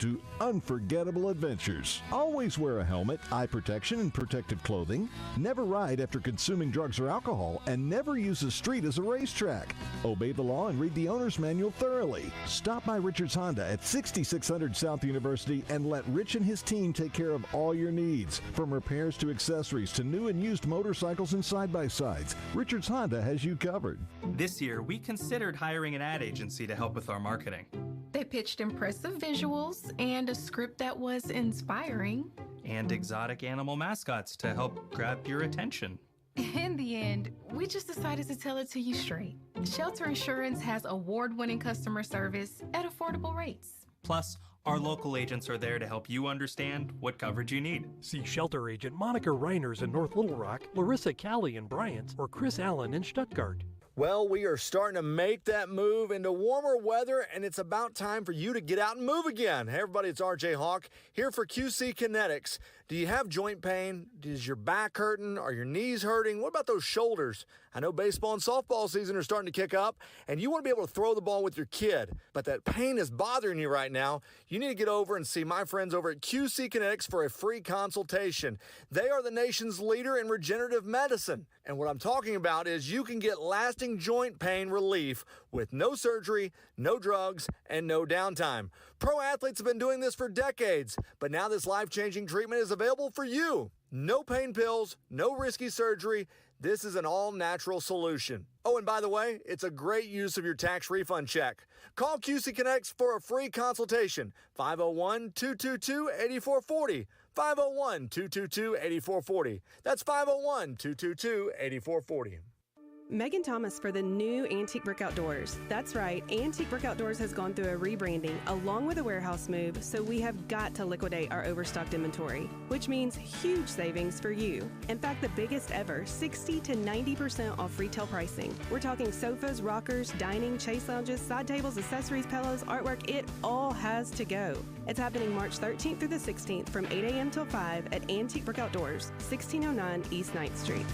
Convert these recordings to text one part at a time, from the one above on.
to unforgettable adventures. Always wear a helmet, eye protection, and protective clothing. Never ride after consuming drugs or alcohol, and never use the street as a racetrack. Obey the law and read the owner's manual thoroughly. Stop by Richards Honda at 6600 South University and let Rich and his team take care of all your needs. From repairs to accessories to new and used motorcycles and side-by-sides, Richards Honda has you covered. This year, we considered hiring an ad agency to help with our marketing. They pitched impressive visuals and a script that was inspiring. And exotic animal mascots to help grab your attention. In the end, we just decided to tell it to you straight. Shelter Insurance has award-winning customer service at affordable rates. Plus, our local agents are there to help you understand what coverage you need. See Shelter Agent Monica Reiners in North Little Rock, Larissa Callie in Bryant, or Chris Allen in Stuttgart. Well, we are starting to make that move into warmer weather, and it's about time for you to get out and move again. Hey, everybody, it's RJ Hawk here for QC Kinetics. Do you have joint pain? Is your back hurting? Are your knees hurting? What about those shoulders? I know baseball and softball season are starting to kick up, and you want to be able to throw the ball with your kid, but that pain is bothering you right now. You need to get over and see my friends over at QC Kinetics for a free consultation. They are the nation's leader in regenerative medicine, and what I'm talking about is you can get lasting joint pain relief with no surgery, no drugs, and no downtime. Pro athletes have been doing this for decades, but now this life-changing treatment is available for you. No pain pills, no risky surgery. This is an all-natural solution. Oh, and by the way, it's a great use of your tax refund check. Call QC Connects for a free consultation. 501-222-8440. 501-222-8440. That's 501-222-8440. Megan Thomas for the new Antique Brick Outdoors. That's right, Antique Brick Outdoors has gone through a rebranding along with a warehouse move, so we have got to liquidate our overstocked inventory, which means huge savings for you. In fact, the biggest ever, 60 to 90% off retail pricing. We're talking sofas, rockers, dining, chase lounges, side tables, accessories, pillows, artwork, it all has to go. It's happening March 13th through the 16th from 8 a.m. till 5 at Antique Brick Outdoors, 1609 East 9th Street.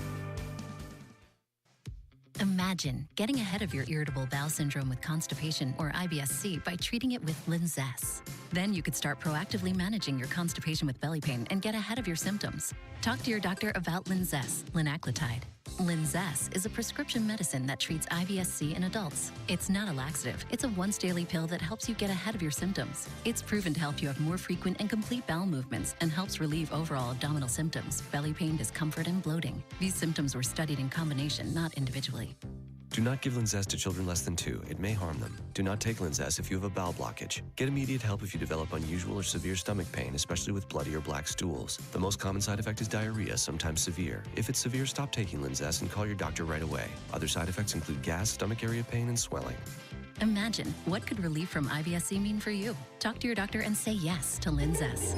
Imagine getting ahead of your irritable bowel syndrome with constipation or IBS-C by treating it with Linzess. Then you could start proactively managing your constipation with belly pain and get ahead of your symptoms. Talk to your doctor about Linzess, linaclotide. Linzess is a prescription medicine that treats IBS-C in adults. It's not a laxative. It's a once-daily pill that helps you get ahead of your symptoms. It's proven to help you have more frequent and complete bowel movements and helps relieve overall abdominal symptoms, belly pain, discomfort, and bloating. These symptoms were studied in combination, not individually. Do not give Linzess to children less than 2. It may harm them. Do not take Linzess if you have a bowel blockage. Get immediate help if you develop unusual or severe stomach pain, especially with bloody or black stools. The most common side effect is diarrhea, sometimes severe. If it's severe, stop taking Linzess and call your doctor right away. Other side effects include gas, stomach area pain, and swelling. Imagine, what could relief from IBS-C mean for you? Talk to your doctor and say yes to Linzess.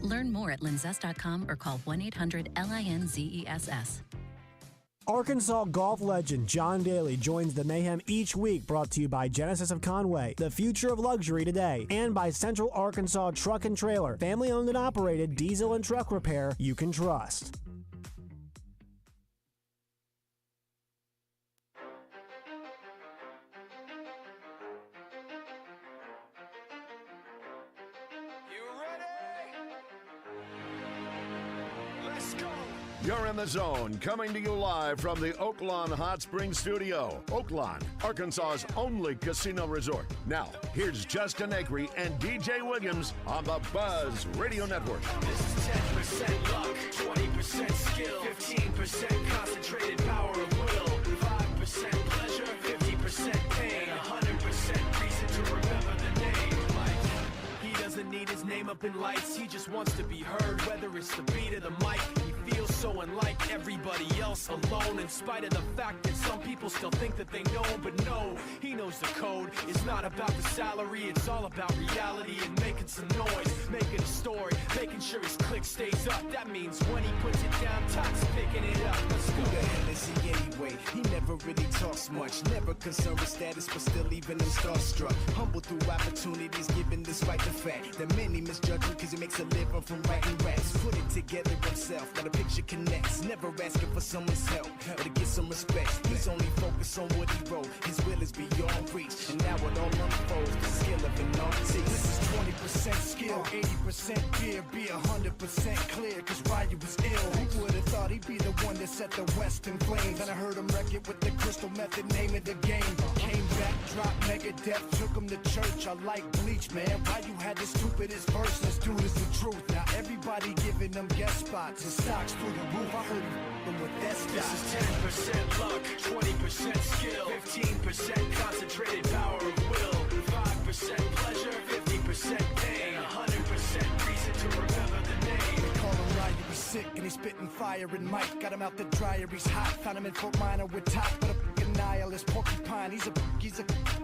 Learn more at linzess.com or call 1-800-LINZESS. Arkansas golf legend John Daly joins the mayhem each week, brought to you by Genesis of Conway, the future of luxury today, and by Central Arkansas Truck and Trailer, family owned and operated diesel and truck repair you can trust. You're in the zone, coming to you live from the Oaklawn Hot Springs Studio. Oaklawn, Arkansas's only casino resort. Now, here's Justin Acri and DJ Williams on the Buzz Radio Network. This is 10% luck, 20% skill, 15% concentrated power of will, 5% pleasure, 50% pain, 100% reason to remember the name. Like, he doesn't need his name up in lights, he just wants to be heard, whether it's the beat of the mic. Feels so unlike everybody else, alone, in spite of the fact that some people still think that they know him, but no, he knows the code. It's not about the salary, it's all about reality and making some noise, making a story, making sure his click stays up. That means when he puts it down, time, Tox picking it up. Let's Who go. the hell is he anyway? He never really talks much, never concerned with status, but still leaving him starstruck. Humble through opportunities, given despite the fact that many misjudge him because he makes a living from writing raps. Put it together himself, now the picture connects. Never asking for someone's help or to get some respect. He's only focused on what he wrote. His will is beyond reach, and now it all unfolds. The skill of an artist. This is 20% skill, 80% fear, be 100% clear, cause Ryu was ill. Who would've thought he'd be the one that set the West in flames? And I heard him wreck it with the crystal method, name of the game. Came back, dropped Megadeth, took him to church. I like Bleach, man. Ryu had the stupidest verse, let's do this the truth. Now everybody giving them guest spots and stocks through the roof. I heard him with that stock. This is 10% luck, 20% skill, 15% concentrated power of will, 5% pleasure, 50% pain, 100% reason to remember the name. They call him Ryu, he's sick and he's spitting fire and Mike. Got him out the dryer, he's hot. Found him in Fort Minor with top, but a fucking nihilist porcupine. He's a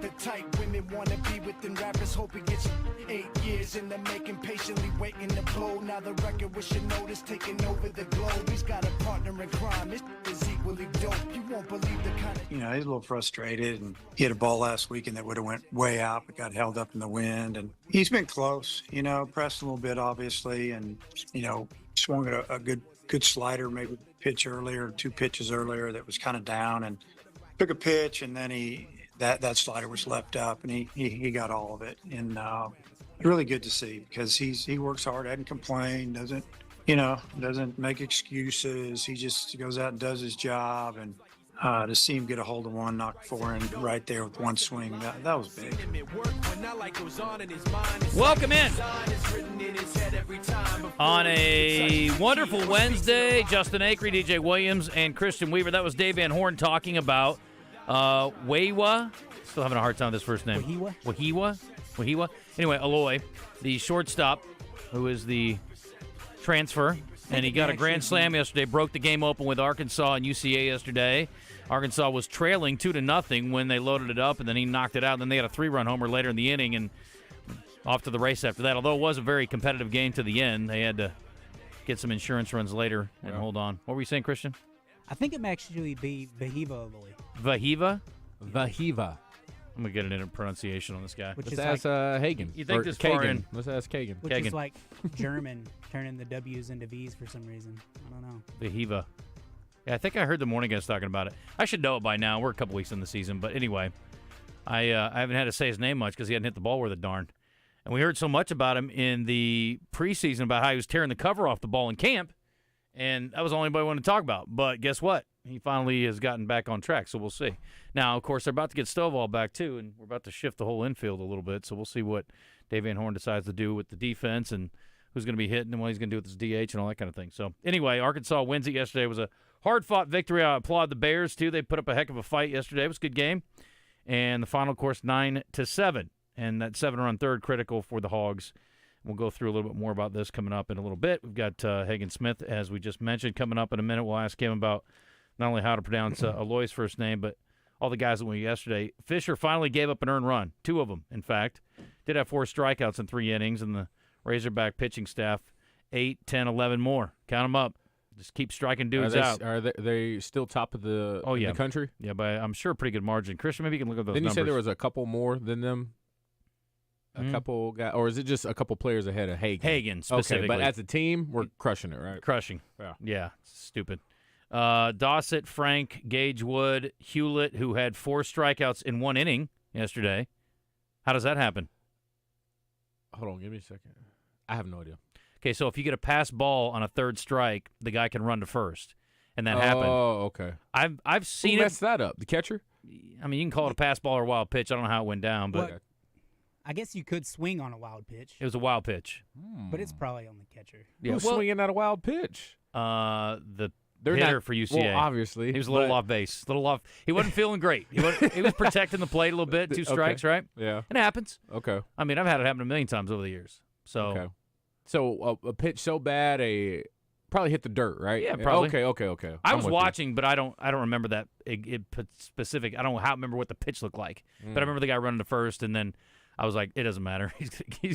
the type women wanna be with him. Rappers hope he gets 8 years in the making, patiently waiting to blow. Now the record with your notice taking over the globe. He's got a partner in crime, this is equally dope. You won't believe the kind of... You know, he's a little frustrated, and he had a ball last weekend that would have went way out, but got held up in the wind. And he's been close, you know, pressed a little bit, obviously, and, you know, swung at a good slider, maybe pitch earlier, 2 pitches earlier that was kind of down, and took a pitch, and then that slider was left up, and he got all of it. And really good to see, because he works hard, doesn't complain, doesn't make excuses. He just goes out and does his job, and to see him get a hold of one, knock 4 in right there with one swing, that was big. Welcome in on a wonderful Wednesday. Justin Acri, DJ Williams, and Christian Weaver. That was Dave Van Horn talking about Wahiwa. Still having a hard time with this first name. Wahiwa. Anyway, Aloy, the shortstop, who is the transfer, and he got a grand slam yesterday, broke the game open with Arkansas and UCA yesterday. Arkansas was trailing 2-0 when they loaded it up, and then he knocked it out. And then they had a 3-run homer later in the inning, and off to the race after that. Although it was a very competitive game to the end, they had to get some insurance runs later and hold on. What were you saying, Christian? I think it may actually be Vahiva, Aloy. Vahiva. I'm going to get an pronunciation on this guy. Let's ask Hagen. You think this far in? Let's ask Hagen. Which is like German, turning the W's into V's for some reason. I don't know. Vahiva. Yeah, I think I heard the morning guys talking about it. I should know it by now. We're a couple weeks in the season. But anyway, I haven't had to say his name much because he hadn't hit the ball worth a darn. And we heard so much about him in the preseason about how he was tearing the cover off the ball in camp. And that was all anybody wanted to talk about. But guess what? He finally has gotten back on track, so we'll see. Now, of course, they're about to get Stovall back, too, and we're about to shift the whole infield a little bit, so we'll see what Dave Van Horn decides to do with the defense and who's going to be hitting and what he's going to do with his DH and all that kind of thing. So, anyway, Arkansas wins it yesterday. It was a hard-fought victory. I applaud the Bears, too. They put up a heck of a fight yesterday. It was a good game. And the final, of course, 9-7. And that 7-run third critical for the Hogs. We'll go through a little bit more about this coming up in a little bit. We've got Hagen Smith, as we just mentioned, coming up in a minute. We'll ask him about not only how to pronounce Aloy's first name, but all the guys that went yesterday. Fisher finally gave up an earned run, 2 of them, in fact. Did have 4 strikeouts in 3 innings, and the Razorback pitching staff, 8, 10, 11 more. Count them up. Just keep striking dudes out. Are they still top of the country? Yeah, by I'm sure a pretty good margin. Christian, maybe you can look at those numbers. numbers. Didn't you say there was a couple more than them? A couple guys, or is it just a couple players ahead of Hagen? Hagen, specifically. Okay, but as a team, we're crushing it, right? Crushing. Yeah, stupid. Dossett, Frank, Gage Wood, Hewlett, who had 4 strikeouts in 1 inning yesterday. How does that happen? Hold on, give me a second. I have no idea. Okay, so if you get a pass ball on a 3rd strike, the guy can run to first, and that happened. Oh, okay. I've seen Who messed that up? The catcher? I mean, you can call it a pass ball or a wild pitch. I don't know how it went down, but Well, I guess you could swing on a wild pitch. it was a wild pitch. But it's probably on the catcher. Yeah, Who's swinging at a wild pitch? The They're hitter not- for UCA. well, obviously, he was a little but- off base, little off. He wasn't feeling great. He was protecting the plate a little bit. 2 strikes, right? Yeah. It happens. Okay. I mean, I've had it happen a million times over the years. So, Okay. So a pitch so bad, probably hit the dirt, right? Yeah, probably. Okay. I I'm was with you. watching, but I don't remember that specific. I don't remember what the pitch looked like. But I remember the guy running to first, and then I was like, it doesn't matter. He's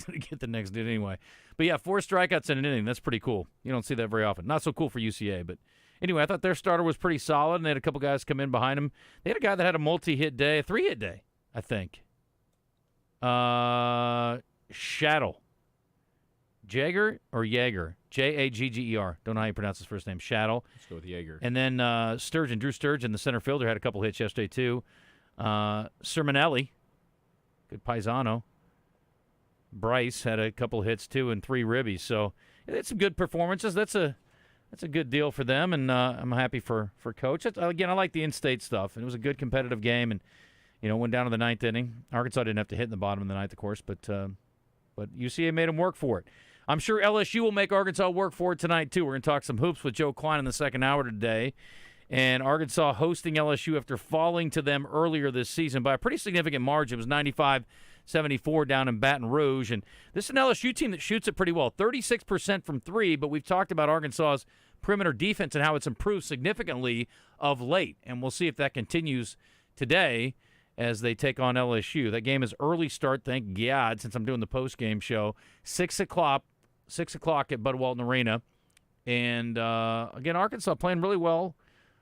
going to get the next dude anyway. But, yeah, 4 strikeouts in an inning. That's pretty cool. You don't see that very often. Not so cool for UCA. But, anyway, I thought their starter was pretty solid, and they had a couple guys come in behind him. They had a guy that had a multi-hit day, a 3-hit day, I think. Shaddle. Jaeger or Jaeger? Jagger. Don't know how you pronounce his first name. Shaddle. Let's go with Jaeger. And then Drew Sturgeon, the center fielder, had a couple hits yesterday, too. Sermonelli, good paisano. Bryce had a couple hits, too, and 3 ribbies. So it's some good performances. That's a good deal for them, and I'm happy for Coach. Again, I like the in-state stuff, and it was a good competitive game, and went down to the 9th inning. Arkansas didn't have to hit in the bottom of the 9th, of course, but UCA made them work for it. I'm sure LSU will make Arkansas work for it tonight, too. We're going to talk some hoops with Joe Kleine in the second hour today. And Arkansas hosting LSU after falling to them earlier this season by a pretty significant margin. It was 95-74 down in Baton Rouge. And this is an LSU team that shoots it pretty well, 36% from 3, but we've talked about Arkansas's perimeter defense and how it's improved significantly of late. And we'll see if that continues today as they take on LSU. That game is early start, thank God, since I'm doing the post-game show. 6 o'clock at Bud Walton Arena. And, again, Arkansas playing really well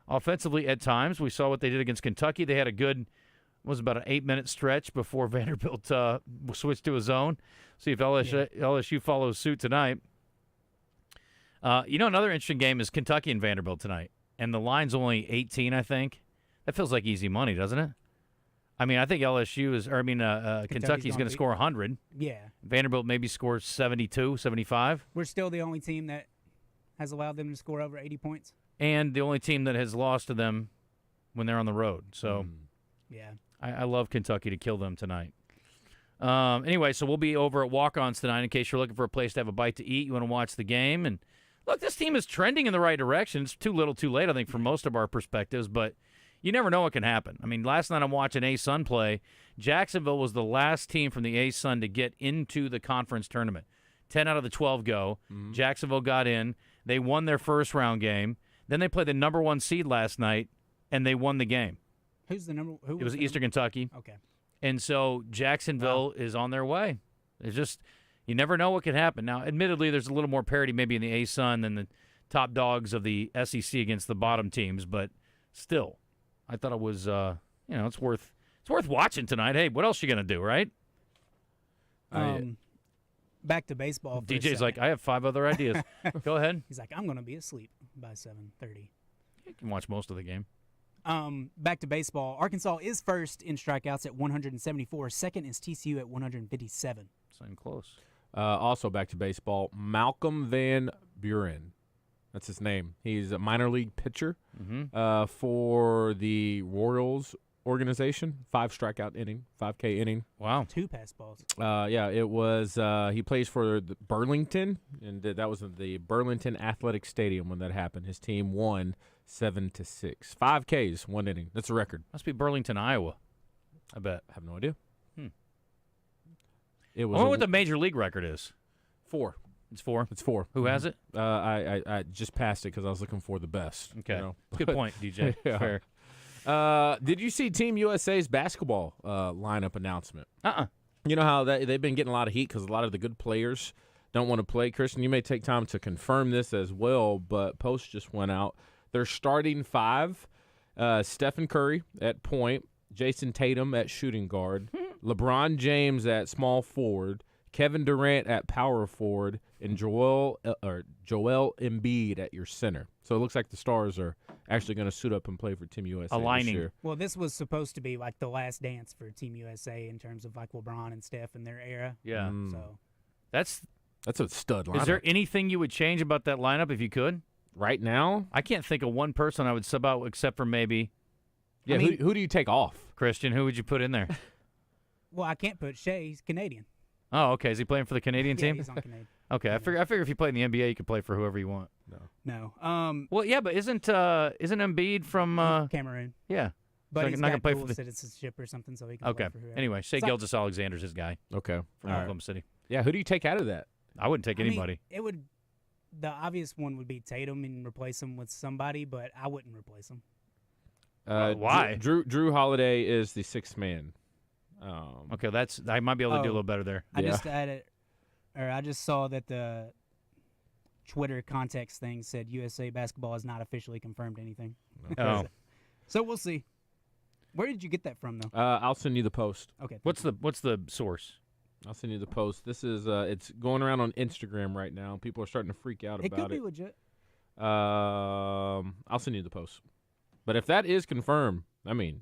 offensively at times. We saw what they did against Kentucky. They had about an 8-minute stretch before Vanderbilt switched to a zone. See if LSU follows suit tonight. Another interesting game is Kentucky and Vanderbilt tonight. And the line's only 18, I think. That feels like easy money, doesn't it? I mean, I think Kentucky's going to score 100. Yeah. Vanderbilt maybe scores 72, 75. We're still the only team that has allowed them to score over 80 points. And the only team that has lost to them when they're on the road. So, yeah, I love Kentucky to kill them tonight. Anyway, so we'll be over at Walk-Ons tonight in case you're looking for a place to have a bite to eat. You want to watch the game. And, look, this team is trending in the right direction. It's too little too late, I think, from most of our perspectives. But you never know what can happen. I mean, last night I'm watching A-Sun play. Jacksonville was the last team from the A-Sun to get into the conference tournament. 10 out of the 12 go. Mm-hmm. Jacksonville got in. They won their first-round game. Then they played the number 1 seed last night, and they won the game. Who's the number? It was Eastern Kentucky. Okay. And so Jacksonville is on their way. It's just you never know what could happen. Now, admittedly, there's a little more parity maybe in the A-Sun than the top dogs of the SEC against the bottom teams, but still, I thought it was it's worth watching tonight. Hey, what else you gonna do, right? Back to baseball. DJ's like, I have 5 other ideas. Go ahead. He's like, I'm going to be asleep by 7:30. You can watch most of the game. Back to baseball. Arkansas is first in strikeouts at 174. Second is TCU at 157. Same close. Also back to baseball, Malcolm Van Buren. That's his name. He's a minor league pitcher for the Royals organization. 5 strikeout inning, 5K inning. Wow. 2 pass balls. Yeah, it was. He plays for the Burlington, and that was in the Burlington Athletic Stadium when that happened. His team won 7-6. 5 Ks, 1 inning. That's a record. Must be Burlington, Iowa. I bet. I have no idea. It was. I wonder what the major league record is. 4. It's 4. It's 4. Who has it? I just passed it because I was looking for the best. Okay. Good point, DJ. Yeah. Fair. Did you see Team USA's basketball lineup announcement? You know how they've been getting a lot of heat because a lot of the good players don't want to play. Christian, you may take time to confirm this as well, but Post just went out. They're starting 5, Stephen Curry at point, Jason Tatum at shooting guard, LeBron James at small forward, Kevin Durant at power forward, and Joel Embiid at your center. So it looks like the stars are actually going to suit up and play for Team USA Aligning. this year. Well, this was supposed to be like the last dance for Team USA in terms of like LeBron and Steph in their era. Yeah. So that's a stud lineup. Is there anything you would change about that lineup if you could? Right now? I can't think of one person I would sub out except for maybe. Yeah, who do you take off? Christian, who would you put in there? Well, I can't put Shea. He's Canadian. Oh, okay. Is he playing for the Canadian team? Yeah, he's on Canadian. Okay, I figure if you play in the NBA, you could play for whoever you want. No. Well, yeah, but isn't Embiid from Cameroon? Yeah, But so he's not got gonna play dual for the citizenship or something, so he can Okay. play for whoever. Anyway, Shea So- Gilgeous-Alexander's his guy. Okay. From All right. Oklahoma City. Yeah, who do you take out of that? I wouldn't take I mean, anybody. it would. The obvious one would be Tatum and replace him with somebody, but I wouldn't replace him. Why? Drew Holiday is the 6th man Okay, I might be able to do a little better there. I just saw that the Twitter context thing said USA basketball has not officially confirmed anything. Oh. So we'll see. Where did you get that from, though? I'll send you the post. Okay. What's the source? I'll send you the post. This is it's going around on Instagram right now. People are starting to freak out It about could be legit. I'll send you the post. But if that is confirmed, I mean,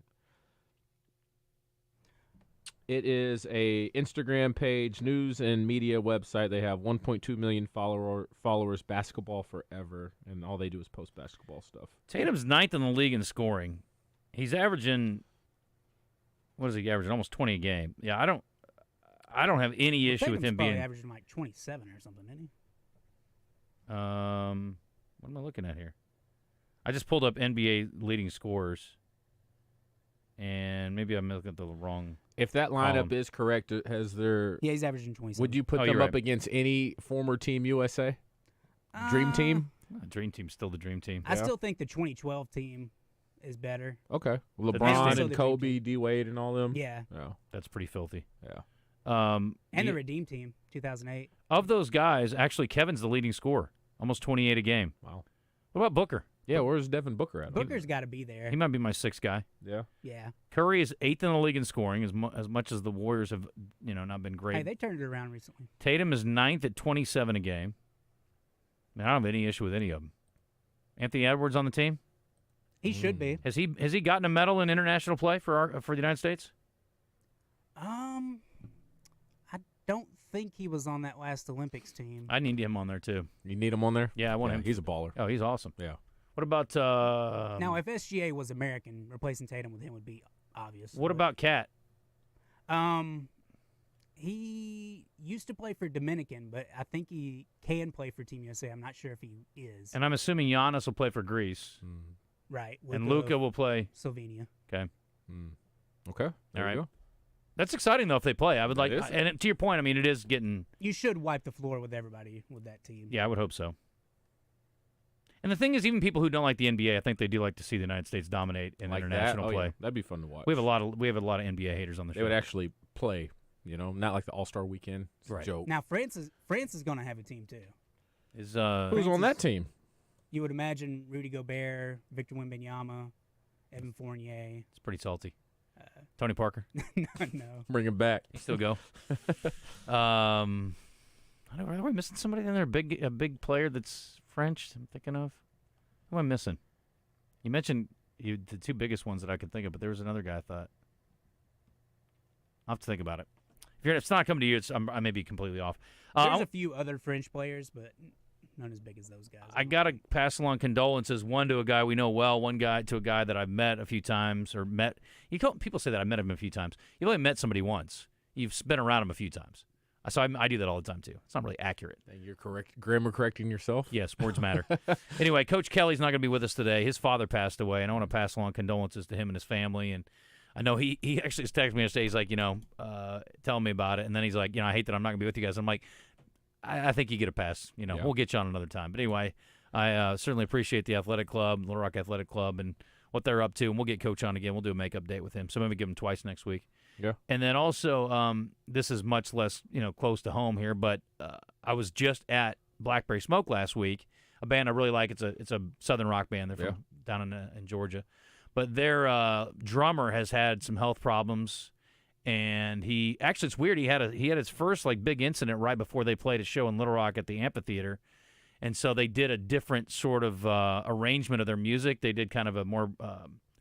it is a Instagram page, news and media website. They have 1.2 million followers, basketball forever, and all they do is post basketball stuff. Tatum's 9th in the league in scoring. He's averaging, what is he averaging? Almost 20 a game. Yeah, I don't have any issue with him being averaging like 27 or something, isn't he? What am I looking at here? I just pulled up NBA leading scorers, and maybe I'm looking at the wrong. If that lineup is correct, has there? Yeah, he's averaging 27. Would you put them up against any former Team USA? Dream Team? Dream Team's still the Dream Team. I still think the 2012 team is better. Okay. LeBron and Kobe, D-Wade, and all them? Yeah. That's pretty filthy. Yeah. And the Redeem Team, 2008. Of those guys, actually, Kevin's the leading scorer, almost 28 a game. Wow. What about Booker? Yeah, where's Devin Booker at? Booker's got to be there. He might be my 6th guy. Yeah. Yeah. Curry is 8th in the league in scoring, as much as the Warriors have, not been great. Hey, they turned it around recently. Tatum is 9th at 27 a game. I don't have any issue with any of them. Anthony Edwards on the team? He should be. Has he gotten a medal in international play for the United States? I don't think he was on that last Olympics team. I need him on there too. You need him on there? Yeah, I want him. He's a baller. Oh, he's awesome. Yeah. What about now? If SGA was American, replacing Tatum with him would be obvious. What about Cat? He used to play for Dominican, but I think he can play for Team USA. I'm not sure if he is. And I'm assuming Giannis will play for Greece. Right. And Luka will play Slovenia. Okay. Okay. All right. That's exciting though if they play. I would like, and to your point, I mean, it is getting. You should wipe the floor with everybody with that team. Yeah, I would hope so. And the thing is, even people who don't like the NBA, I think they do like to see the United States dominate in international play. Yeah. That'd be fun to watch. We have a lot of NBA haters on the show. They would actually play, not like the All-Star weekend. It's a joke. Now France is going to have a team too. Who's on that team? You would imagine Rudy Gobert, Victor Wembanyama, Evan Fournier. It's pretty salty. Tony Parker. No. Bring him back. He still go. Are we missing somebody in there? A big player that's French. I'm thinking of. Who am I missing? You mentioned the two biggest ones that I could think of, but there was another guy I thought. I'll have to think about it. If it's not coming to you, I may be completely off. There's a few other French players, but none as big as those guys. I got to pass along condolences, one to a guy we know well, one guy to a guy that I've met a few times or met. People say that I met him a few times. You've only met somebody once. You've been around him a few times. So I do that all the time, too. It's not really accurate. And you're grammar correcting yourself? Yes, words matter. Anyway, Coach Kelly's not going to be with us today. His father passed away, and I want to pass along condolences to him and his family. And I know he actually just texted me yesterday. He's like, telling me about it. And then he's like, I hate that I'm not going to be with you guys. I'm like, I think you get a pass. We'll get you on another time. But anyway, I certainly appreciate the Athletic Club, Little Rock Athletic Club, and what they're up to. And we'll get Coach on again. We'll do a make-up date with him. So maybe give him twice next week. Yeah. And then also, this is much less, close to home here, but I was just at Blackberry Smoke last week, a band I really like. It's a southern rock band. They're from down in Georgia. But their drummer has had some health problems, and it's weird. He had his first big incident right before they played a show in Little Rock at the amphitheater, and so they did a different sort of arrangement of their music. They did kind of a more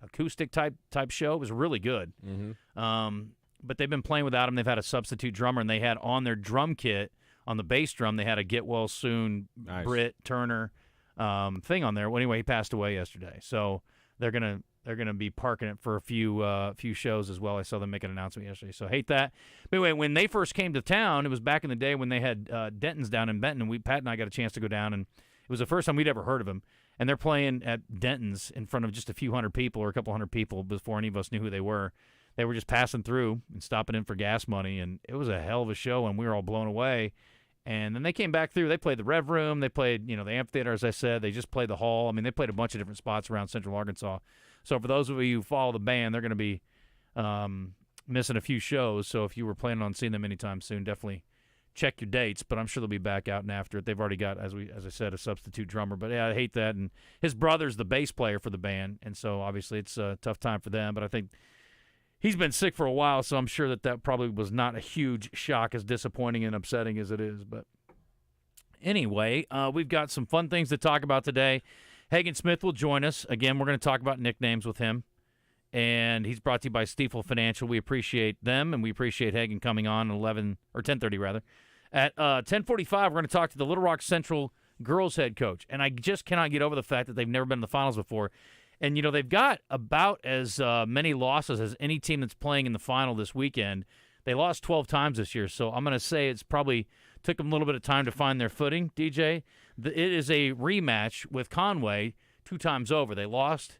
acoustic type show. It was really good. Mm-hmm. But they've been playing without him. They've had a substitute drummer, and they had on their drum kit, on the bass drum, they had a Get Well Soon Britt Turner thing on there. Well, anyway, he passed away yesterday. So they're gonna be parking it for a few shows as well. I saw them make an announcement yesterday. So hate that. But anyway, when they first came to town, it was back in the day when they had Denton's down in Benton, and Pat and I got a chance to go down, and it was the first time we'd ever heard of him. And they're playing at Denton's in front of just a few hundred people or a couple hundred people before any of us knew who they were. They were just passing through and stopping in for gas money, and it was a hell of a show, and we were all blown away. And then they came back through. They played the Rev Room. They played, the amphitheater, as I said. They just played the Hall. I mean, they played a bunch of different spots around Central Arkansas. So for those of you who follow the band, they're going to be missing a few shows. So if you were planning on seeing them anytime soon, definitely check your dates. But I'm sure they'll be back out and after it. They've already got, as I said, a substitute drummer. But yeah, I hate that. And his brother's the bass player for the band, and so obviously it's a tough time for them. But I think he's been sick for a while, so I'm sure that probably was not a huge shock, as disappointing and upsetting as it is. But anyway, we've got some fun things to talk about today. Hagen Smith will join us. Again, we're going to talk about nicknames with him. And he's brought to you by Stifel Financial. We appreciate them, and we appreciate Hagen coming on at 10:30 rather. At 10:45, we're going to talk to the Little Rock Central girls head coach. And I just cannot get over the fact that they've never been in the finals before. And, you know, they've got about as many losses as any team that's playing in the final this weekend. They lost 12 times this year, so I'm going to say it's probably took them a little bit of time to find their footing, DJ. It is a rematch with Conway 2 times over. They lost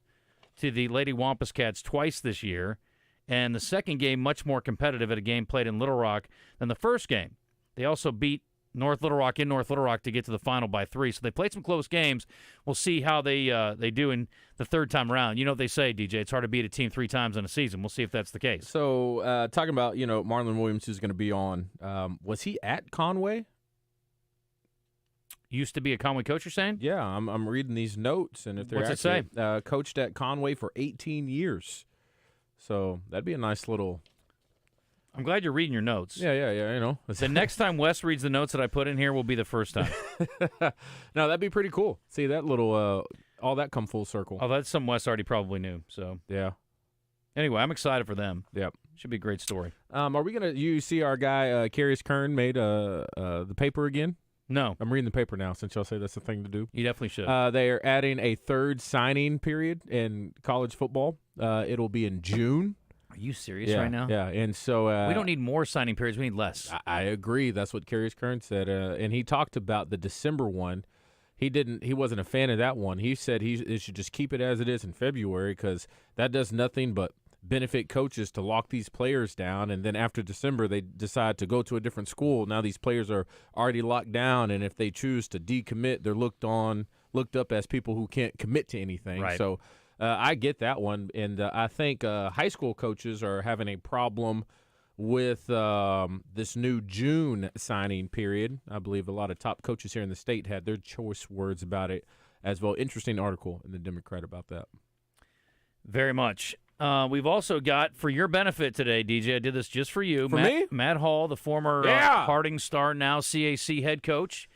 to the Lady Wampus Cats twice this year, and the second game much more competitive at a game played in Little Rock than the first game. They also beat North Little Rock in North Little Rock to get to the final by 3. So they played some close games. We'll see how they do in the third time around. You know what they say, DJ, it's hard to beat a team 3 times in a season. We'll see if that's the case. So talking about, Marlon Williams, who's going to be on, was he at Conway? Used to be a Conway coach, you're saying? Yeah, I'm reading these notes, and if they're What's it say? Coached at Conway for 18 years. So that'd be a nice little. I'm glad you're reading your notes. Yeah. The next time Wes reads the notes that I put in here will be the first time. No, that'd be pretty cool. See that little, all that come full circle. Oh, that's something Wes already probably knew. So yeah. Anyway, I'm excited for them. Yep. Should be a great story. Are we gonna? You see our guy Carius Kern made the paper again? No. I'm reading the paper now since y'all say that's the thing to do. You definitely should. They are adding a third signing period in college football. It'll be in June. Are you serious right now? Yeah, and so we don't need more signing periods. We need less. I agree. That's what Carius Kern said, and he talked about the December one. He wasn't a fan of that one. He said he should just keep it as it is in February because that does nothing but benefit coaches to lock these players down, and then after December they decide to go to a different school. Now these players are already locked down, and if they choose to decommit, they're looked up as people who can't commit to anything. Right. So I get that one, and I think high school coaches are having a problem with this new June signing period. I believe a lot of top coaches here in the state had their choice words about it as well. Interesting article in the Democrat about that. Very much. We've also got, for your benefit today, DJ, I did this just for you. For me? Matt Hall, the former Harding Star, now CAC head coach,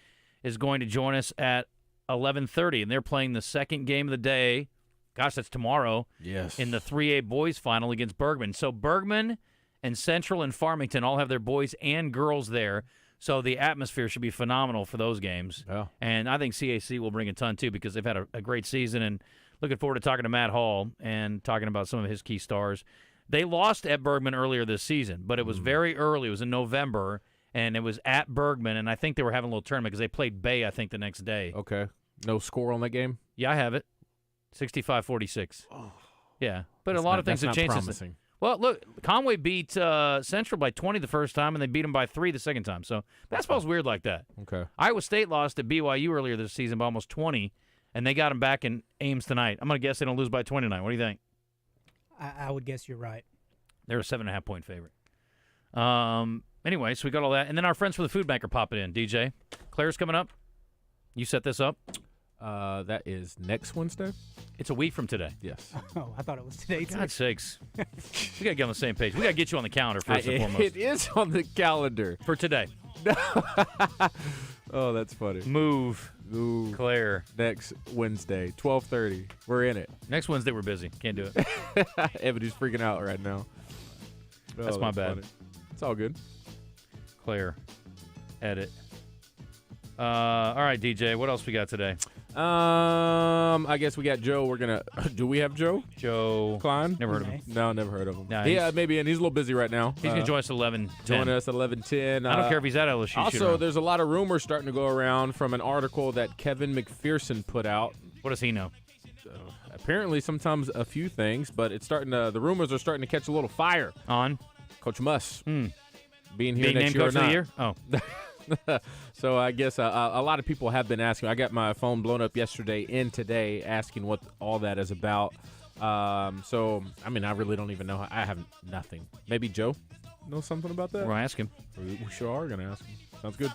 is going to join us at 11:30, and they're playing the second game of the day. Gosh, that's tomorrow. Yes. In the 3A boys final against Bergman. So Bergman and Central and Farmington all have their boys and girls there. So the atmosphere should be phenomenal for those games. Yeah. And I think CAC will bring a ton, too, because they've had a great season, and looking forward to talking to Matt Hall and talking about some of his key stars. They lost at Bergman earlier this season, but it was very early. It was in November, and it was at Bergman, and I think they were having a little tournament because they played Bay, I think, the next day. Okay. No score on that game? Yeah, I have it. 65-46. Oh. Yeah, but a lot of things have changed. Promising. Well, look, Conway beat Central by 20 the first time, and they beat them by 3 the second time. So basketball's weird like that. Okay. Iowa State lost at BYU earlier this season by almost 20, and they got them back in Ames tonight. I'm going to guess they don't lose by 20 tonight. What do you think? I would guess you're right. They're a 7.5-point favorite. Anyway, so we got all that. And then our friends from the Food Bank are popping in. DJ, Claire's coming up. You set this up? That is next Wednesday? It's a week from today. Yes. Oh, I thought it was today, too. God's sakes. We got to get on the same page. We got to get you on the calendar first and foremost. It is on the calendar. For today. Oh, that's funny. Move. Ooh. Claire. Next Wednesday, 12:30. We're in it. Next Wednesday, we're busy. Can't do it. Evady's freaking out right now. That's my bad. Funny. It's all good. Claire. Edit. All right, DJ, what else we got today? I guess we got Joe. We're gonna. Do we have Joe? Joe Kleine? Never heard of him. No, never heard of him. No, yeah, maybe, and he's a little busy right now. He's gonna join us at 11:10. Join us at 11:10. I don't care if he's at LSU. Also, there's a lot of rumors starting to go around from an article that Kevin McPherson put out. What does he know? Apparently, sometimes a few things, but it's starting to. The rumors are starting to catch a little fire on Coach Muss being here being next named year Coach or of not. the Year. Oh. So I guess a lot of people have been asking. I got my phone blown up yesterday and today asking what all that is about. So, I mean, I really don't even know. I have nothing. Maybe Joe knows something about that? We'll ask him. We sure are going to ask him. Sounds good.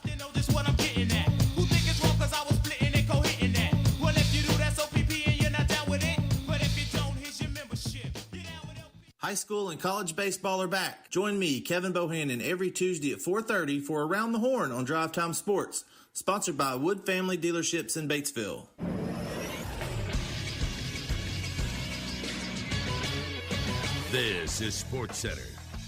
High school and college baseball are back. Join me, Kevin Bohannon, every Tuesday at 4:30 for Around the Horn on Drive Time Sports, sponsored by Wood Family Dealerships in Batesville. This is Sports Center.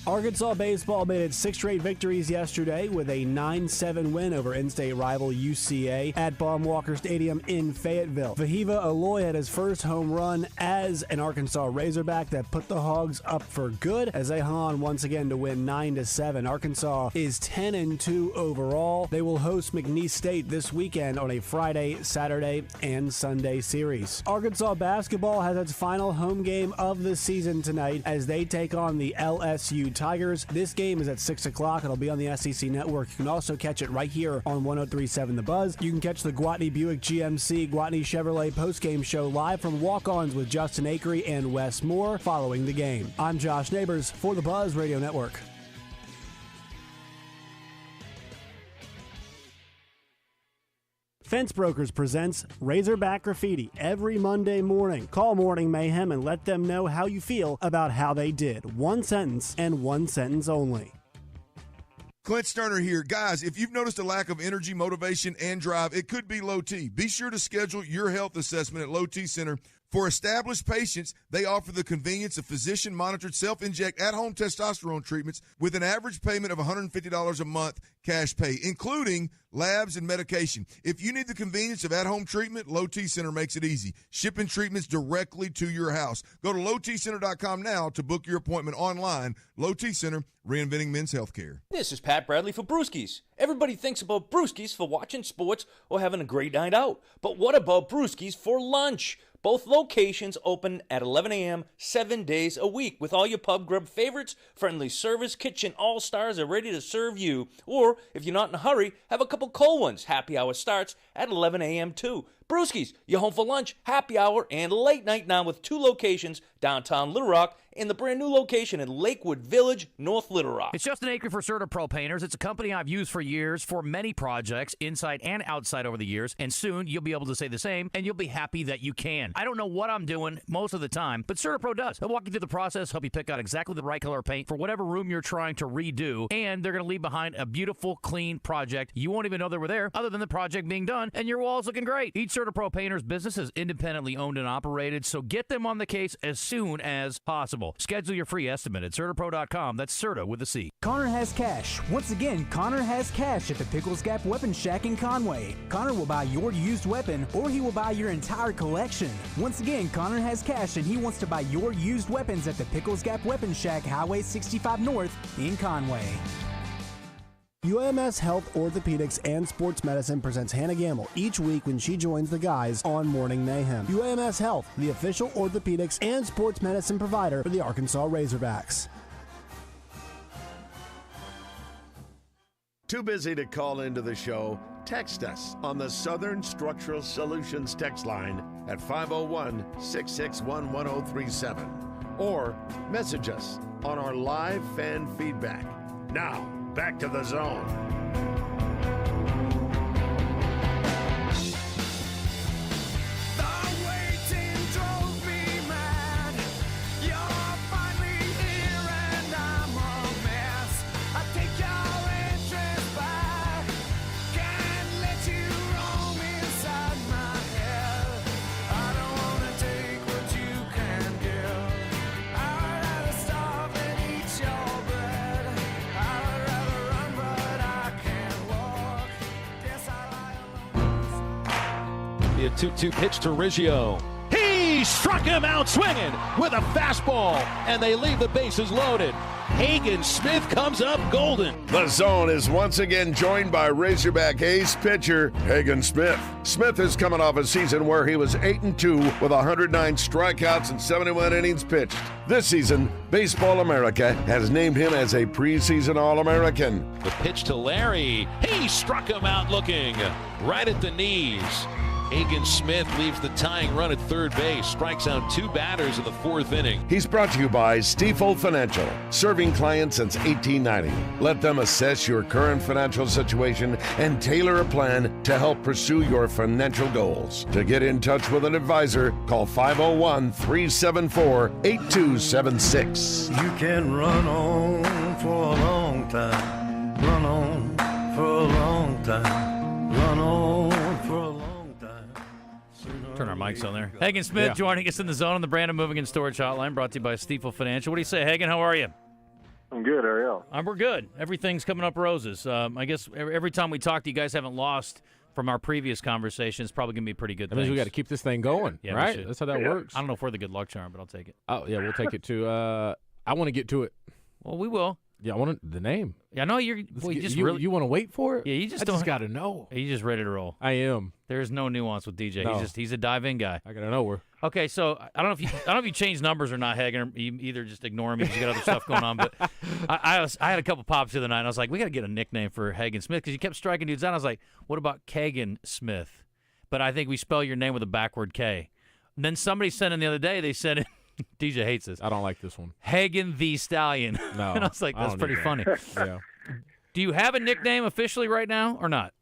Arkansas baseball made its 6 straight victories yesterday with a 9-7 win over in-state rival UCA at Baum-Walker Stadium in Fayetteville. Vahiva Aloy had his first home run as an Arkansas Razorback that put the Hogs up for good as they hung on once again to win 9-7. Arkansas is 10-2 overall. They will host McNeese State this weekend on a Friday, Saturday, and Sunday series. Arkansas basketball has its final home game of the season tonight as they take on the LSU Tigers. This game is at 6 o'clock. It'll be on the SEC Network. You can also catch it right here on 103.7 The Buzz. You can catch the Gwatney Buick GMC Gwatney Chevrolet postgame show live from walk-ons with Justin Acri and Wes Moore following the game. I'm Josh Neighbors for The Buzz Radio Network. Fence Brokers presents Razorback Graffiti every Monday morning. Call Morning Mayhem and let them know how you feel about how they did. One sentence and one sentence only. Clint Sterner here. Guys, if you've noticed a lack of energy, motivation, and drive, it could be low T. Be sure to schedule your health assessment at Low T Center. For established patients, they offer the convenience of physician-monitored self-inject at-home testosterone treatments with an average payment of $150 a month cash pay, including labs and medication. If you need the convenience of at-home treatment, Low T Center makes it easy. Shipping treatments directly to your house. Go to lowtcenter.com now to book your appointment online. Low T Center, reinventing men's healthcare. This is Pat Bradley for Brewskis. Everybody thinks about Brewskis for watching sports or having a great night out. But what about Brewskis for lunch? Both locations open at 11 a.m. 7 days a week with all your pub grub favorites. Friendly service, kitchen all-stars are ready to serve you. Or, if you're not in a hurry, have a couple cold ones. Happy hour starts at 11 a.m. too. Brewskis, you're home for lunch, happy hour, and late night now with 2 locations, downtown Little Rock and the brand new location in Lakewood Village, North Little Rock. It's Justin Acri for Certa Pro Painters. It's a company I've used for years for many projects, inside and outside over the years, and soon you'll be able to say the same, and you'll be happy that you can. I don't know what I'm doing most of the time, but Certa Pro does. They'll walk you through the process, help you pick out exactly the right color of paint for whatever room you're trying to redo, and they're going to leave behind a beautiful, clean project. You won't even know they were there other than the project being done, and your wall's looking great. Each Certa Pro Painters business is independently owned and operated, so get them on the case as soon as possible. Schedule your free estimate at CertaPro.com. That's Certa with a C. Connor has cash. Once again, Connor has cash at the Pickles Gap Weapon Shack in Conway. Connor will buy your used weapon, or he will buy your entire collection. Once again, Connor has cash and he wants to buy your used weapons at the Pickles Gap Weapon Shack, Highway 65 North in Conway. UMS Health Orthopedics and Sports Medicine presents Hannah Gamble each week when she joins the guys on Morning Mayhem. UMS Health, the official orthopedics and sports medicine provider for the Arkansas Razorbacks. Too busy to call into the show? Text us on the Southern Structural Solutions text line at 501-661-1037 or message us on our live fan feedback. Now, back to the Zone. A 2-2 pitch to Riggio. He struck him out swinging with a fastball, and they leave the bases loaded. Hagen Smith comes up golden. The Zone is once again joined by Razorback ace pitcher Hagen Smith. Smith is coming off a season where he was 8-2 with 109 strikeouts and 71 innings pitched. This season, Baseball America has named him as a preseason All-American. The pitch to Larry. He struck him out looking right at the knees. Hagen Smith leaves the tying run at third base, strikes out 2 batters in the 4th inning. He's brought to you by Stifel Financial, serving clients since 1890. Let them assess your current financial situation and tailor a plan to help pursue your financial goals. To get in touch with an advisor, call 501-374-8276. You can run on for a long time, run on for a long time, run on for a long time. Turn our mics on there. Hagen Smith joining us in the zone on the Brandon Moving and Storage Hotline, brought to you by Stifel Financial. What do you say, Hagen? How are you? I'm good, Ariel. We're good. Everything's coming up roses. I guess every time we talk to you guys haven't lost from our previous conversation. It's probably going to be pretty good. That means we got to keep this thing going, Yeah, right? That's how that works. I don't know if we're the good luck charm, but I'll take it. Oh, yeah, we'll take it too. I want to get to it. Well, we will. Yeah, I want the name. Yeah, I know you're. Well, you want to wait for it? Yeah, you just I just got to know. You just ready to roll. I am. There's no nuance with DJ. No. He's a dive-in guy. I got to know her. Okay, so I don't know if you changed numbers or not, Hagen. Or you either just ignore me because you got other stuff going on. But I had a couple pops the other night. And I was like, we got to get a nickname for Hagen Smith because you kept striking dudes out. I was like, what about Kagan Smith? But I think we spell your name with a backward K. And then somebody sent in the other day. They sent in. DJ hates this. I don't like this one. Hagen the Stallion. No. And I was like, that's pretty funny. Yeah. Do you have a nickname officially right now or not?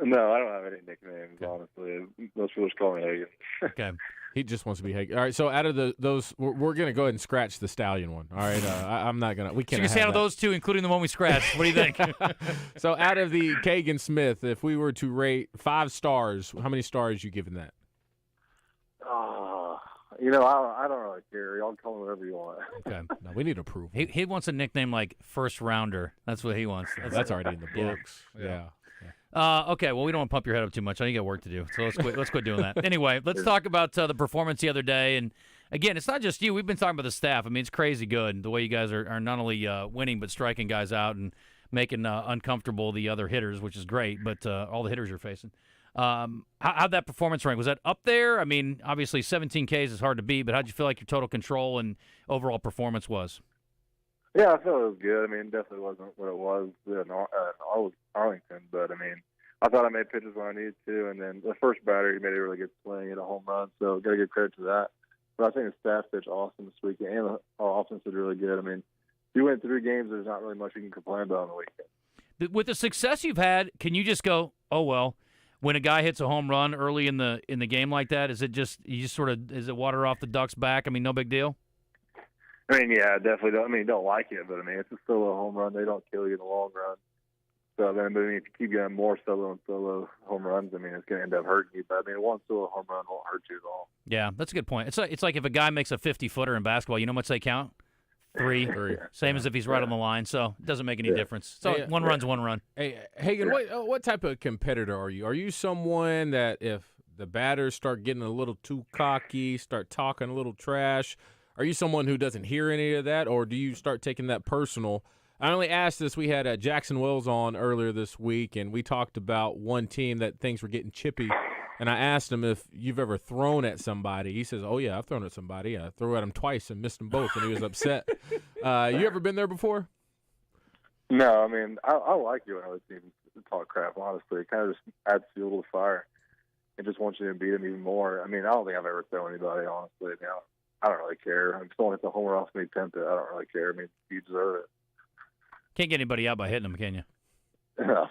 No, I don't have any nicknames, honestly. Most people just call me Hagen. Okay. He just wants to be Hagen. All right, so out of those, we're going to go ahead and scratch the Stallion one. All right, I'm not going to. We can't. So you can handle those two, including the one we scratched. What do you think? So out of the Kagan Smith, if we were to rate 5 stars, how many stars you giving that? I don't really care. Y'all call me whatever you want. Okay. No, we need approval. He wants a nickname like First Rounder. That's what he wants. That's already in the books. Yeah. Okay, well, we don't want to pump your head up too much. I know you got work to do, so let's quit doing that. Anyway, let's talk about the performance the other day. And, again, it's not just you. We've been talking about the staff. I mean, it's crazy good, the way you guys are not only winning but striking guys out and making uncomfortable the other hitters, which is great, but all the hitters you're facing. How'd that performance rank? Was that up there? I mean, obviously 17 Ks is hard to beat, but how'd you feel like your total control and overall performance was? Yeah, I felt it was good. I mean, it definitely wasn't what it was in Arlington, but, I mean, I thought I made pitches when I needed to, and then the first batter, he made a really good swing at a home run, so got to give credit to that. But I think the staff pitched awesome this weekend, and our offense did really good. I mean, if you win 3 games, there's not really much you can complain about on the weekend. With the success you've had, can you just go, oh, well, when a guy hits a home run early in the game like that, is it water off the duck's back? I mean, no big deal? I mean, yeah, definitely. Don't like it, but I mean, it's still a home run. They don't kill you in the long run. So then, if you keep getting more solo and solo home runs, I mean, it's going to end up hurting you. But I mean, one solo home run won't hurt you at all. Yeah, that's a good point. It's like if a guy makes a 50-footer in basketball, you know how much they count? 3. Same as if he's right on the line. So it doesn't make any difference. So one run's one run. Hey, Hagen, what type of competitor are you? Are you someone that if the batters start getting a little too cocky, start talking a little trash, are you someone who doesn't hear any of that, or do you start taking that personal? I only asked this. We had Jackson Wells on earlier this week, and we talked about one team that things were getting chippy. And I asked him if you've ever thrown at somebody. He says, oh, yeah, I've thrown at somebody. I threw at him twice and missed them both, and he was upset. You ever been there before? No, I mean, I like you when other teams talk crap, honestly. It kind of just adds fuel to the fire. It just wants you to beat them even more. I mean, I don't think I've ever thrown anybody, honestly. I don't really care. If someone hits a homer off me, tempt it. I don't really care. I mean, you deserve it. Can't get anybody out by hitting them, can you? No.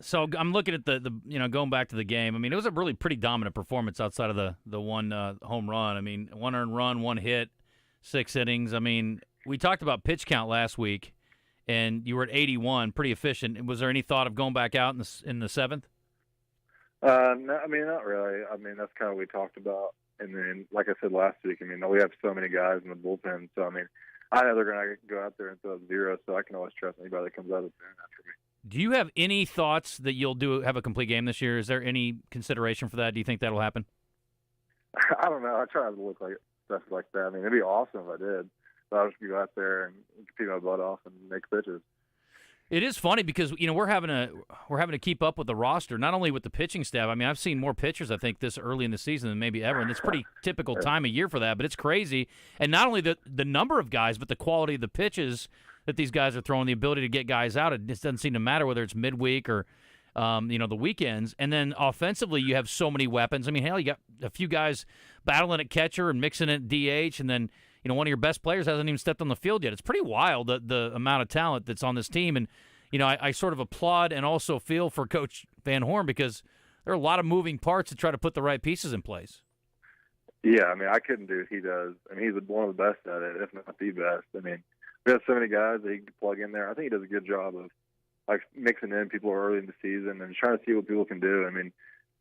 So I'm looking at the going back to the game. I mean, it was a really pretty dominant performance outside of the one home run. I mean, 1 earned run, 1 hit, 6 innings. I mean, we talked about pitch count last week, and you were at 81, pretty efficient. Was there any thought of going back out in the 7th? No, I mean, not really. I mean, that's kind of what we talked about. And then, like I said last week, I mean, we have so many guys in the bullpen. So, I mean, I know they're going to go out there and throw 0, so I can always trust anybody that comes out of the pen after me. Do you have any thoughts that you'll have a complete game this year? Is there any consideration for that? Do you think that'll happen? I don't know. I try not to look like stuff like that. I mean, it'd be awesome if I did. But I'll just go out there and compete my butt off and make pitches. It is funny because we're having to keep up with the roster, not only with the pitching staff. I mean, I've seen more pitchers I think this early in the season than maybe ever, and it's pretty typical time of year for that. But it's crazy, and not only the number of guys, but the quality of the pitches that these guys are throwing, the ability to get guys out. It just doesn't seem to matter whether it's midweek or the weekends. And then offensively, you have so many weapons. I mean, hell, you got a few guys battling at catcher and mixing at DH, and then one of your best players hasn't even stepped on the field yet. It's pretty wild, the amount of talent that's on this team. And I sort of applaud and also feel for Coach Van Horn because there are a lot of moving parts to try to put the right pieces in place. Yeah, I mean, I couldn't do what he does. I mean, he's one of the best at it, if not the best. I mean, we have so many guys that he can plug in there. I think he does a good job of mixing in people early in the season and trying to see what people can do. I mean,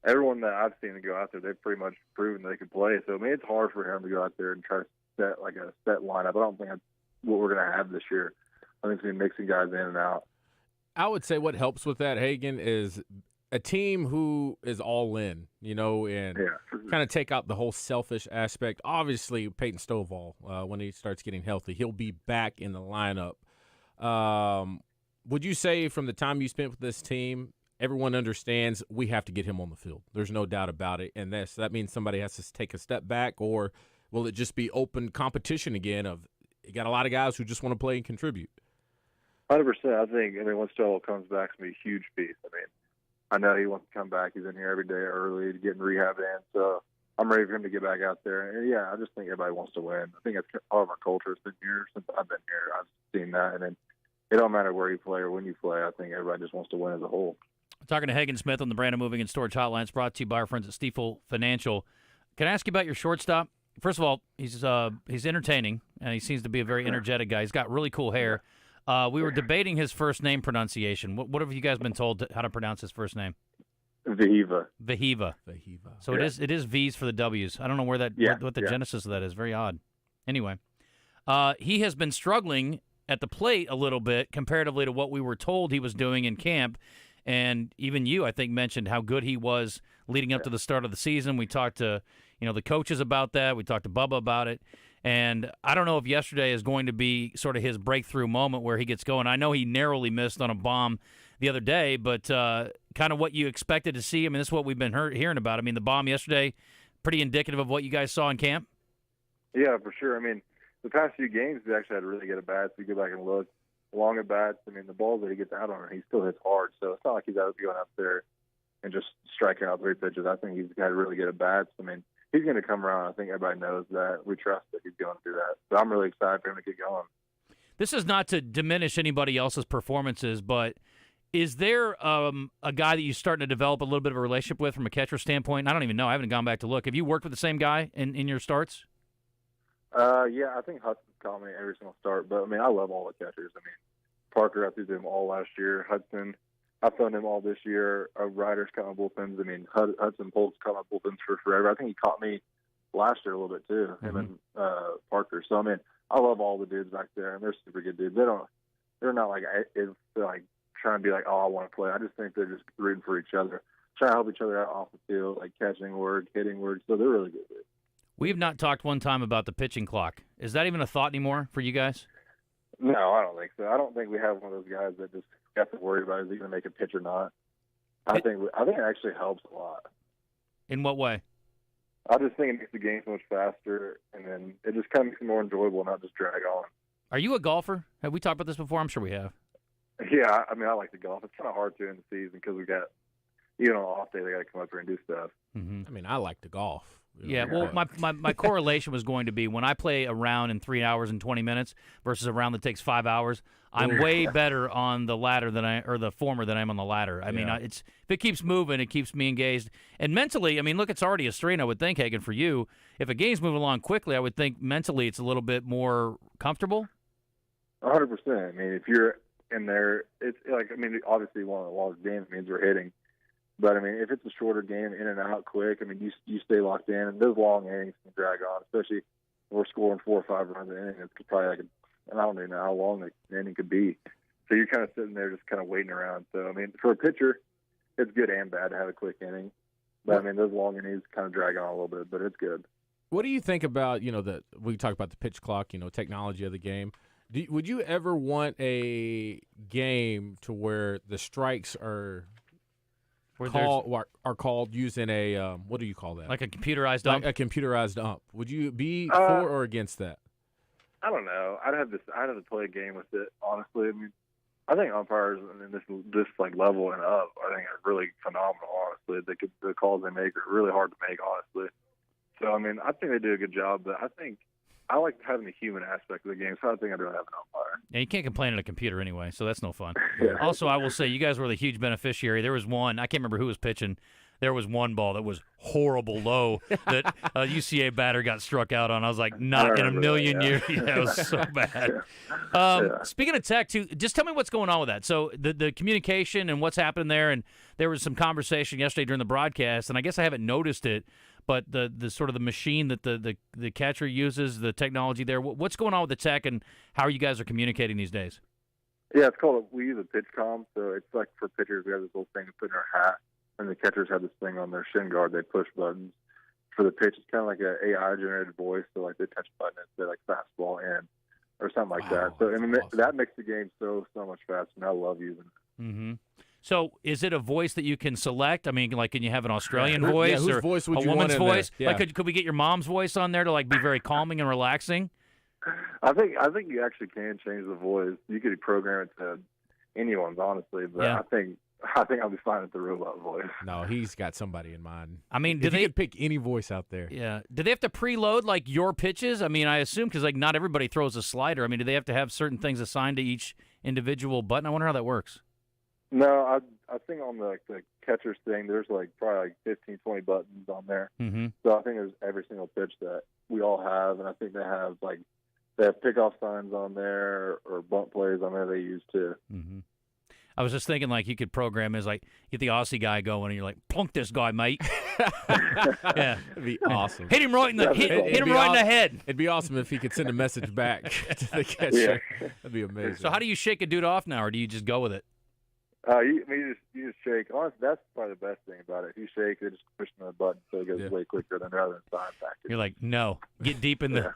everyone that I've seen go out there, they've pretty much proven they can play. So I mean, it's hard for him to go out there and try to set a set lineup. I don't think that's what we're going to have this year. I think it's going to be mixing guys in and out. I would say what helps with that, Hagen, is a team who is all in, and kind of take out the whole selfish aspect. Obviously, Peyton Stovall, when he starts getting healthy, he'll be back in the lineup. Would you say from the time you spent with this team, everyone understands we have to get him on the field? There's no doubt about it. And that means somebody has to take a step back, or will it just be open competition again of you got a lot of guys who just want to play and contribute? 100%. I think, once Stovall comes back, it's going to be a huge piece. I mean, I know he wants to come back. He's in here every day early to get in rehab in. So I'm ready for him to get back out there. And, I just think everybody wants to win. I think that's part of our culture. It's been here since I've been here. I've seen that. And then it don't matter where you play or when you play. I think everybody just wants to win as a whole. Talking to Hagen Smith on the Brandon Moving and Storage Hotline. It's brought to you by our friends at Stifel Financial. Can I ask you about your shortstop? First of all, he's entertaining, and he seems to be a very energetic guy. He's got really cool hair. We were debating his first name pronunciation. What have you guys been told how to pronounce his first name? Vahiva. So it is V's for the W's. I don't know what the genesis of that is. Very odd. Anyway, he has been struggling at the plate a little bit comparatively to what we were told he was doing in camp. And even you, I think, mentioned how good he was leading up to the start of the season. We talked to the coaches about that. We talked to Bubba about it. And I don't know if yesterday is going to be sort of his breakthrough moment where he gets going. I know he narrowly missed on a bomb the other day, but kind of what you expected to see. I mean, this is what we've been hearing about. I mean, the bomb yesterday, pretty indicative of what you guys saw in camp? Yeah, for sure. I mean, the past few games, we actually had really good at bats. We go back and look. Long at bats, I mean, the balls that he gets out on, he still hits hard. So it's not like he's out going up there and just striking out 3 pitches. I think he's got really good at bats. I mean, he's going to come around. I think everybody knows that. We trust that he's going to do that. So I'm really excited for him to get going. This is not to diminish anybody else's performances, but is there a guy that you're starting to develop a little bit of a relationship with from a catcher standpoint? I don't even know. I haven't gone back to look. Have you worked with the same guy in your starts? Yeah, I think Hudson called me every single start. But, I mean, I love all the catchers. I mean, Parker, I threw them all last year. Hudson, I've thrown him all this year. Ryder's caught my bullpens. I mean, Hudson Polk's caught my bullpens for forever. I think he caught me last year a little bit too, him and Parker. So, I mean, I love all the dudes back there, and they're super good dudes. They're not like trying to be like, oh, I want to play. I just think they're just rooting for each other, trying to help each other out off the field, like catching work, hitting work. So they're really good dudes. We have not talked one time about the pitching clock. Is that even a thought anymore for you guys? No, I don't think so. I don't think we have one of those guys that just have to worry about is he going to make a pitch or not. I think it actually helps a lot. In what way? I just think it makes the game so much faster, and then it just kind of makes it more enjoyable, not just drag on. Are you a golfer? Have we talked about this before? I'm sure we have. Yeah, I mean, I like to golf. It's kind of hard to in the season because we got, on an off day, they got to come up here and do stuff. Mm-hmm. I mean, I like to golf. Yeah, well, my correlation was going to be when I play a round in 3 hours and 20 minutes versus a round that takes 5 hours, I'm way better on the latter or the former than I am on the latter. I mean, if it keeps moving, it keeps me engaged. And mentally, I mean, look, it's already a strain, I would think, Hagen, for you. If a game's moving along quickly, I would think mentally it's a little bit more comfortable. 100%. I mean, if you're in there, it's like, I mean, obviously one of the longest games means we're hitting. But, I mean, if it's a shorter game, in and out quick, I mean, you stay locked in. And those long innings can drag on, especially if we're scoring 4 or 5 runs an inning. It's probably and I don't even know how long the inning could be. So you're kind of sitting there just kind of waiting around. So, I mean, for a pitcher, it's good and bad to have a quick inning. But, I mean, those long innings kind of drag on a little bit, but it's good. What do you think about, we talk about the pitch clock, technology of the game. Would you ever want a game to where the strikes are called using a what do you call that? Like a computerized ump? Like a computerized ump. Would you be for or against that? I don't know. I'd have to play a game with it, honestly. I mean, I think umpires in this like level and up, I think are really phenomenal, honestly. The calls they make are really hard to make, honestly. So, I mean, I think they do a good job, but I think I like having the human aspect of the game, so I think I'd rather have an umpire. Yeah, you can't complain at a computer anyway, so that's no fun. Yeah. Also, I will say you guys were the huge beneficiary. There was one, I can't remember who was pitching. There was one ball that was horrible low that a UCA batter got struck out on. I was like, not in a million years. Yeah, it was so bad. Speaking of tech, too, just tell me what's going on with that. So the communication and what's happening there, and there was some conversation yesterday during the broadcast, and I guess I haven't noticed it, but the sort of the machine that the catcher uses, the technology there, what's going on with the tech, and how you guys are communicating these days? Yeah, we use a pitch comm, so it's like for pitchers, we have this little thing to put in our hat, and the catchers have this thing on their shin guard. They push buttons. For the pitch, it's kind of like an AI-generated voice, so like they touch a button and say like fastball in or something like that. So I mean, that makes the game so much faster, and I love using it. Mm-hmm. So is it a voice that you can select? I mean, like, can you have an Australian voice whose or voice would a you want woman's in there? voice? Yeah. Like, could we get your mom's voice on there to like be very calming and relaxing? I think you actually can change the voice. You could program it to anyone's, honestly, but Yeah. I think I'll be fine with the robot voice. No, he's got somebody in mind. I mean, if you could pick any voice out there. Yeah. Do they have to preload like your pitches? I mean, I assume because like not everybody throws a slider. I mean, do they have to have certain things assigned to each individual button? I wonder how that works. No, I think on the catcher's thing, there's like probably like 15, 20 buttons on there. Mm-hmm. So I think there's every single pitch that we all have, and I think they have pickoff signs on there or bunt plays on there they use too. Mm-hmm. I was just thinking, like, you could program as, like, get the Aussie guy going, and you're like, plunk this guy, mate. Yeah. It'd be awesome. Hit him right in the hit him right in the head. It'd be awesome if he could send a message back to the catcher. Yeah. That'd be amazing. So how do you shake a dude off now, or do you just go with it? You just shake. Honestly, that's probably the best thing about it. If you shake, they just push the button so it goes way quicker than rather than sign factor. You're like, no, get deep in the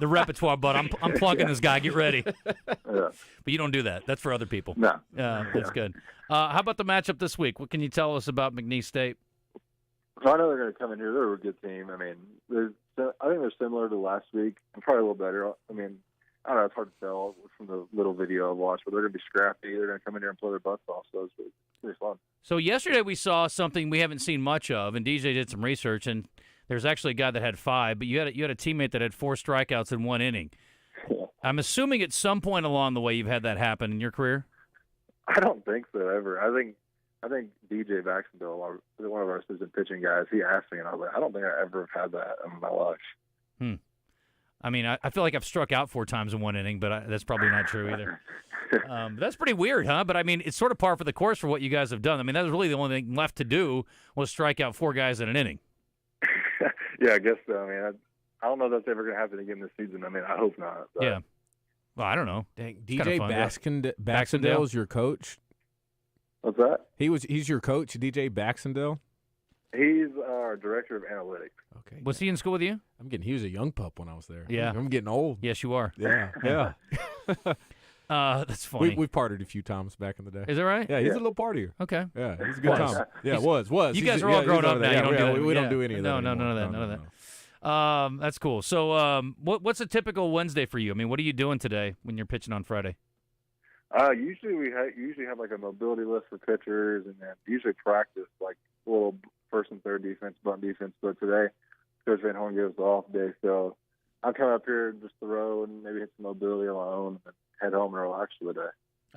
repertoire, bud. I'm plunking this guy. Get ready. Yeah. But you don't do that. That's for other people. No. That's good. How about the matchup this week? What can you tell us about McNeese State? So I know they're going to come in here. They're a good team. I mean, I think they're similar to last week. And probably a little better. I mean, I don't know. It's hard to tell from the little video I've watched, but they're going to be scrappy. They're going to come in here and play their butts off, so it's pretty fun. So yesterday we saw something we haven't seen much of, and DJ did some research, and there's actually a guy that had 5, but you had a teammate that had 4 strikeouts in 1 inning. Yeah. I'm assuming at some point along the way you've had that happen in your career? I don't think so, ever. I think DJ Baxendale, one of our assistant pitching guys, he asked me, and I was like, I don't think I ever have had that in my life. I mean, I feel like I've struck out 4 times in 1 inning, but that's probably not true either. That's pretty weird, huh? But, I mean, it's sort of par for the course for what you guys have done. I mean, that was really the only thing left to do was strike out 4 guys in an inning. Yeah, I guess so. I mean, I don't know if that's ever going to happen again this season. I mean, I hope not. But. Yeah. Well, I don't know. Dang, It's DJ kinda fun. Baxendale is your coach? What's that? He's your coach, DJ Baxendale? He's our director of analytics. Okay. Was he in school with you? He was a young pup when I was there. Yeah. I'm getting old. Yes, you are. Yeah. Yeah. That's funny. We've partied a few times back in the day. Is that right? Yeah, he's a little partier. Okay. Yeah, he's a good time. Yeah, it was. You guys are all grown up now. You don't do that. We don't do any of that No, anymore. none of that. That's cool. So what's a typical Wednesday for you? I mean, what are you doing today when you're pitching on Friday? Usually we have like a mobility list for pitchers, and then usually practice like a little first and third defense, bunt defense. But today, Coach Van Horn gives the off day, so I'll come up here and just throw and maybe hit some mobility on my own and head home and relax for the day.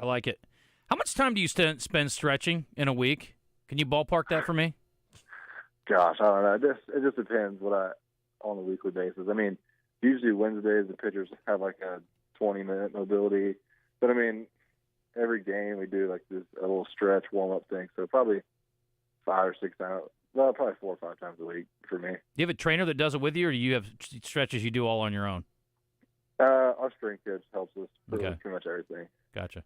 I like it. How much time do you spend stretching in a week? Can you ballpark that for me? Gosh, I don't know. It just depends on a weekly basis. I mean, usually Wednesdays the pitchers have like a 20-minute mobility, but I mean, every game we do like a little stretch warm-up thing, so probably 5 or 6 times. Well, probably 4 or 5 times a week for me. Do you have a trainer that does it with you, or do you have stretches you do all on your own? Our strength coach helps us with Okay. pretty much everything. Gotcha.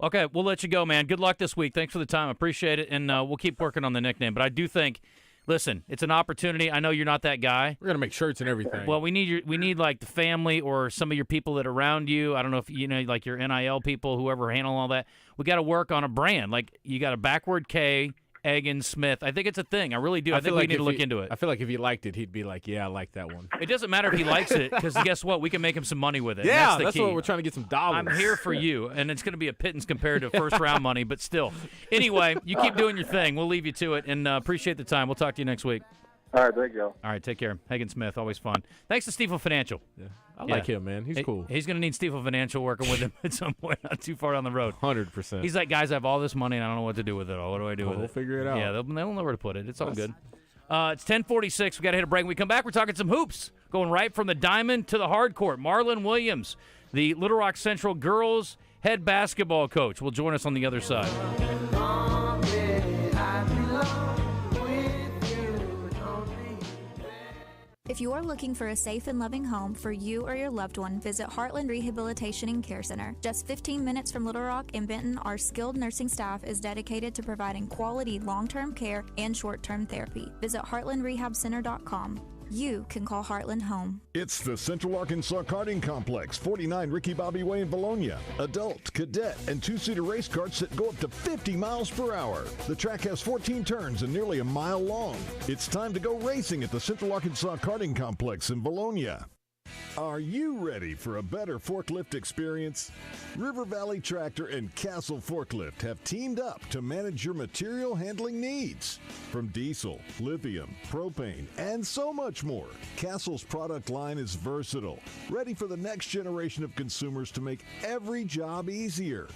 Okay, we'll let you go, man. Good luck this week. Thanks for the time. Appreciate it, and we'll keep working on the nickname. But I do think, listen, it's an opportunity. I know you're not that guy. We're gonna make shirts and everything. Well, we need like the family or some of your people that are around you. I don't know if you know, like your NIL people, whoever handle all that. We got to work on a brand. Like you got a backward K Hagen, Smith. I think it's a thing. I really do. I think we need to look into it. I feel like if he liked it, he'd be like, yeah, I like that one. It doesn't matter if he likes it, because guess what? We can make him some money with it. Yeah, that's what we're trying to get some dollars. I'm here for you, and it's going to be a pittance compared to first-round money, but still. Anyway, you keep doing your thing. We'll leave you to it, and appreciate the time. We'll talk to you next week. All right, thank you. All right, take care. Hagen Smith, always fun. Thanks to Stifel Financial. Yeah. I like him, man. He's cool. He's going to need Stifel Financial working with him at some point, not too far down the road. 100%. He's like, guys, I have all this money, and I don't know what to do with it all. What do I do with it? We'll figure it out. Yeah, they'll know where to put it. It's all good. It's 10:46. We got to hit a break. When we come back, we're talking some hoops, going right from the diamond to the hard court. Marlon Williams, the Little Rock Central girls head basketball coach, will join us on the other side. If you are looking for a safe and loving home for you or your loved one, visit Heartland Rehabilitation and Care Center. Just 15 minutes from Little Rock and Benton, our skilled nursing staff is dedicated to providing quality long-term care and short-term therapy. Visit heartlandrehabcenter.com. You can call Heartland home. It's the Central Arkansas Karting Complex, 49 Ricky Bobby Way in Bologna. Adult, cadet, and two-seater race karts that go up to 50 miles per hour. The track has 14 turns and nearly a mile long. It's time to go racing at the Central Arkansas Karting Complex in Bologna. Are you ready for a better forklift experience? River Valley Tractor and Castle Forklift have teamed up to manage your material handling needs. From diesel, lithium, propane, and so much more, Castle's product line is versatile, ready for the next generation of consumers to make every job easier.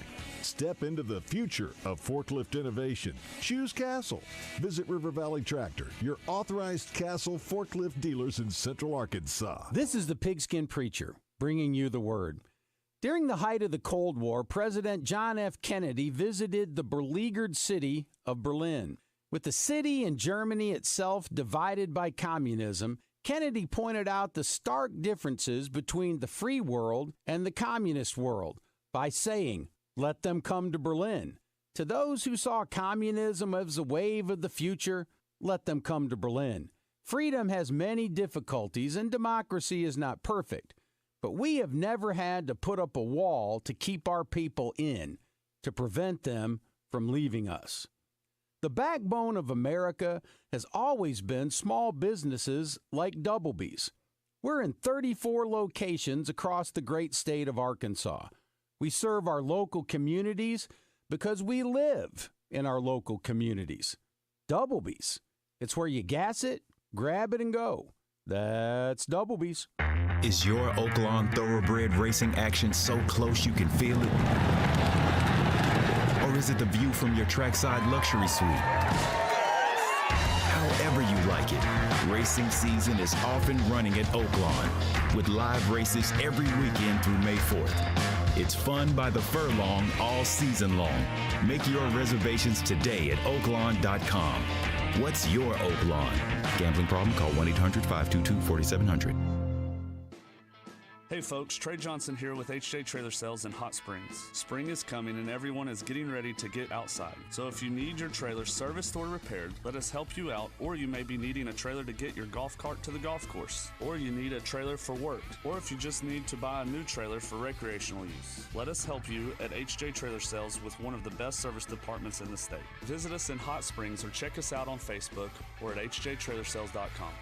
Step into the future of forklift innovation. Choose Castle. Visit River Valley Tractor, your authorized Castle forklift dealers in Central Arkansas. This is the Pigskin Preacher, bringing you the word. During the height of the Cold War, President John F. Kennedy visited the beleaguered city of Berlin. With the city and Germany itself divided by communism, Kennedy pointed out the stark differences between the free world and the communist world by saying, "Let them come to Berlin." To those who saw communism as a wave of the future, let them come to Berlin. Freedom has many difficulties and democracy is not perfect, but we have never had to put up a wall to keep our people in, to prevent them from leaving us. The backbone of America has always been small businesses like Doublebee's. We're in 34 locations across the great state of Arkansas. We serve our local communities because we live in our local communities. Doublebee's. It's where you gas it, grab it, and go. That's Doublebee's. Is your Oaklawn Thoroughbred racing action so close you can feel it? Or is it the view from your trackside luxury suite? However you like it, racing season is off and running at Oaklawn with live races every weekend through May 4th. It's fun by the furlong all season long. Make your reservations today at oaklawn.com. What's your Oaklawn? Gambling problem? Call 1-800-522-4700. Hey folks, Trey Johnson here with HJ Trailer Sales in Hot Springs. Spring is coming and everyone is getting ready to get outside. So if you need your trailer serviced or repaired, let us help you out, or you may be needing a trailer to get your golf cart to the golf course, or you need a trailer for work, or if you just need to buy a new trailer for recreational use. Let us help you at HJ Trailer Sales with one of the best service departments in the state. Visit us in Hot Springs or check us out on Facebook or at hjtrailersales.com.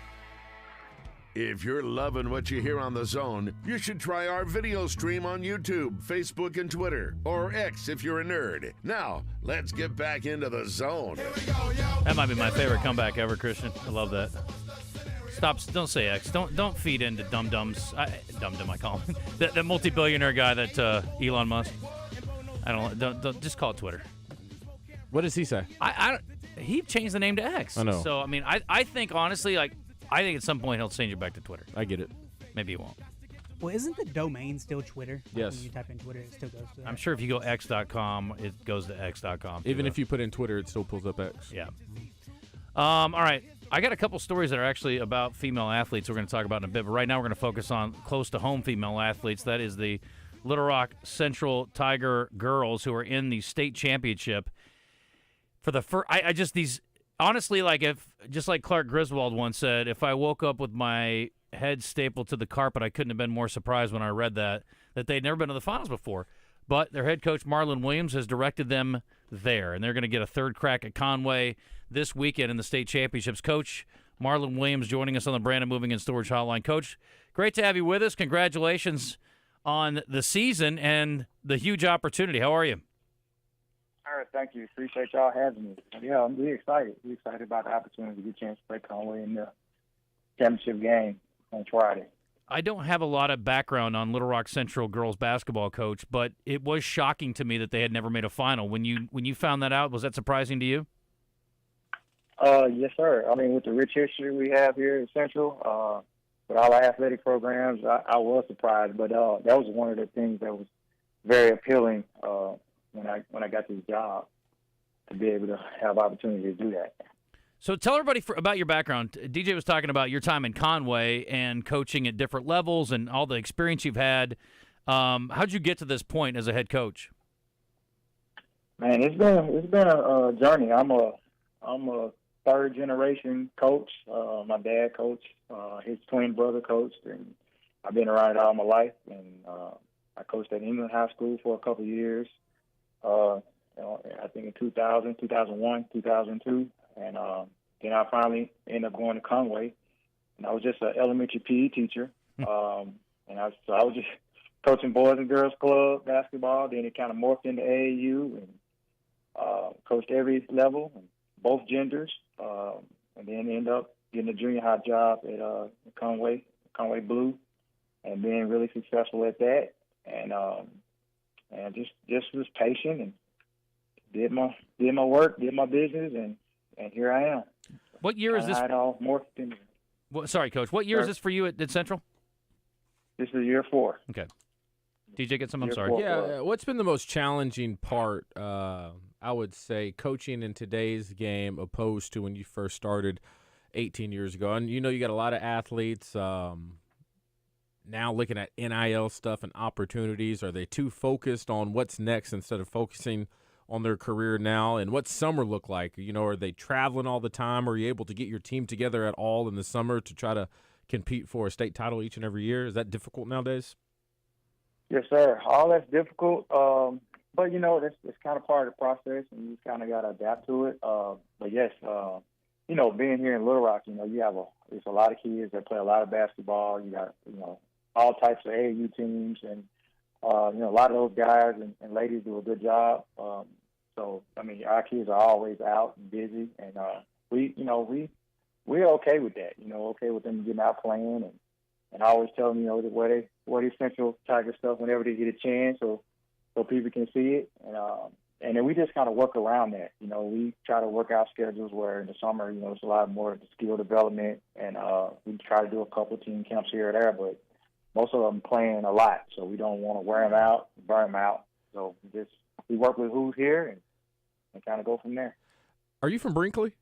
If you're loving what you hear on The Zone, you should try our video stream on YouTube, Facebook, and Twitter, or X if you're a nerd. Now, let's get back into The Zone. That might be my favorite comeback ever, Christian. I love that. Don't say X. Don't feed into dum-dums. Dum-dum, I call him. The multi-billionaire guy that Elon Musk. Don't just call it Twitter. What does he say? He changed the name to X. I know. So, I mean, I think, honestly, I think at some point he'll change it back to Twitter. I get it. Maybe he won't. Well, isn't the domain still Twitter? Yes. When you type in Twitter, it still goes to that. I'm sure if you go x.com, it goes to x.com. Even if you put in Twitter, it still pulls up X. Yeah. All right. I got a couple stories that are actually about female athletes we're going to talk about in a bit, but right now we're going to focus on close-to-home female athletes. That is the Little Rock Central Tiger girls who are in the state championship. For the first, honestly, if just like Clark Griswold once said, if I woke up with my head stapled to the carpet, I couldn't have been more surprised when I read that they'd never been to the finals before. But their head coach, Marlon Williams, has directed them there, and they're going to get a third crack at Conway this weekend in the state championships. Coach Marlon Williams joining us on the Brandon Moving and Storage Hotline. Coach, great to have you with us. Congratulations on the season and the huge opportunity. How are you? All right, thank you. Appreciate y'all having me. Yeah, I'm really excited. Really excited about the opportunity to get a chance to play Conway in the championship game on Friday. I don't have a lot of background on Little Rock Central girls basketball, Coach, but it was shocking to me that they had never made a final. When you found that out, was that surprising to you? Yes, sir. I mean, with the rich history we have here at Central, with all our athletic programs, I was surprised. But that was one of the things that was very appealing when I got this job, to be able to have opportunity to do that. So tell everybody about your background. DJ was talking about your time in Conway and coaching at different levels and all the experience you've had. How'd you get to this point as a head coach? Man, it's been a journey. I'm a third generation coach. My dad coached, his twin brother coached, and I've been around it all my life. And I coached at England High School for a couple of years. I think in 2000, 2001, 2002. And then I finally ended up going to Conway, and I was just an elementary PE teacher. And I was just coaching boys and girls club basketball. Then it kind of morphed into AAU, and coached every level, both genders. And then ended up getting a junior high job at Conway Blue, and being really successful at that. And just was patient and did my work, did my business, and here I am. What year is this? It all morphed into. Sorry, Coach. What year is this for you at Central? This is year 4. Okay. DJ, get some. I'm sorry. Yeah. What's been the most challenging part? I would say coaching in today's game opposed to when you first started 18 years ago. And you got a lot of athletes now looking at NIL stuff and opportunities. Are they too focused on what's next instead of focusing on their career now? And what's summer look like? Are they traveling all the time? Are you able to get your team together at all in the summer to try to compete for a state title each and every year? Is that difficult nowadays? Yes, sir. All that's difficult. But, that's kind of part of the process, and you kind of got to adapt to it. But, yes, being here in Little Rock, there's a lot of kids that play a lot of basketball. You got, all types of AAU teams, and, a lot of those guys and ladies do a good job. So, our kids are always out and busy, and we're okay with that, okay with them getting out playing, and I always tell them, where they Central Tiger stuff whenever they get a chance, so people can see it, and then we just kind of work around that. We try to work out schedules where in the summer, it's a lot more skill development, and we try to do a couple of team camps here or there, but most of them playing a lot, so we don't want to wear them out, burn them out. So we work with who's here and kind of go from there. Are you from Brinkley?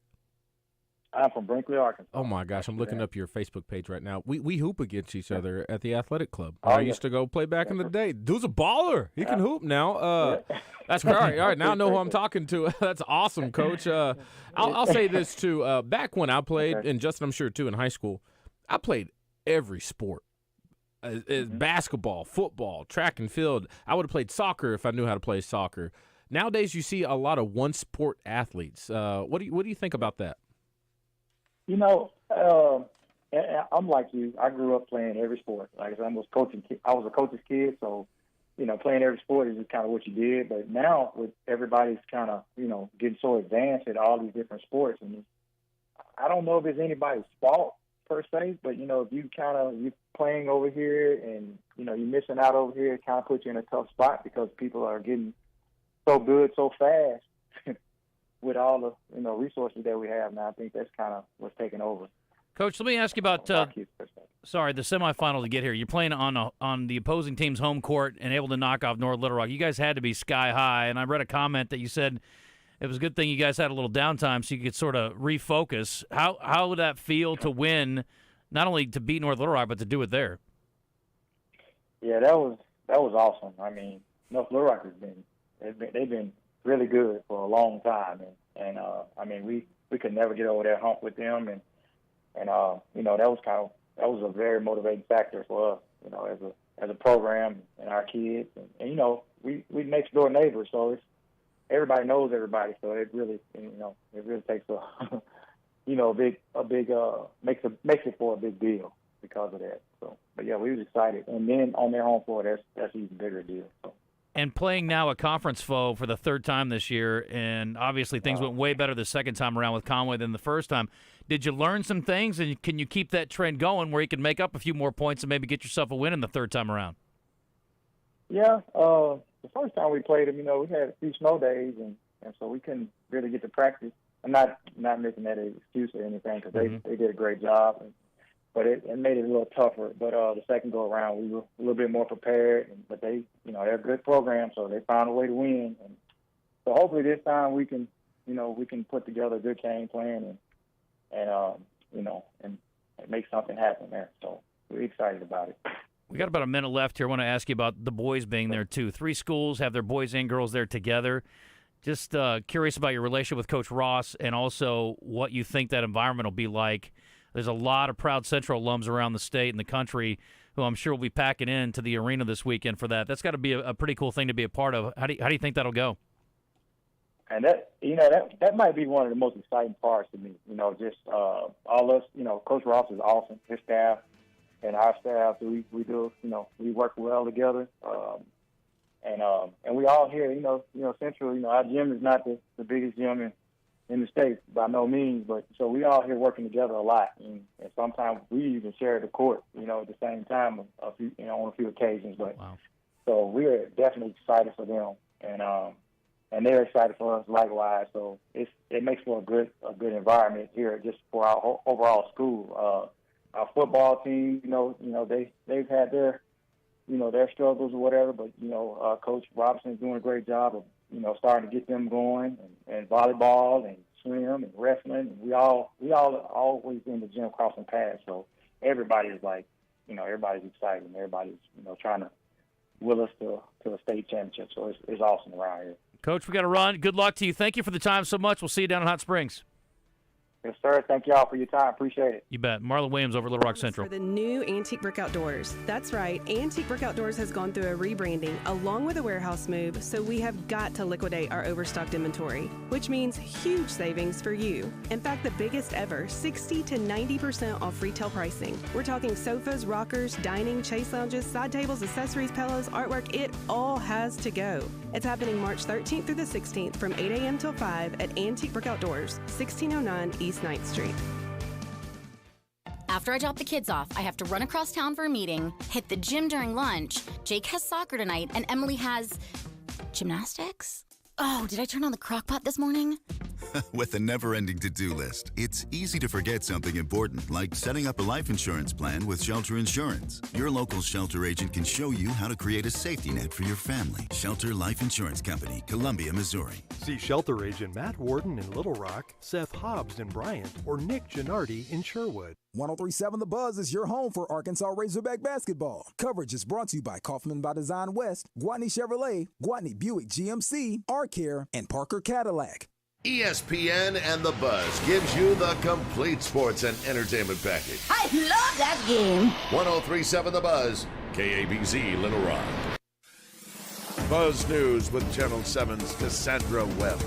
I'm from Brinkley, Arkansas. Oh, my gosh. I'm looking up your Facebook page right now. We hoop against each other at the athletic club. Oh, I used to go play back in the day. Dude's a baller. He can hoop now. That's all right. All right, now I know who I'm talking to. That's awesome, Coach. I'll say this, too. Back when I played, and Justin, I'm sure, too, in high school, I played every sport. Basketball, football, track and field. I would have played soccer if I knew how to play soccer. Nowadays, you see a lot of one-sport athletes. What do you think about that? I'm like you. I grew up playing every sport. Like I said, I was a coach's kid, so playing every sport is just kind of what you did. But now, with everybody's kind of getting so advanced at all these different sports, and I don't know if it's anybody's fault per se, but if you're playing over here and you're missing out over here, it kind of puts you in a tough spot because people are getting so good so fast with all the resources that we have now. I think that's kind of what's taking over. Coach, let me ask you about the semifinal to get here. You're playing on the opposing team's home court and able to knock off North Little Rock. You guys had to be sky high, and I read a comment that you said it was a good thing you guys had a little downtime so you could sort of refocus. How would that feel to win, not only to beat North Little Rock, but to do it there? Yeah, that was awesome. North Little Rock they've been really good for a long time, and we could never get over that hump with them, and that was a very motivating factor for us, as a program and our kids, and we next door neighbors, so everybody knows everybody, so it really takes makes it for a big deal because of that. So, but yeah, we was excited, and then on their home floor, that's even bigger deal. So. And playing now a conference foe for the third time this year, and obviously things went way better the second time around with Conway than the first time. Did you learn some things, and can you keep that trend going where you can make up a few more points and maybe get yourself a win in the third time around? Yeah, the first time we played them, we had a few snow days, and so we couldn't really get to practice. I'm not making that an excuse or anything because they did a great job, but it made it a little tougher. But the second go around, we were a little bit more prepared. But they, they're a good program, so they found a way to win. And so hopefully this time we can put together a good game plan and make something happen there. So we're excited about it. We got about a minute left here. I want to ask you about the boys being there too. 3 schools have their boys and girls there together. Just curious about your relationship with Coach Ross and also what you think that environment will be like. There's a lot of proud Central alums around the state and the country who I'm sure will be packing into the arena this weekend for that. That's got to be a pretty cool thing to be a part of. How do you think that'll go? And that might be one of the most exciting parts to me. Just all us. Coach Ross is awesome. His staff and our staff, we do. We work well together. And we all here. Central. Our gym is not the biggest gym in the state by no means, but so we all here working together a lot, and sometimes we even share the court, at the same time on a few occasions. But wow. So we are definitely excited for them, and they're excited for us likewise. So it makes for a good environment here just for our overall school. Our football team, they've had their struggles or whatever, but Coach Robson's doing a great job of starting to get them going, and volleyball and swim and wrestling. And we all always in the gym crossing paths. So everybody is everybody's excited, and everybody's trying to will us to a state championship. So it's awesome around here. Coach, we got to run. Good luck to you. Thank you for the time so much. We'll see you down in Hot Springs. Yes, sir. Thank y'all for your time. Appreciate it. You bet. Marlon Williams over Little Rock Central. For the new Antique Brick Outdoors. That's right. Antique Brick Outdoors has gone through a rebranding along with a warehouse move, so we have got to liquidate our overstocked inventory, which means huge savings for you. In fact, the biggest ever, 60 to 90% off retail pricing. We're talking sofas, rockers, dining, chase lounges, side tables, accessories, pillows, artwork. It all has to go. It's happening March 13th through the 16th from 8 a.m. till 5 at Antique Brick Outdoors, 1609 East 9th Street. After I drop the kids off, I have to run across town for a meeting, hit the gym during lunch. Jake has soccer tonight, and Emily has gymnastics? Oh, did I turn on the crock pot this morning? With a never-ending to-do list, it's easy to forget something important, like setting up a life insurance plan with Shelter Insurance. Your local Shelter agent can show you how to create a safety net for your family. Shelter Life Insurance Company, Columbia, Missouri. See Shelter agent Matt Warden in Little Rock, Seth Hobbs in Bryant, or Nick Gennardi in Sherwood. 103.7 The Buzz is your home for Arkansas Razorback basketball. Coverage is brought to you by Kaufman by Design West, Gwatney Chevrolet, Gwatney Buick GMC, R-Care, and Parker Cadillac. ESPN and The Buzz gives you the complete sports and entertainment package. I love that game. 103.7 The Buzz, KABZ Little Rock. Buzz News with Channel 7's Cassandra Webb.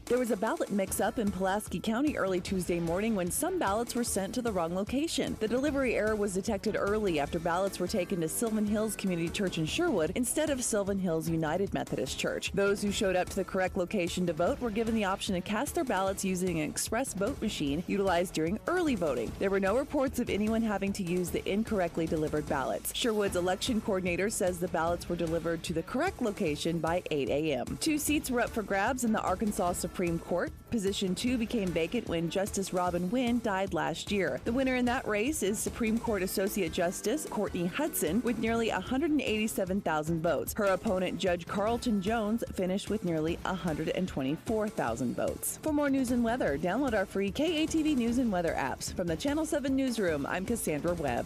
There was a ballot mix-up in Pulaski County early Tuesday morning when some ballots were sent to the wrong location. The delivery error was detected early after ballots were taken to Sylvan Hills Community Church in Sherwood instead of Sylvan Hills United Methodist Church. Those who showed up to the correct location to vote were given the option to cast their ballots using an express vote machine utilized during early voting. There were no reports of anyone having to use the incorrectly delivered ballots. Sherwood's election coordinator says the ballots were delivered to the correct location by 8 a.m. 2 seats were up for grabs in the Arkansas Supreme Court. Position 2 became vacant when Justice Robin Wynn died last year. The winner in that race is Supreme Court Associate Justice Courtney Hudson with nearly 187,000 votes. Her opponent, Judge Carlton Jones, finished with nearly 124,000 votes. For more news and weather, download our free KATV News and Weather apps. From the Channel 7 Newsroom, I'm Cassandra Webb.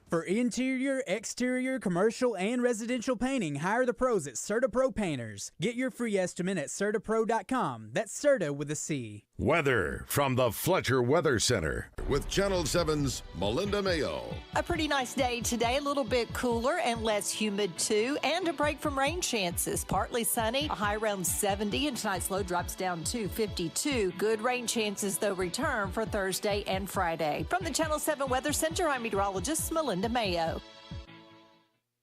For interior, exterior, commercial, and residential painting, hire the pros at CertaPro Painters. Get your free estimate at CertaPro.com. That's Certa with a C. Weather from the Fletcher Weather Center with Channel 7's Melinda Mayo. A pretty nice day today, a little bit cooler and less humid too, and a break from rain chances. Partly sunny, a high around 70, and tonight's low drops down to 52. Good rain chances, though, return for Thursday and Friday. From the Channel 7 Weather Center, I'm meteorologist Melinda Mayo.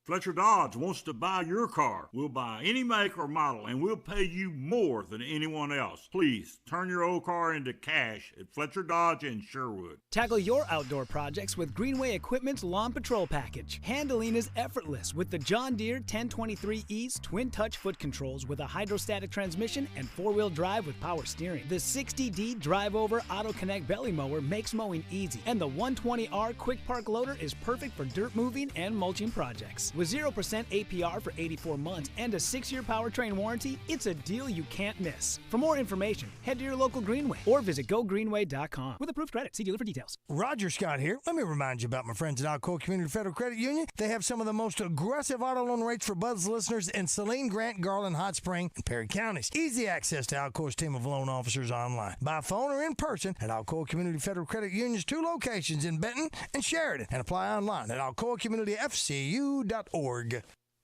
Fletcher Dodge wants to buy your car. We'll buy any make or model, and we'll pay you more than anyone else. Please, turn your old car into cash at Fletcher Dodge in Sherwood. Tackle your outdoor projects with Greenway Equipment's Lawn Patrol Package. Handling is effortless with the John Deere 1023E's twin touch foot controls with a hydrostatic transmission and four-wheel drive with power steering. The 60D Drive-Over Auto Connect belly mower makes mowing easy, and the 120R Quick Park Loader is perfect for dirt moving and mulching projects. With 0% APR for 84 months and a 6-year powertrain warranty, it's a deal you can't miss. For more information, head to your local Greenway or visit gogreenway.com. With approved credit, see dealer for details. Roger Scott here. Let me remind you about my friends at Alcoa Community Federal Credit Union. They have some of the most aggressive auto loan rates for Buzz listeners in Saline, Grant, Garland, Hot Spring, and Perry counties. Easy access to Alcoa's team of loan officers online, by phone or in person at Alcoa Community Federal Credit Union's 2 locations in Benton and Sheridan, and apply online at alcoacommunityfcu.org.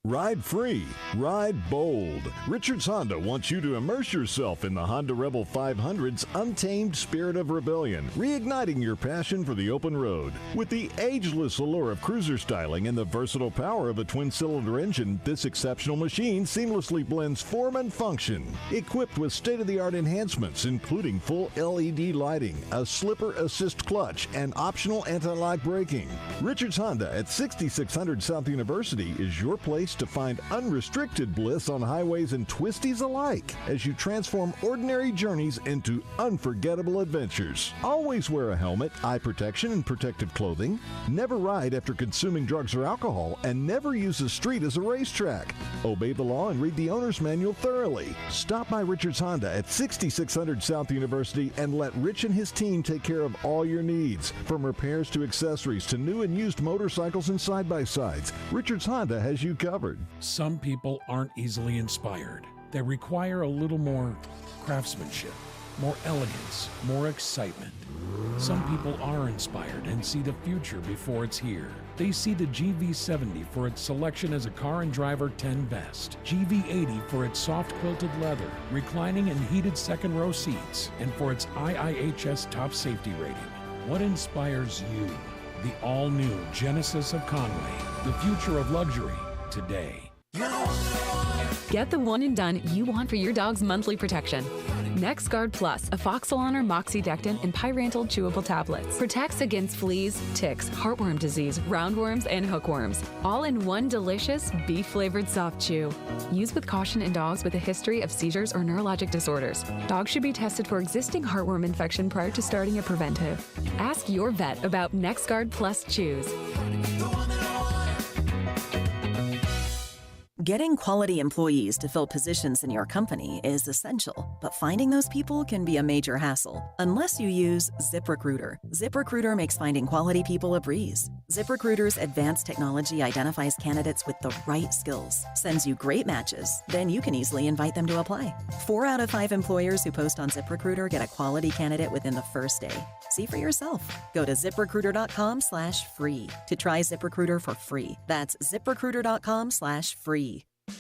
Ride free, ride bold. Richards Honda wants you to immerse yourself in the Honda Rebel 500's untamed spirit of rebellion, reigniting your passion for the open road. With the ageless allure of cruiser styling and the versatile power of a twin-cylinder engine, this exceptional machine seamlessly blends form and function. Equipped with state-of-the-art enhancements, including full LED lighting, a slipper assist clutch, and optional anti-lock braking. Richards Honda at 6600 South University is your place to find unrestricted bliss on highways and twisties alike as you transform ordinary journeys into unforgettable adventures. Always wear a helmet, eye protection, and protective clothing. Never ride after consuming drugs or alcohol, and never use the street as a racetrack. Obey the law and read the owner's manual thoroughly. Stop by Richards Honda at 6600 South University and let Rich and his team take care of all your needs. From repairs to accessories to new and used motorcycles and side-by-sides, Richards Honda has you covered. Some people aren't easily inspired. They require a little more craftsmanship, more elegance, more excitement. Some people are inspired and see the future before it's here. They see the GV70 for its selection as a car and driver 10 best, GV80 for its soft quilted leather, reclining and heated second row seats, and for its IIHS top safety rating. What inspires you? The all-new Genesis of Conway, the future of luxury today. Get the one and done you want for your dog's monthly protection. NexGard Plus, a Foxalon or Moxidectin and Pyrantel chewable tablets. Protects against fleas, ticks, heartworm disease, roundworms, and hookworms. All in one delicious, beef-flavored soft chew. Use with caution in dogs with a history of seizures or neurologic disorders. Dogs should be tested for existing heartworm infection prior to starting a preventive. Ask your vet about NexGard Plus chews. Getting quality employees to fill positions in your company is essential, but finding those people can be a major hassle unless you use ZipRecruiter. ZipRecruiter makes finding quality people a breeze. ZipRecruiter's advanced technology identifies candidates with the right skills, sends you great matches, then you can easily invite them to apply. 4 out of 5 employers who post on ZipRecruiter get a quality candidate within the first day. See for yourself. Go to ZipRecruiter.com/free to try ZipRecruiter for free. That's ZipRecruiter.com/free.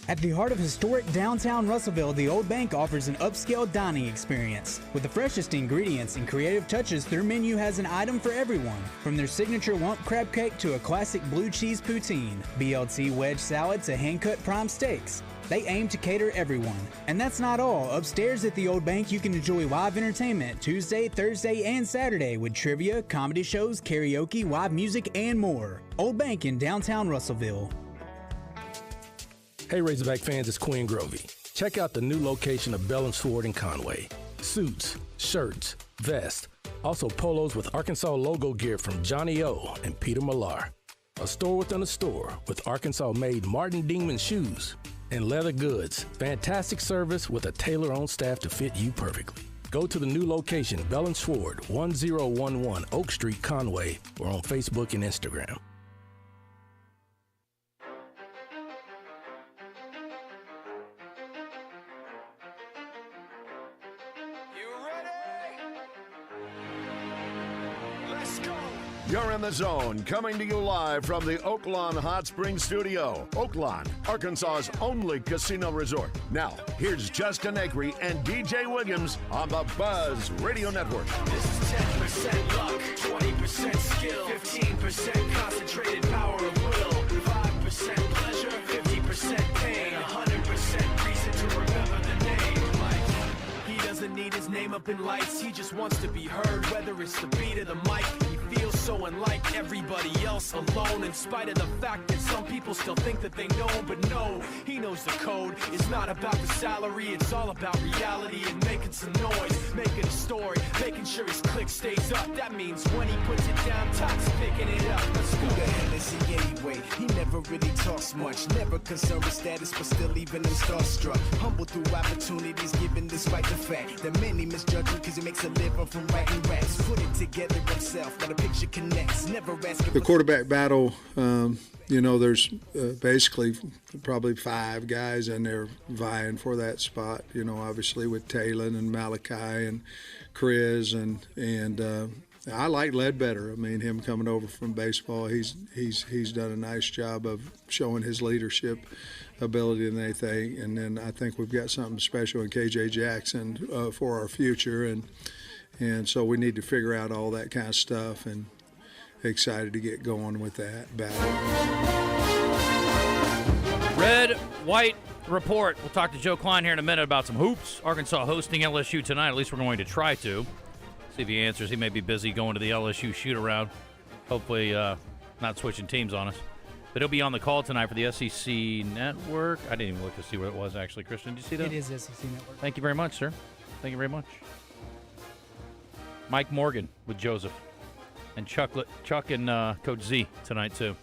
At the heart of historic downtown Russellville, the Old Bank offers an upscale dining experience. With the freshest ingredients and creative touches, their menu has an item for everyone. From their signature lump crab cake to a classic blue cheese poutine, BLT wedge salad to hand-cut prime steaks. They aim to cater everyone. And that's not all. Upstairs at the Old Bank, you can enjoy live entertainment Tuesday, Thursday, and Saturday with trivia, comedy shows, karaoke, live music, and more. Old Bank in downtown Russellville. Hey Razorback fans, it's Quinn Grovey. Check out the new location of Bell & Sword in Conway. Suits, shirts, vests, also polos with Arkansas logo gear from Johnny O and Peter Millar. A store within a store with Arkansas-made Martin Dingman shoes and leather goods. Fantastic service with a tailor-on staff to fit you perfectly. Go to the new location, Bell & Sword, 1011 Oak Street, Conway, or on Facebook and Instagram. You're in the zone, coming to you live from the Oaklawn Hot Springs Studio. Oaklawn, Arkansas's only casino resort. Now, here's Justin Acri and DJ Williams on the Buzz Radio Network. This is 10% luck, 20% skill, 15% concentrated power of will, 5% pleasure, 50% pain, 100% reason to remember the name. Like, he doesn't need his name up in lights, he just wants to be heard, whether it's the beat of the mic. He feels so unlike everybody else, alone, in spite of the fact that some people still think that they know him, but no, he knows the code. It's not about the salary, it's all about reality and making some noise, making a story, making sure his click stays up. That means when he puts it down, Todd's picking it up. Let's go. Who the hell is he anyway? He never really talks much, never concerned with status, but still even him starstruck. Humble through opportunities given despite the fact that many misjudge him because he makes a living from writing raps. Put it together himself, now the picture connects, never asking. The quarterback battle, there's basically probably 5 guys in there vying for that spot, obviously with Talon and Malachi and Chris and I like Ledbetter. I mean, him coming over from baseball, he's done a nice job of showing his leadership ability and everything. And then I think we've got something special in KJ Jackson for our future, and so we need to figure out all that kind of stuff. And excited to get going with that battle. Red, white report. We'll talk to Joe Kleine here in a minute about some hoops. Arkansas hosting LSU tonight. At least we're going to try to. See if he answers. He may be busy going to the LSU shoot-around. Hopefully not switching teams on us. But he'll be on the call tonight for the SEC Network. I didn't even look to see what it was, actually. Christian, did you see that? It is SEC Network. Thank you very much, sir. Thank you very much. Mike Morgan with Joseph. And Chuck and Coach Z tonight, too.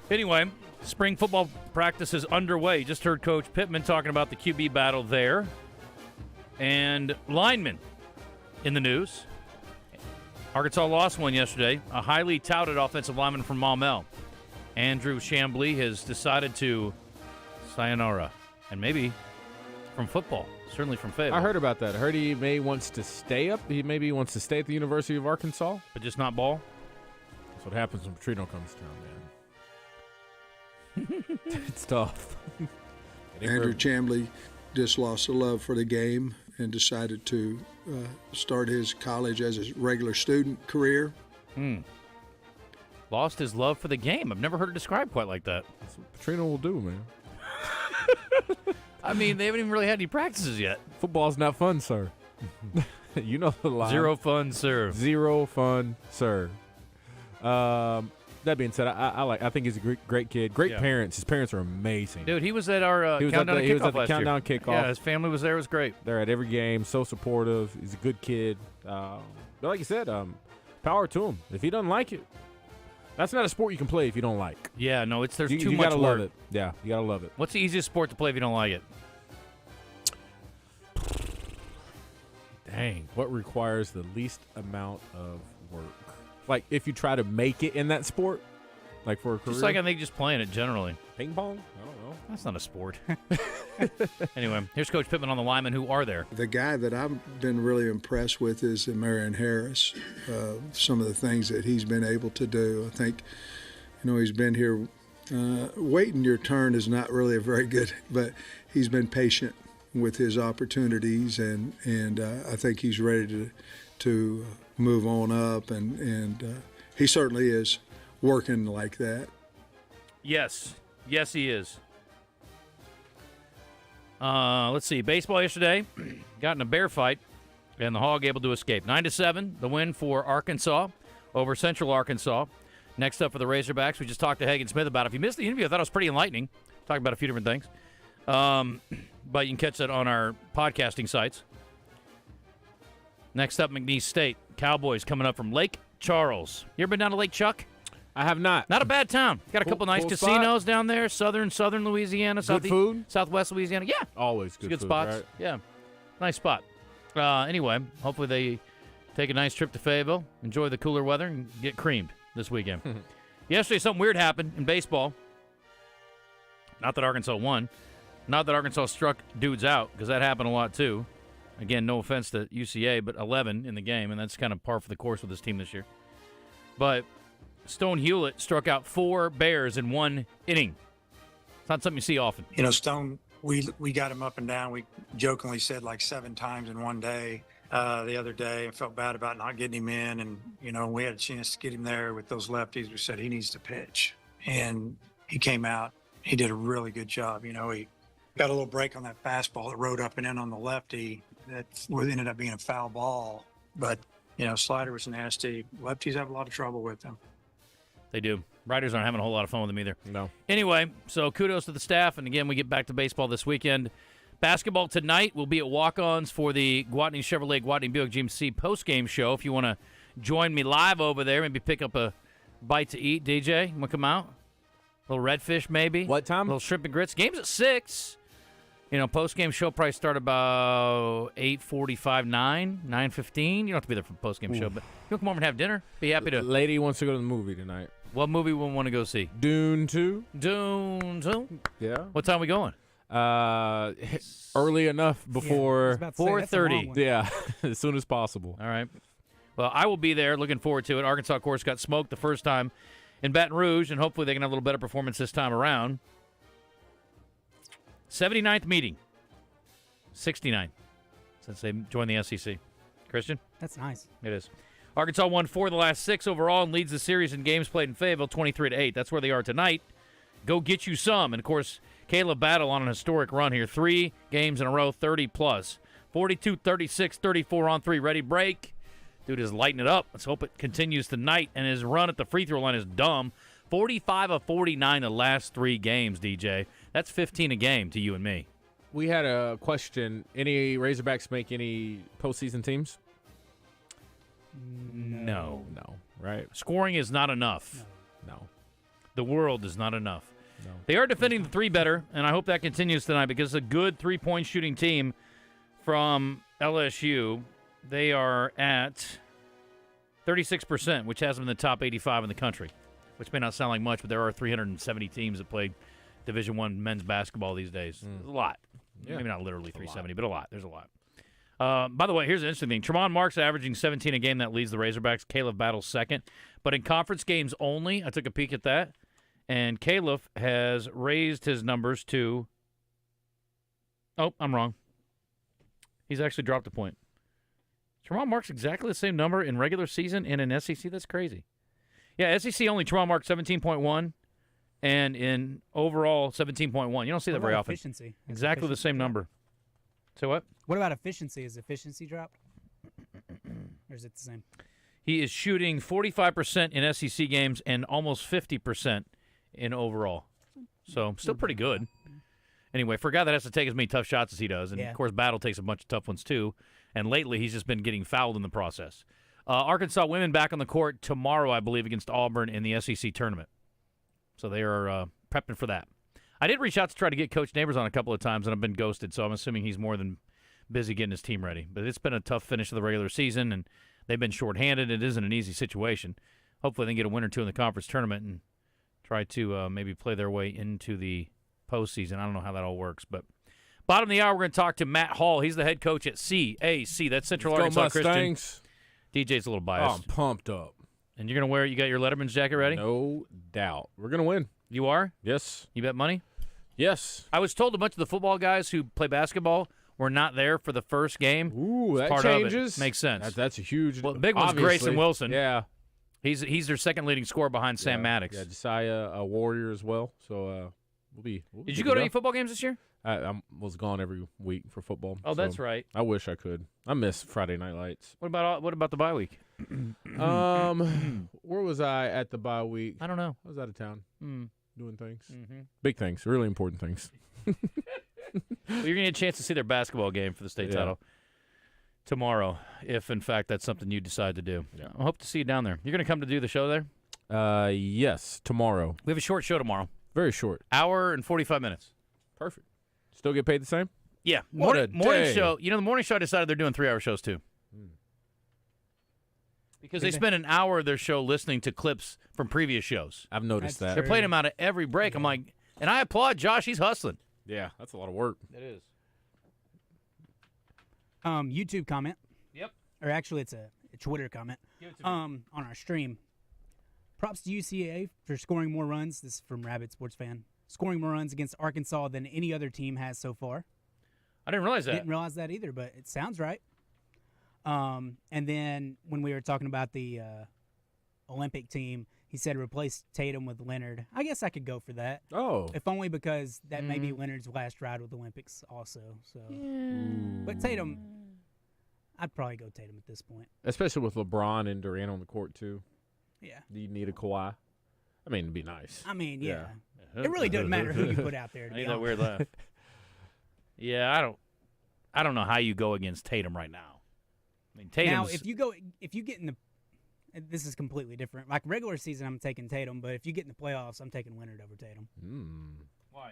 Anyway, spring football practice is underway. You just heard Coach Pittman talking about the QB battle there. And linemen in the news. Arkansas lost one yesterday. A highly touted offensive lineman from Maumelle. Andrew Chambly has decided to sayonara. And maybe from football. Certainly from Fayetteville. I heard about that. I heard he wants to stay up. He maybe wants to stay at the University of Arkansas. But just not ball? That's what happens when Petrino comes to town, man. It's tough. Andrew Chambly just lost a love for the game and decided to start his college as a regular student career. Lost his love for the game. I've never heard it described quite like that. That's what Petrino will do, man. I mean, they haven't even really had any practices yet. Football's not fun, sir. You know the line. Zero fun, sir. Zero fun, sir. That being said, I think he's a great kid. Great parents. His parents are amazing. Dude, he was at our countdown he was at the countdown year. kickoff. Yeah, his family was there. It was great. They're at every game. So supportive. He's a good kid. But like you said, power to him. If he doesn't like it, that's not a sport you can play if you don't like. Yeah, no, there's too you much gotta work. love it. Yeah, you gotta love it. What's the easiest sport to play if you don't like it? Dang, what requires the least amount of work? Like if you try to make it in that sport, like for a career. Just like I think just playing it generally. Ping pong? I don't know. That's not a sport. Anyway, here's Coach Pittman on the linemen who are there. The guy that I've been really impressed with is Marion Harris. Some of the things that he's been able to do. I think, he's been here. Waiting your turn is not really a very good, but he's been patient with his opportunities, and I think he's ready to move on up, and he certainly is working like that. Yes, he is. Let's see. Baseball yesterday, got in a bear fight, and the Hog able to escape. 9-7, the win for Arkansas over Central Arkansas. Next up for the Razorbacks, we just talked to Hagen Smith about it. If you missed the interview, I thought it was pretty enlightening. Talked about a few different things. But you can catch that on our podcasting sites. Next up, McNeese State. Cowboys coming up from Lake Charles. You ever been down to Lake Chuck? I have not. Not a bad town. Got a couple nice casinos down there. Southern Louisiana. Good food? Southwest Louisiana. Yeah. Always good food, spots. right? Yeah. Nice spot. Anyway, hopefully they take a nice trip to Fayetteville, enjoy the cooler weather, and get creamed this weekend. Yesterday, something weird happened in baseball. Not that Arkansas won. Not that Arkansas struck dudes out, because that happened a lot too. Again, no offense to UCA, but 11 in the game, and that's kind of par for the course with this team this year. But Stone Hewlett struck out 4 Bears in 1 inning. It's not something you see often. You know, Stone, we got him up and down. We jokingly said like 7 times in one day the other day, and felt bad about not getting him in. And, you know, we had a chance to get him there with those lefties. We said he needs to pitch. And he came out. He did a really good job. You know, he got a little break on that fastball that rode up and in on the lefty. That ended up being a foul ball. But, you know, slider was nasty. Lefties have a lot of trouble with him. They do. Riders aren't having a whole lot of fun with them either. No. Anyway, so kudos to the staff. And, again, we get back to baseball this weekend. Basketball tonight will be at Walk-Ons for the Gwatney Chevrolet Gwatney Buick GMC postgame show. If you want to join me live over there, maybe pick up a bite to eat. DJ, you want to come out? A little redfish maybe. What time? A little shrimp and grits. Game's at 6. You know, postgame show probably start about 8:45, 9:15. You don't have to be there for the postgame show, but you want to come over and have dinner? Be happy to. Lady wants to go to the movie tonight. What movie we want to go see? Dune 2. Dune 2? Yeah. What time are we going? Early enough before 4:30. Yeah, as soon as possible. All right. Well, I will be there. Looking forward to it. Arkansas, of course, got smoked the first time in Baton Rouge, and hopefully they can have a little better performance this time around. 79th meeting. 69 since they joined the SEC. Christian? That's nice. It is. Arkansas won 4 of the last 6 overall and leads the series in games played in Fayetteville 23-8. That's where they are tonight. Go get you some. And, of course, Caleb Battle on an historic run here. 3 games in a row, 30-plus. 42, 36, 34 on 3. Ready, break. Dude is lighting it up. Let's hope it continues tonight. And his run at the free throw line is dumb. 45 of 49 the last 3 games, DJ. That's 15 a game to you and me. We had a question. Any Razorbacks make any postseason teams? No. No, right? Scoring is not enough. No. The world is not enough. No. They are defending the 3 better, and I hope that continues tonight because it's a good 3-point shooting team from LSU. They are at 36%, which has them in the top 85 in the country, which may not sound like much, but there are 370 teams that play Division I men's basketball these days. There's a lot. Yeah. Maybe not literally 370, but a lot. There's a lot. By the way, here's an interesting thing. Tremont Marks averaging 17 a game. That leads the Razorbacks. Caleb Battle's second. But in conference games only, I took a peek at that, and Caleb has raised his numbers to – oh, I'm wrong. He's actually dropped a point. Tremont Marks exactly the same number in regular season and in SEC. That's crazy. Yeah, SEC only Tremont Marks 17.1. And in overall, 17.1. You don't see that very often. Efficiency? Exactly the same number. So what? What about efficiency? Is efficiency dropped? Or is it the same? He is shooting 45% in SEC games and almost 50% in overall. So still pretty good. Anyway, for a guy that has to take as many tough shots as he does, and of course Battle takes a bunch of tough ones too, and lately he's just been getting fouled in the process. Arkansas women back on the court tomorrow, I believe, against Auburn in the SEC tournament. So they are prepping for that. I did reach out to try to get Coach Neighbors on a couple of times, and I've been ghosted, so I'm assuming he's more than busy getting his team ready. But it's been a tough finish of the regular season, and they've been shorthanded. It isn't an easy situation. Hopefully they can get a win or 2 in the conference tournament and try to maybe play their way into the postseason. I don't know how that all works. But bottom of the hour, we're going to talk to Matt Hall. He's the head coach at CAC. That's Central Arkansas Christian. DJ's a little biased. Oh, I'm pumped up. And you're going to wear – you got your Letterman's jacket ready? No doubt. We're going to win. You are? Yes. You bet money? Yes. I was told a bunch of the football guys who play basketball were not there for the first game. Ooh, that part changes. Of it. Makes sense. That's a huge. Well, the big one's Grayson Wilson. Yeah. He's their second leading scorer behind Sam Maddox. Yeah, Josiah, a Warrior as well. So we'll be Did you go to any football games this year? I was gone every week for football. Oh, that's right. I wish I could. I miss Friday night lights. What about the bye week? Where was I at the bye week? I don't know. I was out of town doing things. Mm-hmm. Big things, really important things. Well, you're going to get a chance to see their basketball game for the state title tomorrow, if, in fact, that's something you decide to do. Yeah. I hope to see you down there. You're going to come to do the show there? Yes, tomorrow. We have a short show tomorrow. Very short. Hour and 45 minutes. Perfect. Still get paid the same? Yeah. What morning day. show. You know, the morning show, I decided they're doing 3-hour shows, too. Because they spend an hour of their show listening to clips from previous shows. I've noticed that. They're playing them out at every break. I'm like, and I applaud Josh. He's hustling. Yeah, that's a lot of work. It is. YouTube comment. Yep. Or actually, it's a Twitter comment. Give it to me. On our stream. Props to UCA for scoring more runs. This is from Rabbit Sports Fan. Scoring more runs against Arkansas than any other team has so far. I didn't realize that. Didn't realize that either, but it sounds right. And then when we were talking about the Olympic team, he said replace Tatum with Leonard. I guess I could go for that. Oh. If only because that may be Leonard's last ride with the Olympics also. So, But Tatum, I'd probably go Tatum at this point. Especially with LeBron and Durant on the court, too. Yeah. Do you need a Kawhi? I mean, it'd be nice. I mean, yeah. It really doesn't matter who you put out there. I need that weird laugh. Yeah, I don't know how you go against Tatum right now. I mean, Tatum's... Now, if you get in the, this is completely different. Like regular season, I'm taking Tatum, but if you get in the playoffs, I'm taking Leonard over Tatum. Why?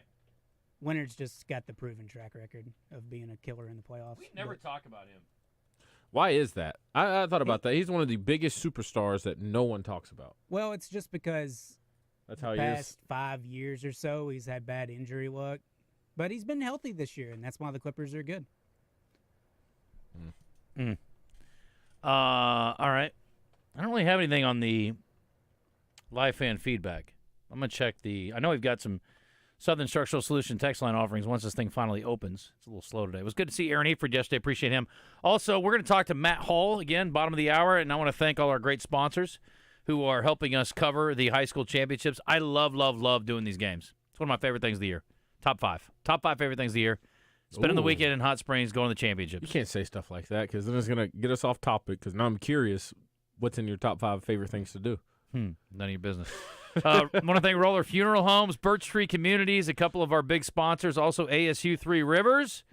Leonard's just got the proven track record of being a killer in the playoffs. We never talk about him. Why is that? I thought about that. He's one of the biggest superstars that no one talks about. Well, it's just because that's how the he past is. 5 years or so, he's had bad injury luck. But he's been healthy this year, and that's why the Clippers are good. All right. I don't really have anything on the live fan feedback. I'm going to check I know we've got some Southern Structural Solution text line offerings once this thing finally opens. It's a little slow today. It was good to see Aaron Eford yesterday. Appreciate him. Also, we're going to talk to Matt Hall again, bottom of the hour, and I want to thank all our great sponsors who are helping us cover the high school championships. I love, love, love doing these games. It's one of my favorite things of the year. Top 5 favorite things of the year. Spending the weekend in Hot Springs, going to the championships. You can't say stuff like that because then it's going to get us off topic because now I'm curious what's in your top 5 favorite things to do. None of your business. I want to thank Roller Funeral Homes, Birch Tree Communities, a couple of our big sponsors, also ASU Three Rivers,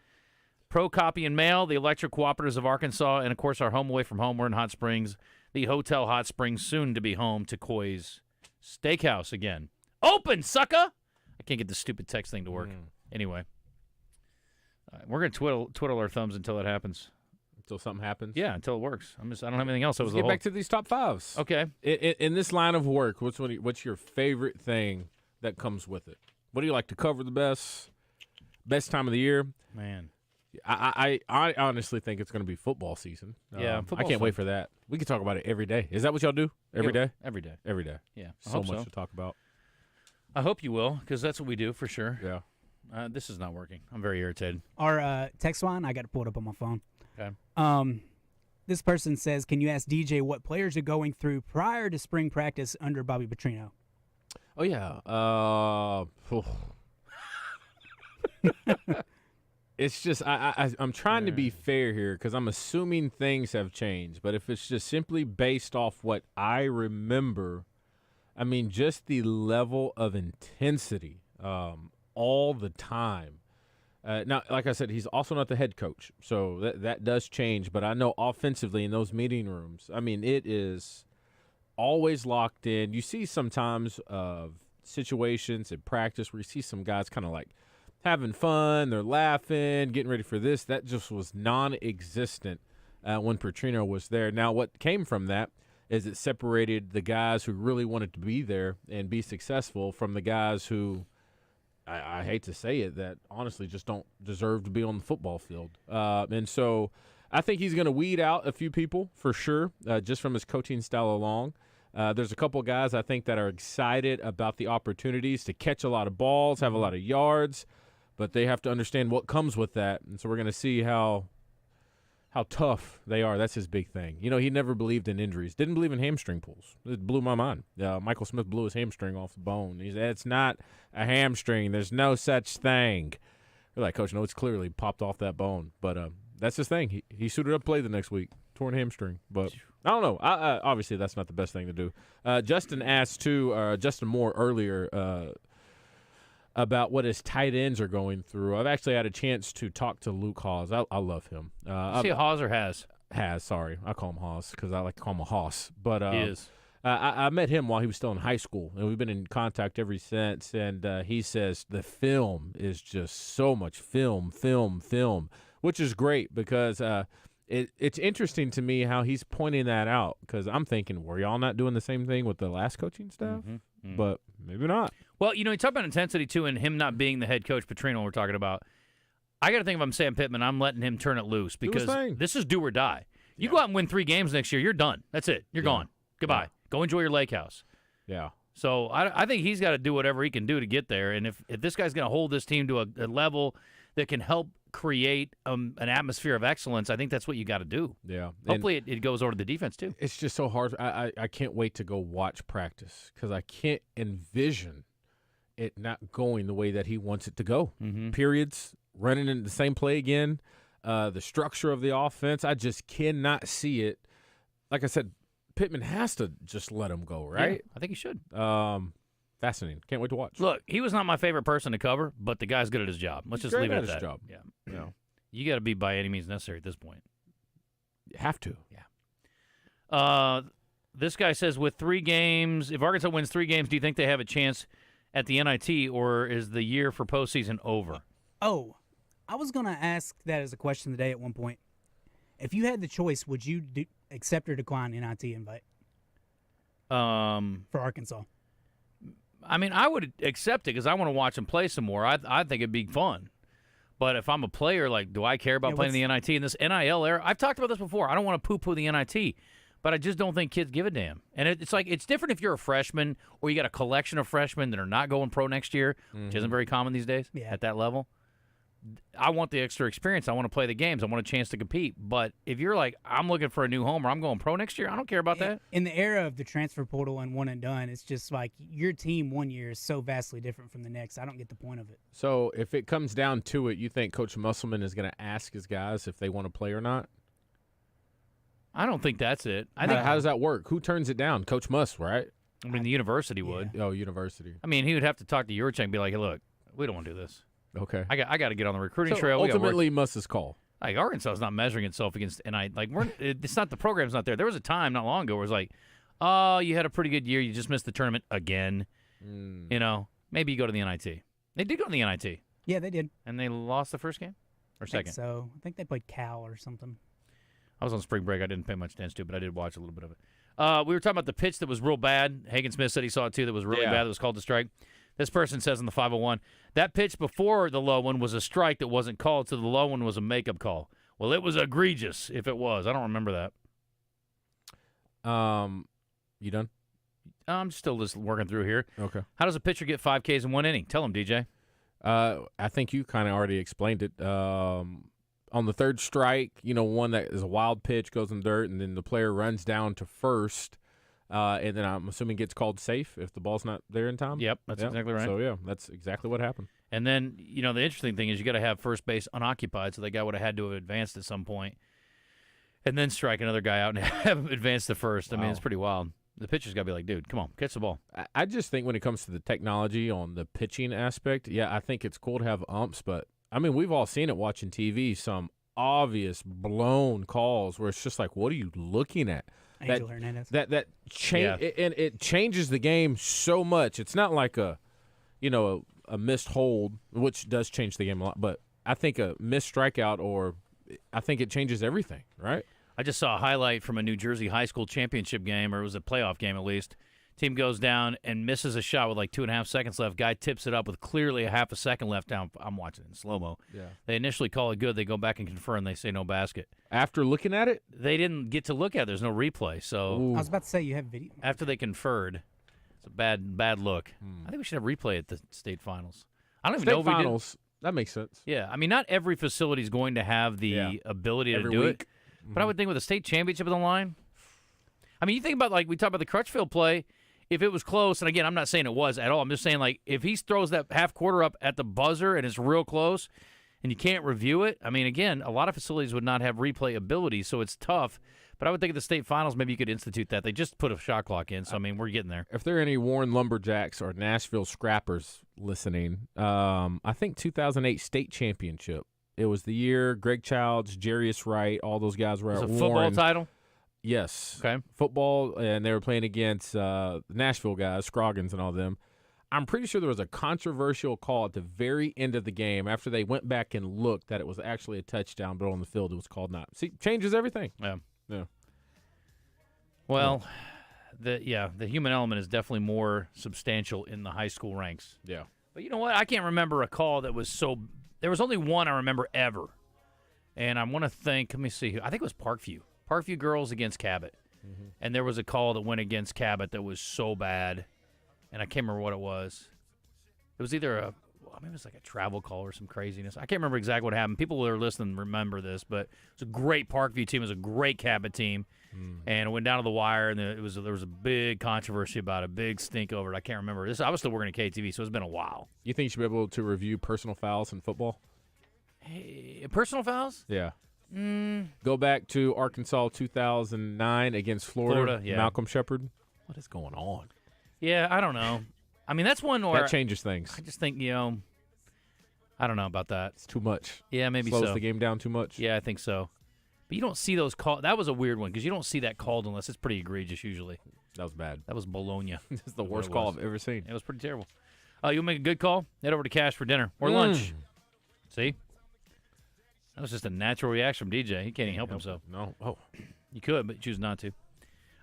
Pro Copy and Mail, the Electric Cooperatives of Arkansas, and, of course, our home away from home. We're in Hot Springs, the Hotel Hot Springs, soon to be home to Coy's Steakhouse again. Open, sucker! I can't get this stupid text thing to work. Anyway. We're going to twiddle our thumbs until it happens. Until something happens? Yeah, until it works. I don't have anything else. Let's get back to these top 5s. Okay. In this line of work, what's your favorite thing that comes with it? What do you like to cover the best? Best time of the year? Man. I honestly think it's going to be football season. Yeah, I can't wait for that. We can talk about it every day. Is that what y'all do? Every day? Every day. Every day. Yeah. So much to talk about. I hope you will, because that's what we do for sure. Yeah. This is not working. I'm very irritated. Our text line, I got to pull it up on my phone. Okay. This person says, can you ask DJ what players are going through prior to spring practice under Bobby Petrino? Oh, yeah. It's just I'm trying to be fair here because I'm assuming things have changed. But if it's just simply based off what I remember, I mean, just the level of intensity all the time. Now, like I said, he's also not the head coach, so that does change. But I know offensively in those meeting rooms, I mean, it is always locked in. You see sometimes situations in practice where you see some guys kind of like having fun, they're laughing, getting ready for this. That just was non-existent when Petrino was there. Now, what came from that is it separated the guys who really wanted to be there and be successful from the guys who, I hate to say it, that honestly just don't deserve to be on the football field. And so I think he's going to weed out a few people for sure, just from his coaching style along. There's a couple guys I think that are excited about the opportunities to catch a lot of balls, have a lot of yards, but they have to understand what comes with that. And so we're going to see how tough they are. That's his big thing. You know, he never believed in injuries. Didn't believe in hamstring pulls. It blew my mind. Michael Smith blew his hamstring off the bone. He said, it's not a hamstring. There's no such thing. We're like, Coach, no, it's clearly popped off that bone. But that's his thing. He suited up to play the next week. Torn hamstring. But I don't know. Obviously, that's not the best thing to do. Justin asked, too, Justin Moore earlier, about what his tight ends are going through. I've actually had a chance to talk to Luke Hawes. I love him. See Hawes or Has? Has, sorry. I call him Hawes because I like to call him a Hoss. But he is. I met him while he was still in high school, and we've been in contact ever since. And he says the film is just so much film, which is great because it's interesting to me how he's pointing that out because I'm thinking, were y'all not doing the same thing with the last coaching staff? But maybe not. Well, you know, you talk about intensity, too, and him not being the head coach, Petrino, we're talking about. I got to think if I'm Sam Pittman, I'm letting him turn it loose because this is do or die. You go out and win 3 games next year, you're done. That's it. You're gone. Goodbye. Go enjoy your lake house. Yeah. So I think he's got to do whatever he can do to get there. And if this guy's going to hold this team to a level that can help create an atmosphere of excellence, I think that's what you got to do. Yeah. Hopefully it goes over to the defense too. It's just so hard. I can't wait to go watch practice because I can't envision it not going the way that he wants it to go. Mm-hmm. Periods, running in the same play again, the structure of the offense. I just cannot see it. Like I said, Pittman has to just let him go, right? Yeah, I think he should. Fascinating. Can't wait to watch. Look, he was not my favorite person to cover, but the guy's good at his job. Let's He's just great leave it at at his that. job. Yeah. You got to be by any means necessary at this point. You have to. Yeah. This guy says with 3 games, if Arkansas wins 3 games, do you think they have a chance at the NIT, or is the year for postseason over? Oh, I was going to ask that as a question today at one point. If you had the choice, would you accept or decline NIT invite for Arkansas? I mean, I would accept it because I want to watch him play some more. I think it'd be fun. But if I'm a player, like, do I care about playing the NIT in this NIL era? I've talked about this before. I don't want to poo-poo the NIT, but I just don't think kids give a damn. And it's like it's different if you're a freshman or you got a collection of freshmen that are not going pro next year, which isn't very common these days at that level. I want the extra experience. I want to play the games. I want a chance to compete. But if you're like, I'm looking for a new home or I'm going pro next year, I don't care about that. In the era of the transfer portal and one and done, it's just like your team one year is so vastly different from the next. I don't get the point of it. So if it comes down to it, you think Coach Musselman is going to ask his guys if they want to play or not? I don't think that's it. I think how does that work? Who turns it down? Coach Muss, right? I mean, the university would. Oh, university. I mean, he would have to talk to Yurchek and be like, hey, look, we don't want to do this. Okay. I got to get on the recruiting So trail. ultimately, Muss's call. Like, Arkansas is not measuring itself against it's not the program's not there. There was a time not long ago where it was like, oh, you had a pretty good year. You just missed the tournament again. You know, maybe you go to the NIT. They did go to the NIT. Yeah, they did. And they lost the first game? Or second? So I think they played Cal or something. I was on spring break. I didn't pay much attention to it, but I did watch a little bit of it. We were talking about the pitch that was real bad. Hagen Smith said he saw it too that was really bad that was called a strike. This person says in the 501, that pitch before the low one was a strike that wasn't called, so the low one was a makeup call. Well, it was egregious if it was. I don't remember that. You done? I'm still just working through here. Okay. How does a pitcher get 5 Ks in 1 inning? Tell him, DJ. I think you kind of already explained it. On the third strike, one that is a wild pitch, goes in dirt, and then the player runs down to first. And then I'm assuming gets called safe if the ball's not there in time. Yep, that's exactly right. So, yeah, that's exactly what happened. And then, the interesting thing is you got to have first base unoccupied, so that guy would have had to have advanced at some point and then strike another guy out and have him advance to first. I mean, it's pretty wild. The pitcher's got to be like, dude, come on, catch the ball. I just think when it comes to the technology on the pitching aspect, I think it's cool to have umps, but, I mean, we've all seen it watching TV, some obvious blown calls where it's just like, what are you looking at? Angel Hernandez. That change and it changes the game so much. It's not like a missed hold, which does change the game a lot. But I think a missed strikeout, I think it changes everything, right? I just saw a highlight from a New Jersey high school championship game, or it was a playoff game at least. Team goes down and misses a shot with like 2.5 seconds left. Guy tips it up with clearly a half a second left down. I'm watching it in slow-mo. Yeah. They initially call it good. They go back and confer, and they say no basket. After looking at it? They didn't get to look at it. There's no replay. So I was about to say you have video. After they conferred, it's a bad look. I think we should have replay at the state finals. I don't even know if finals, we did. That makes sense. Yeah. I mean, not every facility is going to have the ability to do it. But I would think with a state championship on the line, I mean, you think about, like, we talked about the Crutchfield play. If it was close, and again, I'm not saying it was at all. I'm just saying, like, if he throws that half quarter up at the buzzer and it's real close and you can't review it, I mean, again, a lot of facilities would not have replay ability, so it's tough. But I would think at the state finals, maybe you could institute that. They just put a shot clock in, so, I mean, we're getting there. If there are any Warren Lumberjacks or Nashville Scrappers listening, I think 2008 state championship. It was the year Greg Childs, Jarius Wright, all those guys were at Warren. It was a football title? Yes. Okay. Football, and they were playing against the Nashville guys, Scroggins and all them. I'm pretty sure there was a controversial call at the very end of the game after they went back and looked that it was actually a touchdown, but on the field it was called not. See, changes everything. Yeah. Yeah. Well, the human element is definitely more substantial in the high school ranks. Yeah. But you know what? I can't remember a call that was so – there was only one I remember ever. And I want to think – let me see. I think it was Parkview girls against Cabot. And there was a call that went against Cabot that was so bad. and I can't remember what it was. It was either maybe it was like a travel call or some craziness. I can't remember exactly what happened. People that are listening remember this, but it was a great Parkview team. It was a great Cabot team, and it went down to the wire, and there was a big controversy about it, big stink over it. I can't remember. I was still working at KTV, so it's been a while. You think you should be able to review personal fouls in football? Hey, personal fouls? Yeah. Go back to Arkansas 2009 against Florida. Yeah. Malcolm Shepard. What is going on? Yeah, I don't know. I mean, that's one where That changes things. I just think, I don't know about that. It's too much. Yeah, maybe Slows so. the game down too much. Yeah, I think so. But you don't see those called. That was a weird one because you don't see that called unless it's pretty egregious usually. That was bad. That was Bologna. It's the worst call I've ever seen. It was pretty terrible. You'll make a good call. Head over to Cash for dinner or lunch. See? That was just a natural reaction from DJ. He can't even help himself. No. Oh. You could, but you choose not to.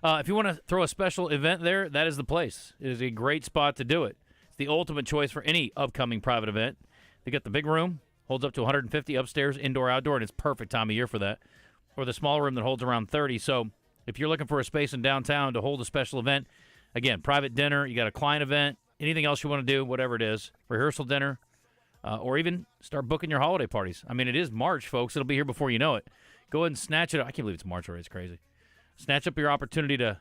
If you want to throw a special event there, that is the place. It is a great spot to do it. It's the ultimate choice for any upcoming private event. They got the big room, holds up to 150 upstairs, indoor, outdoor, and it's perfect time of year for that. Or the smaller room that holds around 30. So if you're looking for a space in downtown to hold a special event, again, private dinner, you got a Kleine event, anything else you want to do, whatever it is, rehearsal dinner, or even start booking your holiday parties. I mean, it is March, folks. It'll be here before you know it. Go ahead and snatch it up. I can't believe it's March already. It's crazy. Snatch up your opportunity to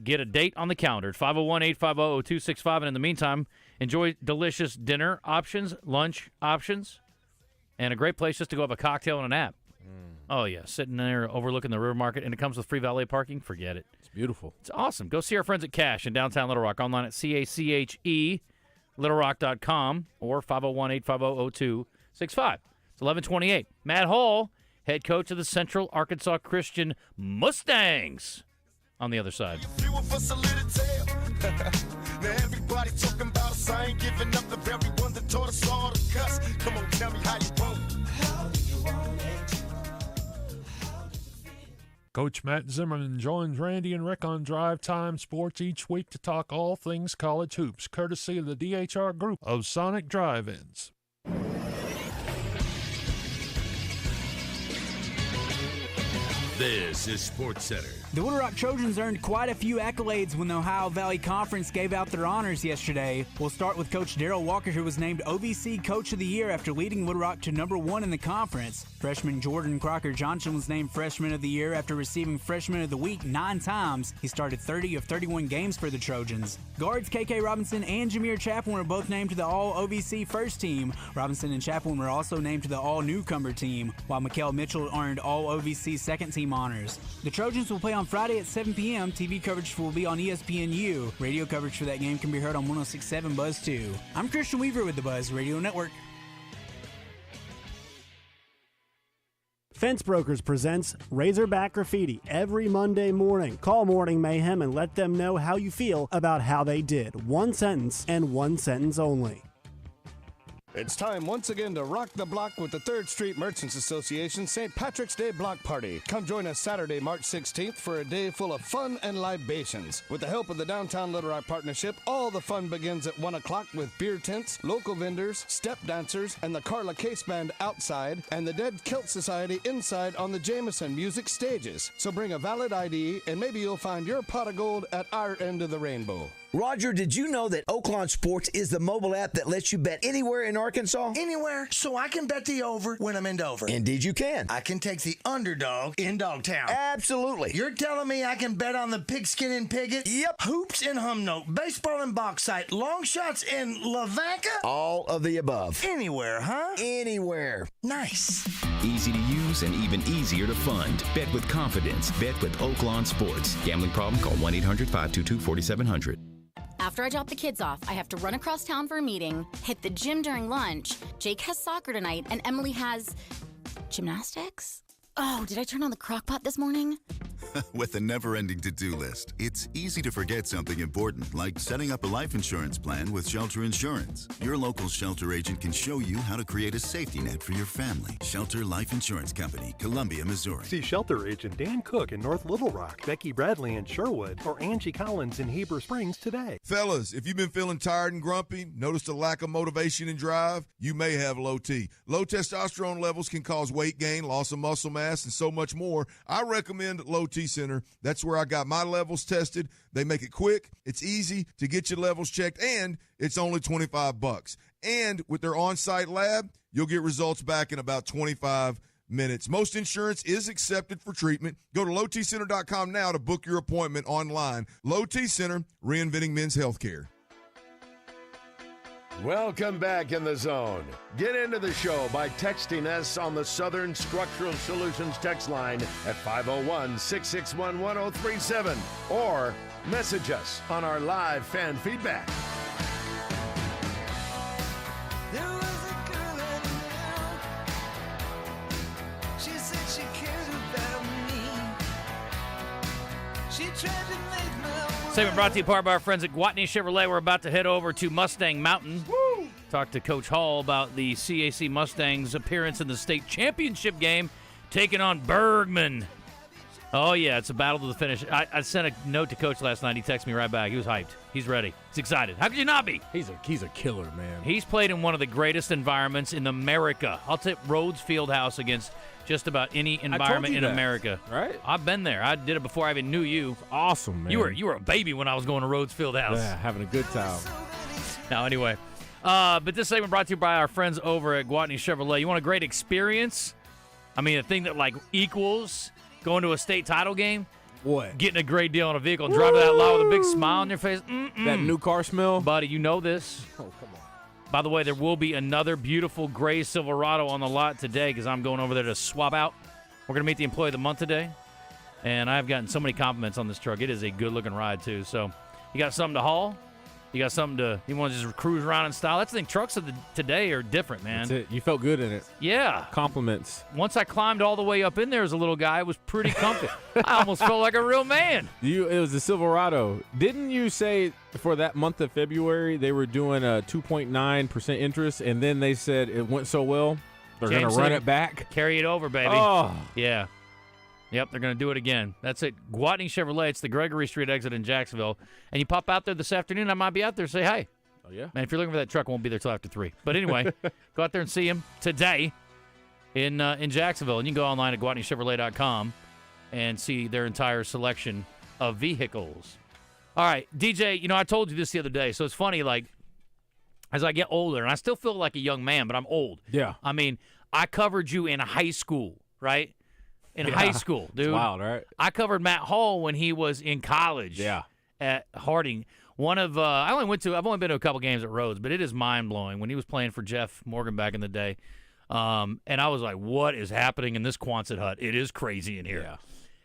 get a date on the calendar at 501-850-0265. And in the meantime, enjoy delicious dinner options, lunch options, and a great place just to go have a cocktail and a nap. Oh, yeah, sitting there overlooking the river market, and it comes with free valet parking. Forget it. It's beautiful. It's awesome. Go see our friends at Cash in downtown Little Rock, online at CACHE, littlerock.com, or 501-850-0265. It's 1128. Matt Hall, head coach of the Central Arkansas Christian Mustangs, on the other side. Now everybody talking about us. I ain't giving up the very one that taught us all to cuss. Come on, tell me how you want it. How do you want it? Coach Matt Zimmerman joins Randy and Rick on Drive Time Sports each week to talk all things college hoops, courtesy of the DHR Group of Sonic Drive-Ins. This is Sports Center. The Little Rock Trojans earned quite a few accolades when the Ohio Valley Conference gave out their honors yesterday. We'll start with Coach Darrell Walker, who was named OVC Coach of the Year after leading Little Rock to #1 in the conference. Freshman Jordan Crocker-Johnson was named Freshman of the Year after receiving Freshman of the Week 9 times. He started 30 of 31 games for the Trojans. Guards KK Robinson and Jameer Chaplin were both named to the All-OVC First Team. Robinson and Chaplin were also named to the All-Newcomer Team, while Mikael Mitchell earned All-OVC Second Team honors. The Trojans will play on Friday at 7 p.m. TV coverage will be on ESPNU. Radio coverage for that game can be heard on 106.7 Buzz 2. I'm Christian Weaver with the Buzz Radio Network. Fence Brokers presents Razorback Graffiti every Monday morning. Call Morning Mayhem and let them know how you feel about how they did. One sentence and one sentence only. It's time once again to rock the block with the 3rd Street Merchants Association St. Patrick's Day Block Party. Come join us Saturday, March 16th for a day full of fun and libations. With the help of the Downtown Little Rock Partnership, all the fun begins at 1 o'clock with beer tents, local vendors, step dancers, and the Carla Case Band outside, and the Dead Kilt Society inside on the Jameson Music stages. So bring a valid ID, and maybe you'll find your pot of gold at our end of the rainbow. Roger, did you know that Oaklawn Sports is the mobile app that lets you bet anywhere in Arkansas? Anywhere, so I can bet the over when I'm in Dover. Indeed you can. I can take the underdog in Dogtown. Absolutely. You're telling me I can bet on the pigskin in Piggott? Yep. Hoops in Humnoke, baseball in Bauxite, long shots in Lavanka? All of the above. Anywhere, huh? Anywhere. Nice. Easy to use and even easier to fund. Bet with confidence. Bet with Oaklawn Sports. Gambling problem? Call 1-800-522-4700. After I drop the kids off, I have to run across town for a meeting, hit the gym during lunch. Jake has soccer tonight, and Emily has gymnastics? Oh, did I turn on the crock pot this morning? With a never-ending to-do list, it's easy to forget something important, like setting up a life insurance plan with Shelter Insurance. Your local Shelter agent can show you how to create a safety net for your family. Shelter Life Insurance Company, Columbia, Missouri. See Shelter agent Dan Cook in North Little Rock, Becky Bradley in Sherwood, or Angie Collins in Heber Springs today. Fellas, if you've been feeling tired and grumpy, noticed a lack of motivation and drive, you may have low T. Low testosterone levels can cause weight gain, loss of muscle mass, and so much more. I recommend Low T T Center. That's where I got my levels tested. They make it quick. It's easy to get your levels checked, and it's only $25. And with their on-site lab, you'll get results back in about 25 minutes. Most insurance is accepted for treatment. Go to lowtcenter.com now to book your appointment online. Low T Center, reinventing men's healthcare. Welcome back in the zone. Get into the show by texting us on the Southern Structural Solutions text line at 501-661-1037 or message us on our live fan feedback. There was a girl I knew. She said she cared about me. She tried to make my Segment brought to you part by our friends at Gwatney Chevrolet. We're about to head over to Mustang Mountain. Woo! Talk to Coach Hall about the CAC Mustangs' appearance in the state championship game, taking on Bergman. Oh, yeah, it's a battle to the finish. I sent a note to Coach last night. He texted me right back. He was hyped. He's ready. He's excited. How could you not be? He's a killer, man. He's played in one of the greatest environments in America. I'll take Rhodes Fieldhouse against just about any environment in America. Right? I've been there. I did it before I even knew you. Awesome, man. You were a baby when I was going to Rhodes Fieldhouse. Yeah, having a good time. Now, anyway. But this segment brought to you by our friends over at Gwatney Chevrolet. You want a great experience? I mean, a thing that, like, equals going to a state title game? What? Getting a great deal on a vehicle and driving that lot with a big smile on your face. That new car smell? Buddy, you know this. Oh, come on. By the way, there will be another beautiful gray Silverado on the lot today because I'm going over there to swap out. We're going to meet the Employee of the Month today, and I've gotten so many compliments on this truck. It is a good-looking ride, too. So you got something to haul? You got something you want to just cruise around in style? That's the thing. Trucks of today are different, man. That's it. You felt good in it. Yeah. Compliments. Once I climbed all the way up in there as a little guy, it was pretty comfy. I almost felt like a real man. It was the Silverado. Didn't you say for that month of February they were doing a 2.9% interest, and then they said it went so well they're going to run it back? Carry it over, baby. Oh. Yeah. Yep, they're going to do it again. That's it. Gwatney Chevrolet. It's the Gregory Street exit in Jacksonville. And you pop out there this afternoon, I might be out there. Say hi. Oh, yeah? Man, if you're looking for that truck, I won't be there till after 3. But anyway, go out there and see him today in Jacksonville. And you can go online at GwatneyChevrolet.com and see their entire selection of vehicles. All right, DJ, I told you this the other day. So it's funny, like, as I get older, and I still feel like a young man, but I'm old. Yeah. I mean, I covered you in high school, right? In high school, dude. It's wild, right? I covered Matt Hall when he was in college. Yeah. At Harding. I've only been to a couple games at Rhodes, but it is mind blowing when he was playing for Jeff Morgan back in the day. And I was like, what is happening in this Quonset hut? It is crazy in here. Yeah.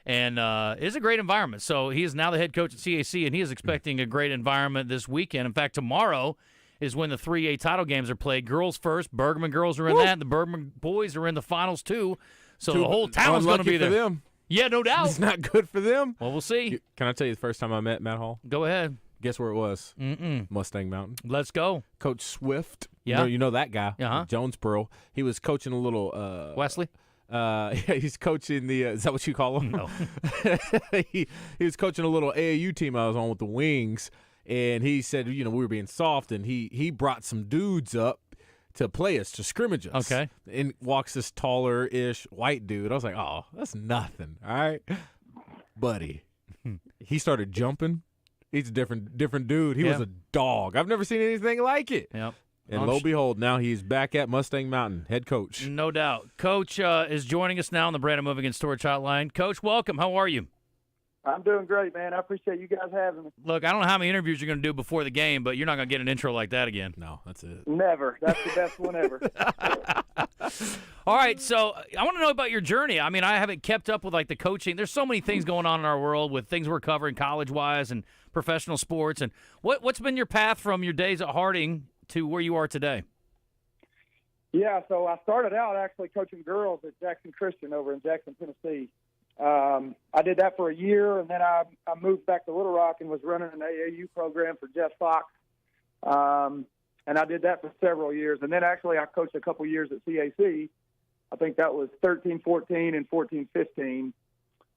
And it's a great environment. So he is now the head coach at CAC, and he is expecting a great environment this weekend. In fact, tomorrow is when the 3A title games are played. Girls first. Bergman girls are in that. And the Bergman boys are in the finals, too. So the whole town's going to be there. For them. Yeah, no doubt. It's not good for them. Well, we'll see. Can I tell you the first time I met Matt Hall? Go ahead. Guess where it was? Mustang Mountain. Let's go. Coach Swift. Yeah. You know that guy. Uh-huh. Jonesboro. He was coaching a little Wesley? He's coaching the is that what you call him? No. he was coaching a little AAU team I was on with the Wings, and he said, we were being soft, and he brought some dudes up to play us, to scrimmage us. Okay. And walks this taller-ish white dude. I was like, oh, that's nothing. All right. Buddy. He started jumping. He's a different dude. He was a dog. I've never seen anything like it. Yep. And lo and behold, now he's back at Mustang Mountain, head coach. No doubt. Coach is joining us now on the Brandon Moving and Storage Hotline. Coach, welcome. How are you? I'm doing great, man. I appreciate you guys having me. Look, I don't know how many interviews you're going to do before the game, but you're not going to get an intro like that again. No, that's it. Never. That's the best one ever. All right, so I want to know about your journey. I mean, I haven't kept up with, like, the coaching. There's so many things going on in our world with things we're covering college-wise and professional sports. And what's been your path from your days at Harding to where you are today? Yeah, so I started out actually coaching girls at Jackson Christian over in Jackson, Tennessee. I did that for a year, and then I moved back to Little Rock and was running an AAU program for Jeff Fox. And I did that for several years. And then actually I coached a couple years at CAC. I think that was 13-14 and 14-15.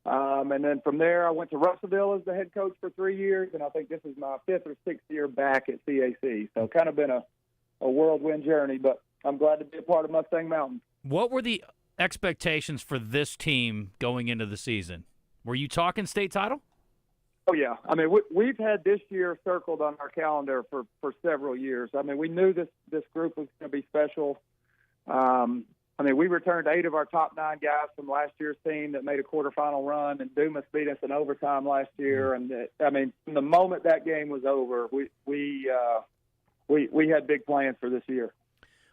And then from there I went to Russellville as the head coach for 3 years, and I think this is my 5th or 6th year back at CAC. So kind of been a whirlwind journey, but I'm glad to be a part of Mustang Mountain. What were the expectations for this team going into the season? Were you talking state title? Oh, yeah. I mean, we've had this year circled on our calendar for several years. I mean, we knew this group was going to be special. I mean, we returned 8 of our top 9 guys from last year's team that made a quarterfinal run, and Dumas beat us in overtime last year. And I mean, from the moment that game was over, we had big plans for this year.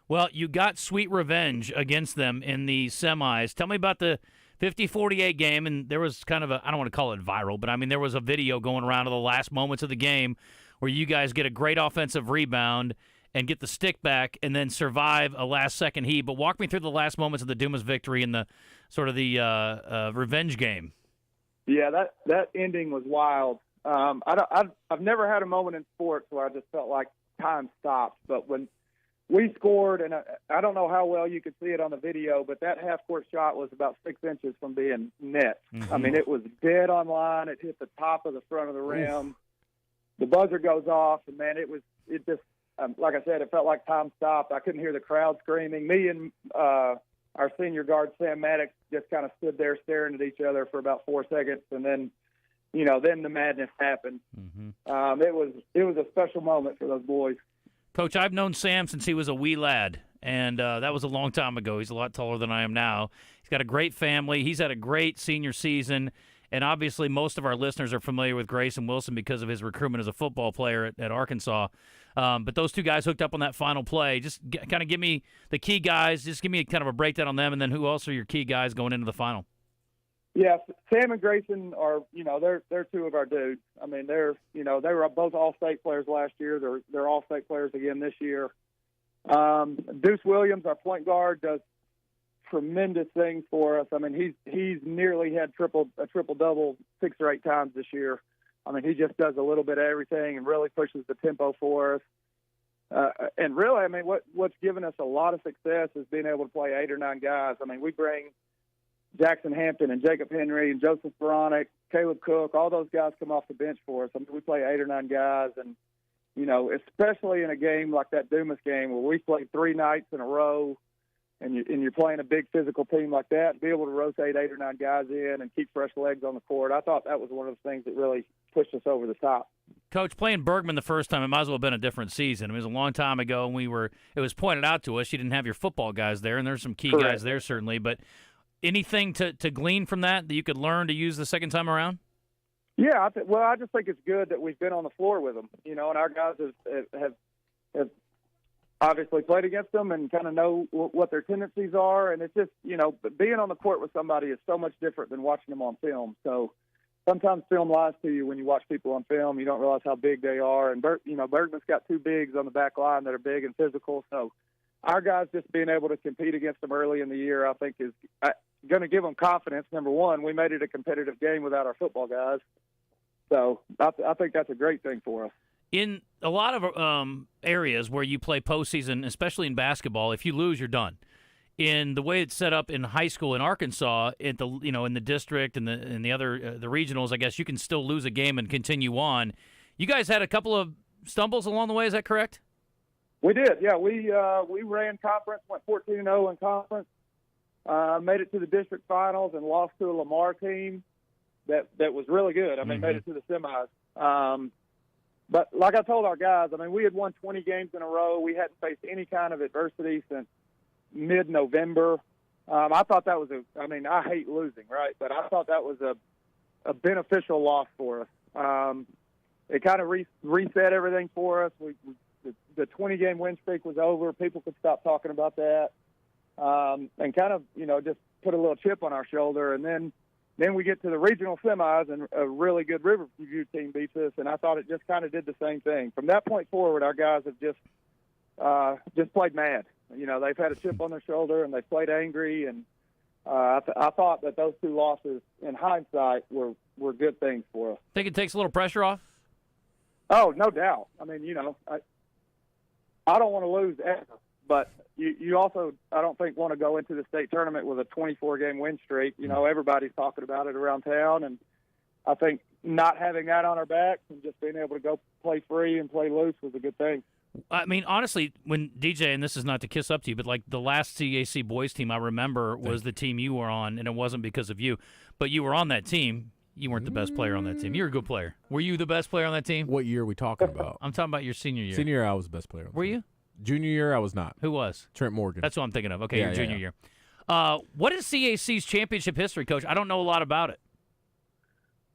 Well, you got sweet revenge against them in the semis. Tell me about the 50-48 game, and there was kind of I don't want to call it viral, but I mean there was a video going around of the last moments of the game where you guys get a great offensive rebound and get the stick back and then survive a last-second heat. But walk me through the last moments of the Dumas victory and the sort of the revenge game. Yeah, that ending was wild. I've never had a moment in sports where I just felt like time stopped, but when we scored, and I don't know how well you could see it on the video, but that half-court shot was about 6 inches from being net. Mm-hmm. I mean, it was dead on line. It hit the top of the front of the rim. Oof. The buzzer goes off, and, man, it just like I said, it felt like time stopped. I couldn't hear the crowd screaming. Me and our senior guard, Sam Maddox, just kind of stood there staring at each other for about 4 seconds, and then the madness happened. Mm-hmm. It was a special moment for those boys. Coach, I've known Sam since he was a wee lad, and that was a long time ago. He's a lot taller than I am now. He's got a great family. He's had a great senior season, and obviously most of our listeners are familiar with Grayson Wilson because of his recruitment as a football player at Arkansas. But those two guys hooked up on that final play. Just kind of give me the key guys. Just give me kind of a breakdown on them, and then who else are your key guys going into the final? Yeah, Sam and Grayson are, they're two of our dudes. I mean, they were both All-State players last year. They're All-State players again this year. Deuce Williams, our point guard, does tremendous things for us. I mean, he's nearly had a triple-double 6 or 8 times this year. I mean, he just does a little bit of everything and really pushes the tempo for us. And really, I mean, what's given us a lot of success is being able to play 8 or 9 guys. I mean, we bring Jackson Hampton and Jacob Henry and Joseph Veronic, Caleb Cook, all those guys come off the bench for us. I mean, we play 8 or 9 guys, and, especially in a game like that Dumas game where we played 3 nights in a row and you're playing a big physical team like that, be able to rotate 8 or 9 guys in and keep fresh legs on the court, I thought that was one of the things that really pushed us over the top. Coach, playing Bergman the first time, it might as well have been a different season. It was a long time ago, and it was pointed out to us you didn't have your football guys there, and there's some key guys there certainly, but anything to glean from that you could learn to use the second time around? Yeah, I just think it's good that we've been on the floor with them, and our guys have obviously played against them and kind of know what their tendencies are, and it's just, being on the court with somebody is so much different than watching them on film. So sometimes film lies to you when you watch people on film. You don't realize how big they are, and Bergman's got 2 bigs on the back line that are big and physical, so our guys just being able to compete against them early in the year, I think, is going to give them confidence. Number one, we made it a competitive game without our football guys. So I think that's a great thing for us. In a lot of areas where you play postseason, especially in basketball, if you lose, you're done. In the way it's set up in high school in Arkansas, in the district and the other the regionals, I guess you can still lose a game and continue on. You guys had a couple of stumbles along the way. Is that correct? We did, yeah. We ran conference, went 14-0 in conference, made it to the district finals, and lost to a Lamar team that was really good. I mean, made it to the semis. But like I told our guys, I mean, we had won 20 games in a row. We hadn't faced any kind of adversity since mid-November. I thought that was I hate losing, right? But I thought that was a beneficial loss for us. It kind of reset everything for us. The 20-game win streak was over. People could stop talking about that, and kind of, just put a little chip on our shoulder. And then we get to the regional semis, and a really good Riverview team beats us, and I thought it just kind of did the same thing. From that point forward, our guys have just played mad. They've had a chip on their shoulder, and they played angry, and I thought that those 2 losses, in hindsight, were good things for us. Think it takes a little pressure off? Oh, no doubt. I mean, I don't want to lose ever, but you also, I don't think, want to go into the state tournament with a 24-game win streak. Everybody's talking about it around town, and I think not having that on our backs and just being able to go play free and play loose was a good thing. I mean, honestly, when DJ, and this is not to kiss up to you, but like the last CAC boys team I remember was the team you were on, and it wasn't because of you, but you were on that team. You weren't the best player on that team. You were a good player. Were you the best player on that team? What year are we talking about? I'm talking about your senior year. Senior year, I was the best player. Were you? Junior year, I was not. Who was? Trent Morgan. That's what I'm thinking of. Okay, Yeah, your junior yeah. year. What is CAC's championship history, Coach? I don't know a lot about it.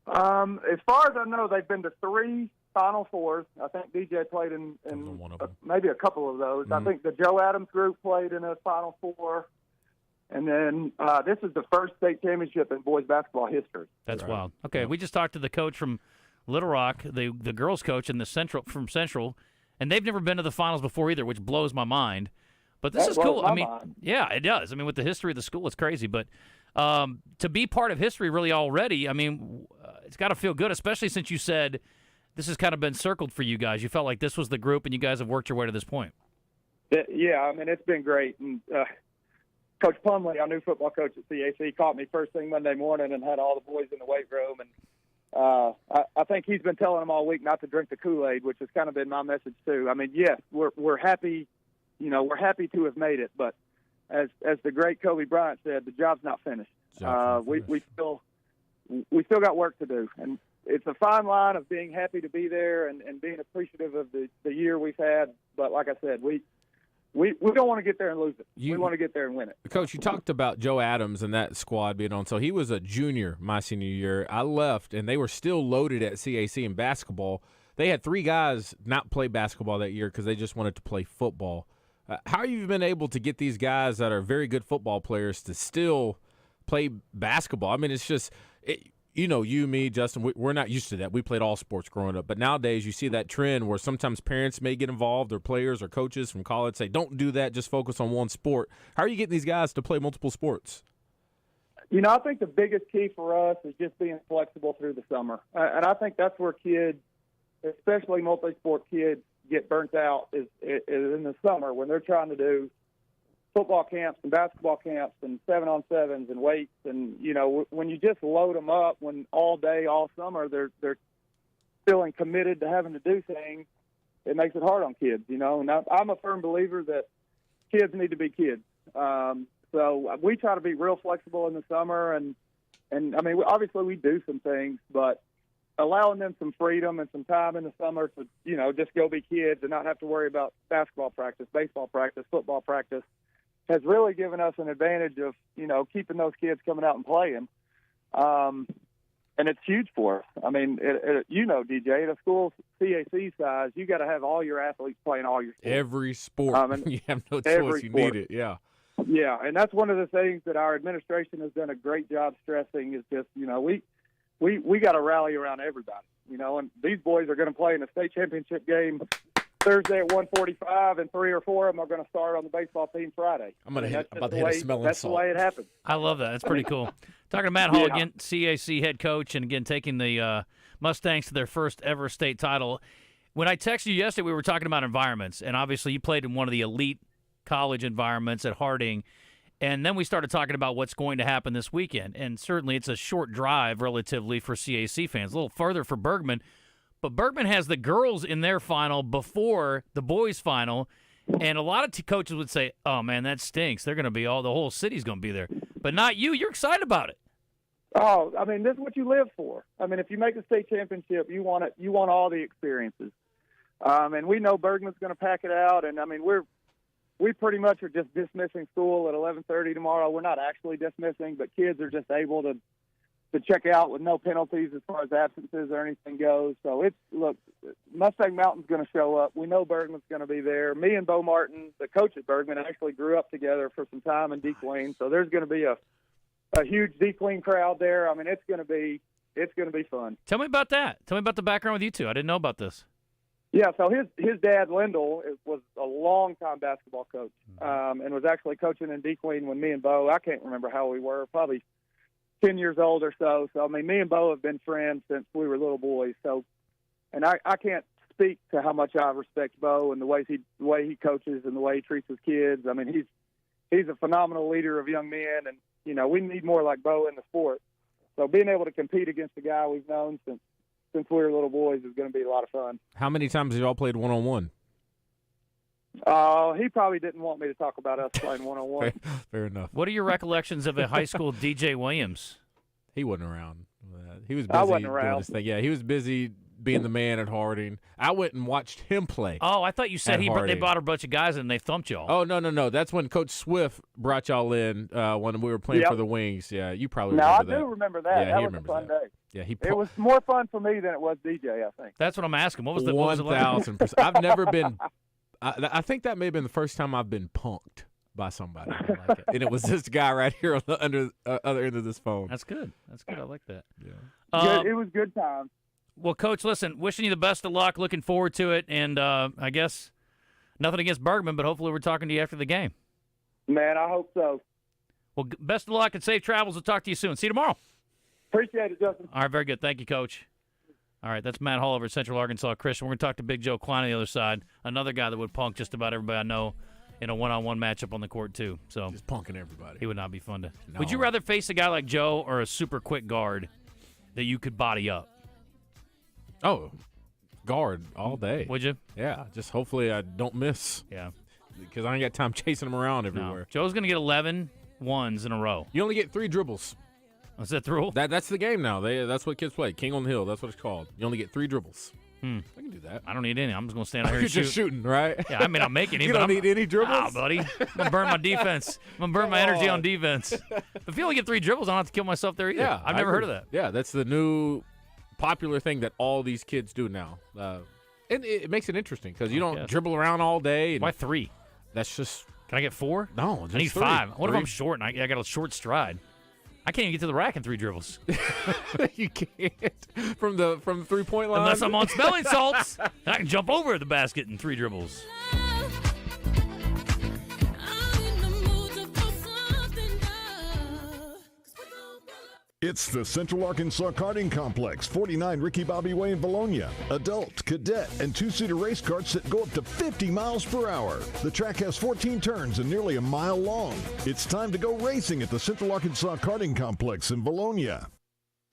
As far as I know, they've been to 3 Final Fours. I think DJ played in maybe a couple of those. I think the Joe Adams group played in a Final Four. And then this is the first state championship in boys basketball history. That's wild. Okay, we just talked to the coach from Little Rock, the girls coach in the Central, and they've never been to the finals before either, which blows my mind. But this is cool. I mean, yeah, it does. I mean, with the history of the school, it's crazy. But to be part of history really already, I mean, it's got to feel good, especially since you said this has kind of been circled for you guys. You felt like this was the group, and you guys have worked your way to this point. Yeah, I mean, it's been great. And Coach Plumley, our new football coach at CAC, caught me first thing Monday morning and had all the boys in the weight room. And I think he's been telling them all week not to drink the Kool-Aid, which has kind of been my message too. I mean, yes, we're happy. You know, we're happy to have made it, but as the great Kobe Bryant said, the job's not finished. We still got work to do, and it's a fine line of being happy to be there and being appreciative of the year we've had. But like I said, we don't want to get there and lose it. We want to get there and win it. Coach, you talked about Joe Adams and that squad being on. So he was a junior my senior year. I left, and they were still loaded at CAC in basketball. They had 3 guys not play basketball that year because they just wanted to play football. How have you been able to get these guys that are very good football players to still play basketball? I mean, it's just you, me, Justin, we're not used to that. We played all sports growing up. But nowadays you see that trend where sometimes parents may get involved or players or coaches from college say, don't do that, just focus on one sport. How are you getting these guys to play multiple sports? You know, I think the biggest key for us is just being flexible through the summer. And I think that's where kids, especially multi-sport kids, get burnt out is in the summer when they're trying to do football camps and basketball camps and 7-on-7s and weights. And, you know, when you just load them up when all day, all summer, they're feeling committed to having to do things, it makes it hard on kids, you know. And I'm a firm believer that kids need to be kids. So we try to be real flexible in the summer. And I mean, obviously we do some things, but allowing them some freedom and some time in the summer to, you know, just go be kids and not have to worry about basketball practice, baseball practice, football practice has really given us an advantage of, you know, keeping those kids coming out and playing. And it's huge for us. I mean, you know, DJ, at a school CAC size, you got to have all your athletes playing all your sports. Every sport. You have no choice. You need it, yeah. Yeah, and that's one of the things that our administration has done a great job stressing is just, you know, we got to rally around everybody, you know, and these boys are going to play in a state championship game Thursday at 1:45, and 3 or 4 of them are going to start on the baseball team Friday. I'm about to hit a smelling That's salt. the way it happens. I love that. That's pretty cool. Talking to Matt Hall again, CAC head coach, and again taking the Mustangs to their first ever state title. When I texted you yesterday, we were talking about environments, and obviously you played in one of the elite college environments at Harding. And then we started talking about what's going to happen this weekend. And certainly it's a short drive relatively for CAC fans, a little further for Bergman. But Bergman has the girls in their final before the boys' final. And a lot of coaches would say, oh, man, that stinks. They're going to be the whole city's going to be there. But not you. You're excited about it. Oh, I mean, this is what you live for. I mean, if you make a state championship, you want it. You want all the experiences. And we know Bergman's going to pack it out. And, I mean, we pretty much are just dismissing school at 11:30 tomorrow. We're not actually dismissing, but kids are just able to check out with no penalties as far as absences or anything goes. So look, Mustang Mountain's going to show up. We know Bergman's going to be there. Me and Bo Martin, the coach at Bergman, actually grew up together for some time in D-Queen. So there's going to be a huge D-Queen crowd there. I mean, it's going to be fun. Tell me about that. Tell me about the background with you two. I didn't know about this. Yeah, so his dad, Lyndall, was a long-time basketball coach and was actually coaching in D-Queen when me and Bo, I can't remember how we were, probably 10 years old or so. So, I mean, me and Bo have been friends since we were little boys. So, and I can't speak to how much I respect Bo and the way he coaches and the way he treats his kids. I mean, he's a phenomenal leader of young men, and, you know, we need more like Bo in the sport. So being able to compete against a guy we've known since we were little boys is going to be a lot of fun. How many times have y'all played one-on-one? He probably didn't want me to talk about us playing one-on-one. Fair enough. What are your recollections of a high school DJ Williams? He wasn't around. he was I busy wasn't doing around. his thing. Yeah, he was busy being the man at Harding. I went and watched him play. Oh, I thought you said they Harding. bought a bunch of guys and they thumped y'all. Oh, no. That's when Coach Swift brought y'all in when we were playing for the Wings. Yeah, you probably Now, I remember that. do remember that. Yeah, that he was a remembers fun that. day. Yeah, It was more fun for me than it was DJ, I think. That's what I'm asking. What was the what was it like? 1,000%. I've never been I think that may have been the first time I've been punked by somebody. Like it. And it was this guy right here on the other end of this phone. That's good. That's good. I like that. Yeah. It was good times. Well, Coach, listen, wishing you the best of luck. Looking forward to it. And I guess nothing against Bergman, but hopefully we're talking to you after the game. Man, I hope so. Well, best of luck and safe travels. We'll talk to you soon. See you tomorrow. Appreciate it, Justin. All right, very good. Thank you, Coach. All right, that's Matt Hall over at Central Arkansas Christian. We're going to talk to Big Joe Kleine on the other side, another guy that would punk just about everybody I know in a one-on-one matchup on the court, too. So just punking everybody. He would not be fun to. No. Would you rather face a guy like Joe or a super quick guard that you could body up? Oh, guard all day. Would you? Yeah, just hopefully I don't miss. Yeah. Because I ain't got time chasing him around everywhere. No. Joe's going to get 11 ones in a row. You only get 3 dribbles. Is that the rule? That's the game now. That's what kids play. King on the Hill. That's what it's called. You only get 3 dribbles. I can do that. I don't need any. I'm just going to stand out here You're and shoot. just shooting, right? Yeah, I mean, I'm making any. You don't need any dribbles? Nah, buddy. I'm going to burn my defense. I'm going to burn my energy on defense. If you only get 3 dribbles, I don't have to kill myself there either. Yeah, I've never heard of that. Yeah, that's the new popular thing that all these kids do now. And it makes it interesting because you don't dribble around all day. And why 3? That's just. Can I get 4? No, just I need 3. 5. What if 3? I'm short and I got a short stride? I can't even get to the rack in 3 dribbles. You can't from the 3-point line unless I'm on smelling salts. And I can jump over the basket in 3 dribbles. It's the Central Arkansas Karting Complex, 49 Ricky Bobby Way in Bologna. Adult, cadet, and 2-seater race karts that go up to 50 miles per hour. The track has 14 turns and nearly a mile long. It's time to go racing at the Central Arkansas Karting Complex in Bologna.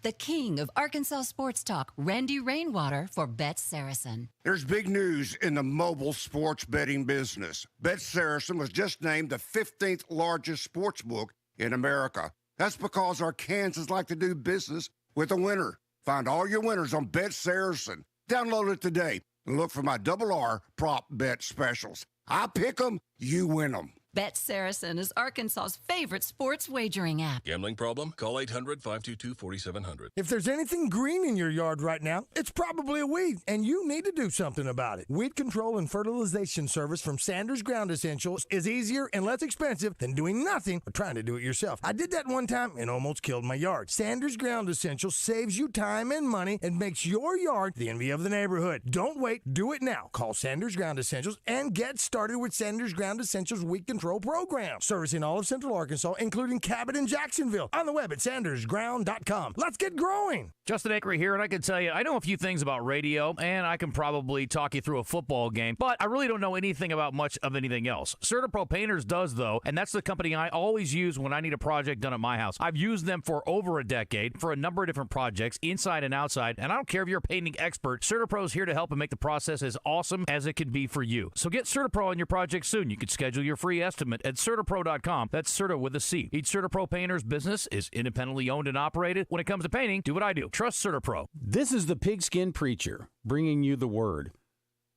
The king of Arkansas sports talk, Randy Rainwater for Bet Saracen. There's big news in the mobile sports betting business. Bet Saracen was just named the 15th largest sports book in America. That's because our Kansans like to do business with a winner. Find all your winners on Bet Saracen. Download it today and look for my RR prop bet specials. I pick them, you win them. Bet Saracen is Arkansas's favorite sports wagering app. Gambling problem? Call 800-522-4700. If there's anything green in your yard right now, it's probably a weed, and you need to do something about it. Weed control and fertilization service from Sanders Ground Essentials is easier and less expensive than doing nothing or trying to do it yourself. I did that one time and almost killed my yard. Sanders Ground Essentials saves you time and money and makes your yard the envy of the neighborhood. Don't wait. Do it now. Call Sanders Ground Essentials and get started with Sanders Ground Essentials Weed Control program, servicing all of Central Arkansas, including Cabot and Jacksonville. On the web at sandersground.com. Let's get growing. Justin Acri here, and I can tell you, I know a few things about radio, and I can probably talk you through a football game, but I really don't know anything about much of anything else. CertaPro Painters does, though, and that's the company I always use when I need a project done at my house. I've used them for over a decade for a number of different projects, inside and outside, and I don't care if you're a painting expert, CertaPro's here to help and make the process as awesome as it can be for you. So get CertaPro on your project soon. You can schedule your free estimate at CertaPro.com. That's Certa with a C. Each CertaPro Painters business is independently owned and operated. When it comes to painting, do what I do. Trust CertaPro. This is the Pigskin Preacher, bringing you the word.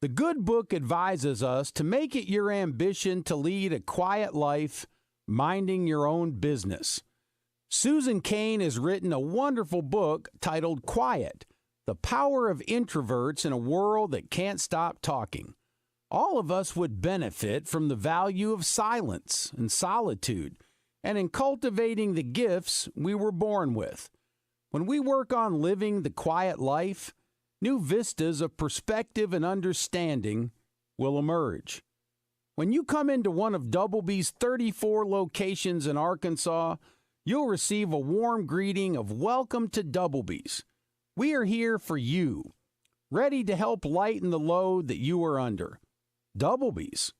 The good book advises us to make it your ambition to lead a quiet life, minding your own business. Susan Cain has written a wonderful book titled Quiet, The Power of Introverts in a World That Can't Stop Talking. All of us would benefit from the value of silence and solitude, and in cultivating the gifts we were born with. When we work on living the quiet life, new vistas of perspective and understanding will emerge. When you come into one of Doublebee's 34 locations in Arkansas, you'll receive a warm greeting of welcome to Doublebee's. We are here for you, ready to help lighten the load that you are under. Doublebee's.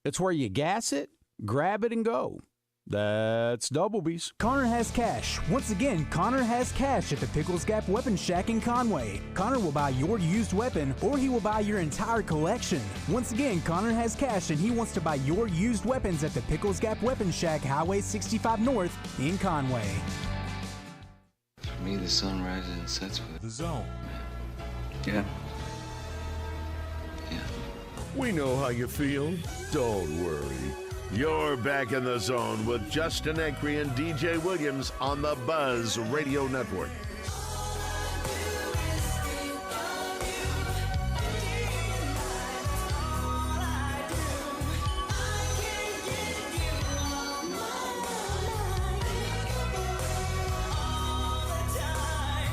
It's where you gas it, grab it, and go. That's Doublebee's. Connor has cash. Once again, Connor has cash at the Pickles Gap Weapon Shack in Conway. Connor will buy your used weapon, or he will buy your entire collection. Once again, Connor has cash, and he wants to buy your used weapons at the Pickles Gap Weapon Shack, Highway 65 North in Conway. For me, the sun rises and sets with it. The Zone. Yeah. We know how you feel. Don't worry. You're back in the zone with Justin Acri and DJ Williams on the Buzz Radio Network.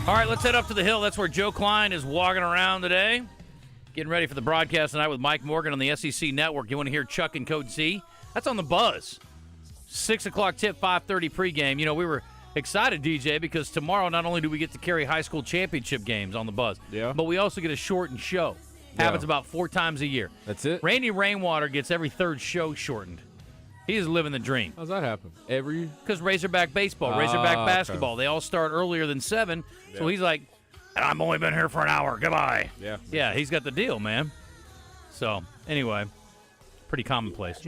All right, let's head up to the hill. That's where Joe Kleine is walking around today. Getting ready for the broadcast tonight with Mike Morgan on the SEC Network. You want to hear Chuck and Code Z? That's on the Buzz. 6 o'clock tip, 5:30 pregame. You know, we were excited, DJ, because tomorrow not only do we get to carry high school championship games on the Buzz, but we also get a shortened show. Happens about 4 times a year. That's it? Randy Rainwater gets every third show shortened. He is living the dream. How's that happen? Because Razorback baseball, Razorback basketball, they all start earlier than 7. So he's like, and I've only been here for an hour. Goodbye. Yeah, he's got the deal, man. So, anyway, pretty commonplace.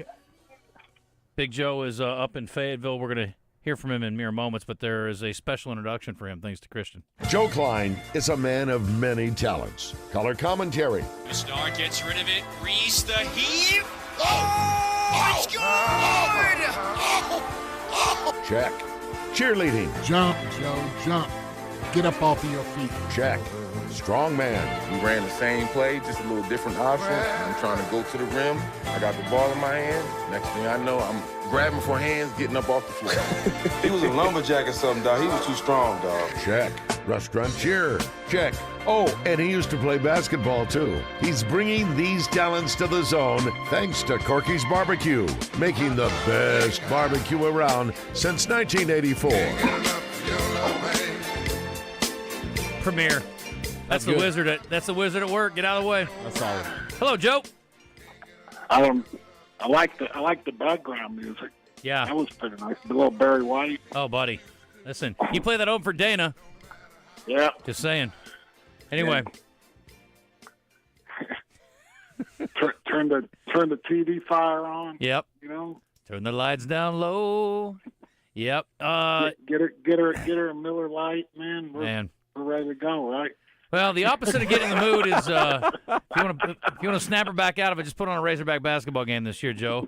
Big Joe is up in Fayetteville. We're going to hear from him in mere moments, but there is a special introduction for him, thanks to Christian. Joe Kleine is a man of many talents. Color commentary. The star gets rid of it. Reese the heave. Oh, it's good! Check. Cheerleading. Jump, Joe, jump. Get up off of your feet. Check. Strong man. We ran the same play, just a little different option. I'm trying to go to the rim. I got the ball in my hand. Next thing I know, I'm grabbing for hands, getting up off the floor. He was a lumberjack or something, dog. He was too strong, dog. Check. Restaurateur. Check. Oh, and he used to play basketball, too. He's bringing these talents to the zone thanks to Corky's Barbecue, making the best barbecue around since 1984. Premier. That's the wizard. That's the wizard at work. Get out of the way. That's all. Hello, Joe. I like the background music. Yeah, that was pretty nice. The little Barry White. Oh, buddy, listen, you play that over for Dana. Yeah. Just saying. Anyway. Turn the TV fire on. Yep. You know. Turn the lights down low. Yep. Get her a Miller Lite, man. We're ready to go, right? Well, the opposite of getting in the mood is if you want to snap her back out of it, just put on a Razorback basketball game this year, Joe.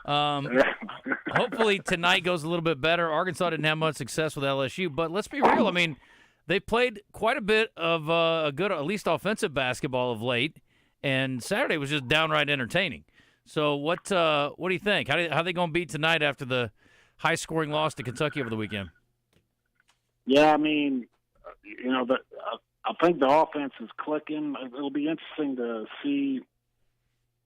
Hopefully tonight goes a little bit better. Arkansas didn't have much success with LSU, but let's be real. I mean, they played quite a bit of a good, at least offensive basketball of late, and Saturday was just downright entertaining. So what do you think? How are they going to beat tonight after the high-scoring loss to Kentucky over the weekend? Yeah, I mean, you know, I think the offense is clicking. It'll be interesting to see,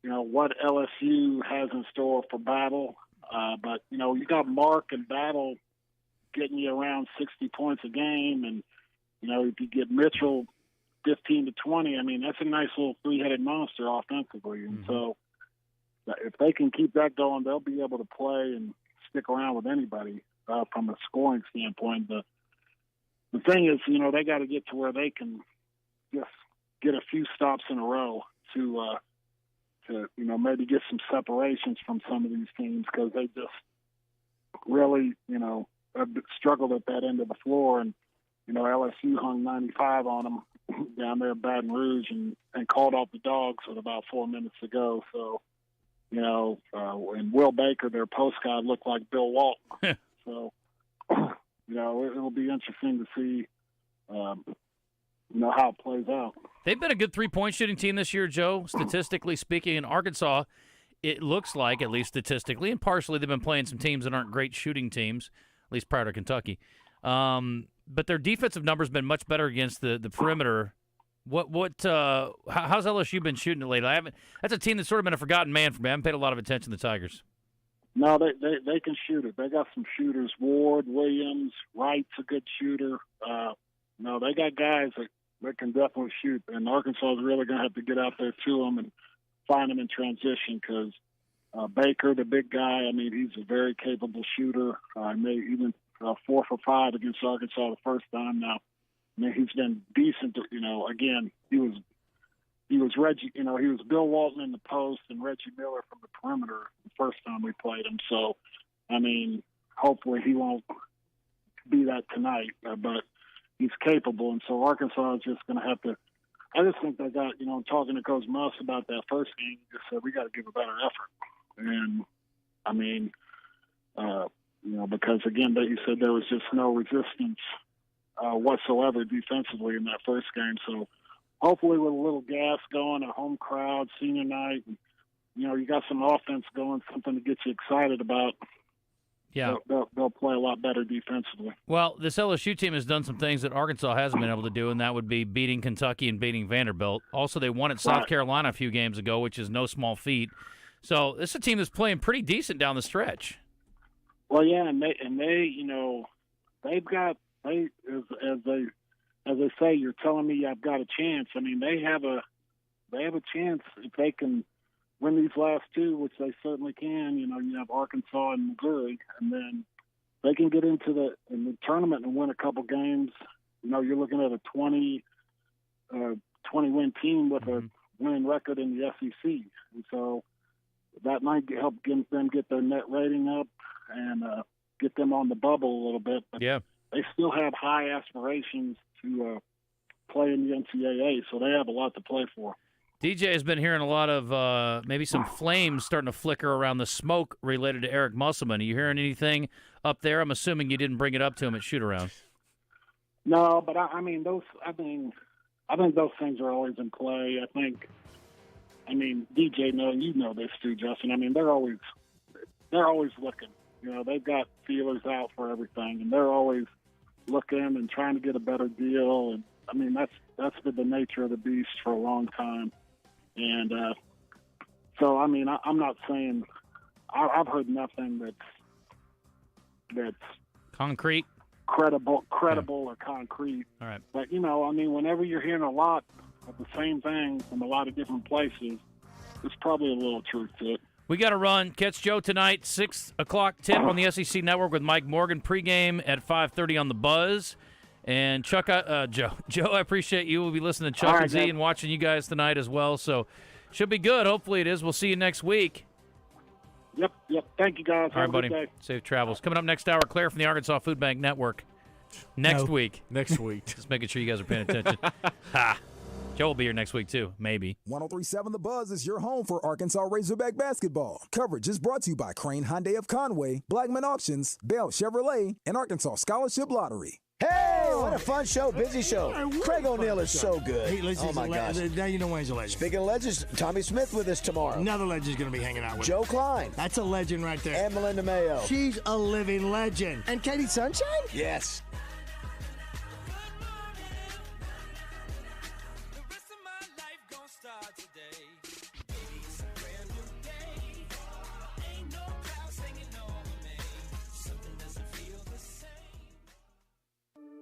you know, what LSU has in store for Battle. But, you know, you got Mark and Battle getting you around 60 points a game. And, you know, if you get Mitchell 15 to 20, I mean, that's a nice little three-headed monster offensively. And so if they can keep that going, they'll be able to play and stick around with anybody from a scoring standpoint. The thing is, you know, they got to get to where they can just get a few stops in a row to you know, maybe get some separations from some of these teams, because they just really, you know, struggled at that end of the floor. And, you know, LSU hung 95 on them down there in Baton Rouge and called off the dogs with about 4 minutes to go. So, you know, and Will Baker, their post guy, looked like Bill Walton. So, you know, it'll be interesting to see, you know, how it plays out. They've been a good three-point shooting team this year, Joe, statistically speaking. In Arkansas, it looks like, at least statistically, and partially they've been playing some teams that aren't great shooting teams, at least prior to Kentucky. But their defensive numbers been much better against the perimeter. How's LSU been shooting it lately? That's a team that's sort of been a forgotten man for me. I haven't paid a lot of attention to the Tigers. No, they can shoot it. They got some shooters. Ward, Williams, Wright's a good shooter. No, they got guys that can definitely shoot. And Arkansas is really going to have to get out there to them and find them in transition, because Baker, the big guy, I mean, he's a very capable shooter. Made even 4 for 5 against Arkansas the first time. Now, I mean, he's been decent. You know, again, he was Reggie. You know, he was Bill Walton in the post and Reggie Miller from the perimeter the first time we played him. So, I mean, hopefully he won't be that tonight. But he's capable. And so Arkansas is just going to have to. I just think they got, talking to Coach Muss about that first game, he just said we got to give a better effort. And I mean, because again, he said there was just no resistance whatsoever defensively in that first game. So hopefully with a little gas going, a home crowd, senior night, and, you got some offense going, something to get you excited about. Yeah, they'll play a lot better defensively. Well, this LSU team has done some things that Arkansas hasn't been able to do, and that would be beating Kentucky and beating Vanderbilt. Also, they won at South Carolina a few games ago, which is no small feat. So this is a team that's playing pretty decent down the stretch. Well, yeah, and they they've got as they say, you're telling me I've got a chance. I mean, they have a chance if they can win these last two, which they certainly can. You have Arkansas and Missouri, and then they can get into the tournament and win a couple games. You're looking at a 20-win team with a winning record in the SEC, and so that might help them get their net rating up and get them on the bubble a little bit. But yeah, they still have high aspirations to play in the NCAA, so they have a lot to play for. DJ has been hearing a lot of maybe some flames starting to flicker around the smoke related to Eric Musselman. Are you hearing anything up there? I'm assuming you didn't bring it up to him at shoot-around. No, but I think those things are always in play. I mean, DJ, you know this too, Justin. I mean, they're always looking. They've got feelers out for everything, and they're always looking and trying to get a better deal. And I mean, that's been the nature of the beast for a long time. And so, I mean, I'm not saying I've heard nothing that's concrete, credible or concrete. All right. But I mean, whenever you're hearing a lot of the same thing from a lot of different places, there's probably a little truth to it. We got to run. Catch Joe tonight, 6 o'clock tip on the SEC Network with Mike Morgan. Pregame at 5:30 on the Buzz. And Chuck, Joe, I appreciate you. We'll be listening to Chuck and Z and watching you guys tonight as well. So should be good. Hopefully it is. We'll see you next week. Yep. Thank you, guys. All right, buddy. Safe travels. Coming up next hour, Claire from the Arkansas Food Bank Network. Next week. Just making sure you guys are paying attention. Ha! Joe will be here next week, too. Maybe. 103.7 The Buzz is your home for Arkansas Razorback basketball. Coverage is brought to you by Crane Hyundai of Conway, Blackman Auctions, Bell Chevrolet, and Arkansas Scholarship Lottery. Hey, what a fun show, busy show. Craig O'Neal is so good. Oh, my gosh. Now you know he's a legend. Speaking of legends, Tommy Smith with us tomorrow. Another legend's going to be hanging out with Joe Kleine. That's a legend right there. And Melinda Mayo. She's a living legend. And Katie Sunshine? Yes.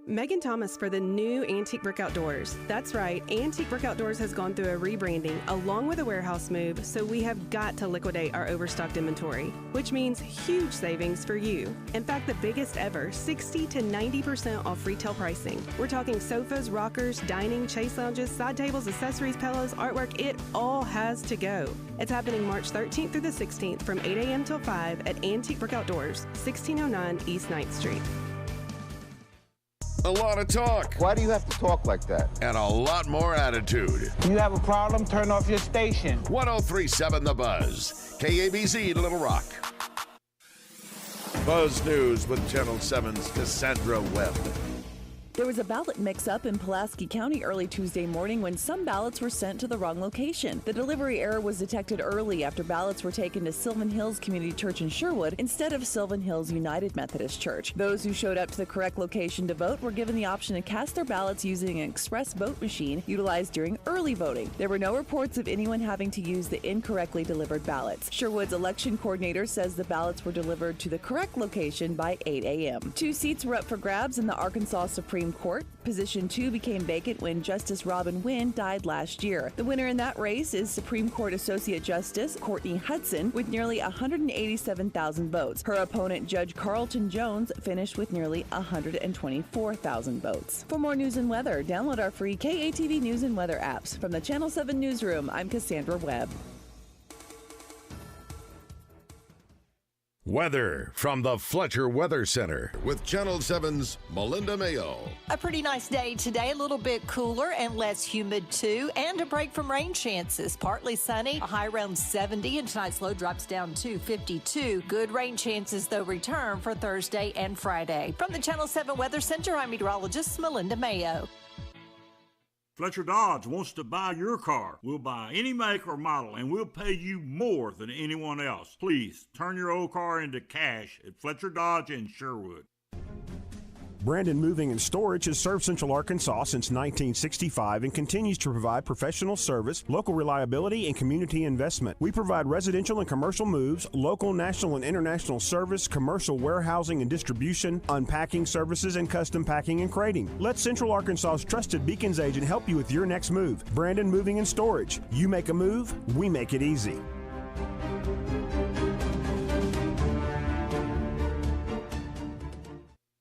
Megan Thomas for the new Antique Brick Outdoors. That's right, Antique Brick Outdoors has gone through a rebranding along with a warehouse move, so we have got to liquidate our overstocked inventory, which means huge savings for you. In fact, the biggest ever, 60 to 90% off retail pricing. We're talking sofas, rockers, dining, chase lounges, side tables, accessories, pillows, artwork, it all has to go. It's happening March 13th through the 16th from 8 a.m. till 5 at Antique Brick Outdoors, 1609 East 9th Street. A lot of talk. Why do you have to talk like that? And a lot more attitude. You have a problem? Turn off your station. 103.7 The Buzz. KABZ Little Rock. Buzz News with Channel 7's Cassandra Webb. There was a ballot mix-up in Pulaski County early Tuesday morning when some ballots were sent to the wrong location. The delivery error was detected early after ballots were taken to Sylvan Hills Community Church in Sherwood instead of Sylvan Hills United Methodist Church. Those who showed up to the correct location to vote were given the option to cast their ballots using an express vote machine utilized during early voting. There were no reports of anyone having to use the incorrectly delivered ballots. Sherwood's election coordinator says the ballots were delivered to the correct location by 8 a.m. 2 seats were up for grabs in the Arkansas Supreme Court. Position 2 became vacant when Justice Robin Wynn died last year. The winner in that race is Supreme Court Associate Justice Courtney Hudson with nearly 187,000 votes. Her opponent, Judge Carlton Jones, finished with nearly 124,000 votes. For more news and weather, download our free KATV News and Weather apps. From the Channel 7 Newsroom, I'm Cassandra Webb. Weather from the Fletcher Weather Center with Channel 7's Melinda Mayo. A pretty nice day today, a little bit cooler and less humid too, and a break from rain chances. Partly sunny, a high around 70, and tonight's low drops down to 52. Good rain chances, though, return for Thursday and Friday. From the Channel 7 Weather Center, I'm meteorologist Melinda Mayo. Fletcher Dodge wants to buy your car. We'll buy any make or model, and we'll pay you more than anyone else. Please turn your old car into cash at Fletcher Dodge in Sherwood. Brandon Moving and Storage has served Central Arkansas since 1965 and continues to provide professional service, local reliability, and community investment. We provide residential and commercial moves, local, national, and international service, commercial warehousing and distribution, unpacking services, and custom packing and crating. Let Central Arkansas's trusted Beacons agent help you with your next move. Brandon Moving and Storage. You make a move, we make it easy.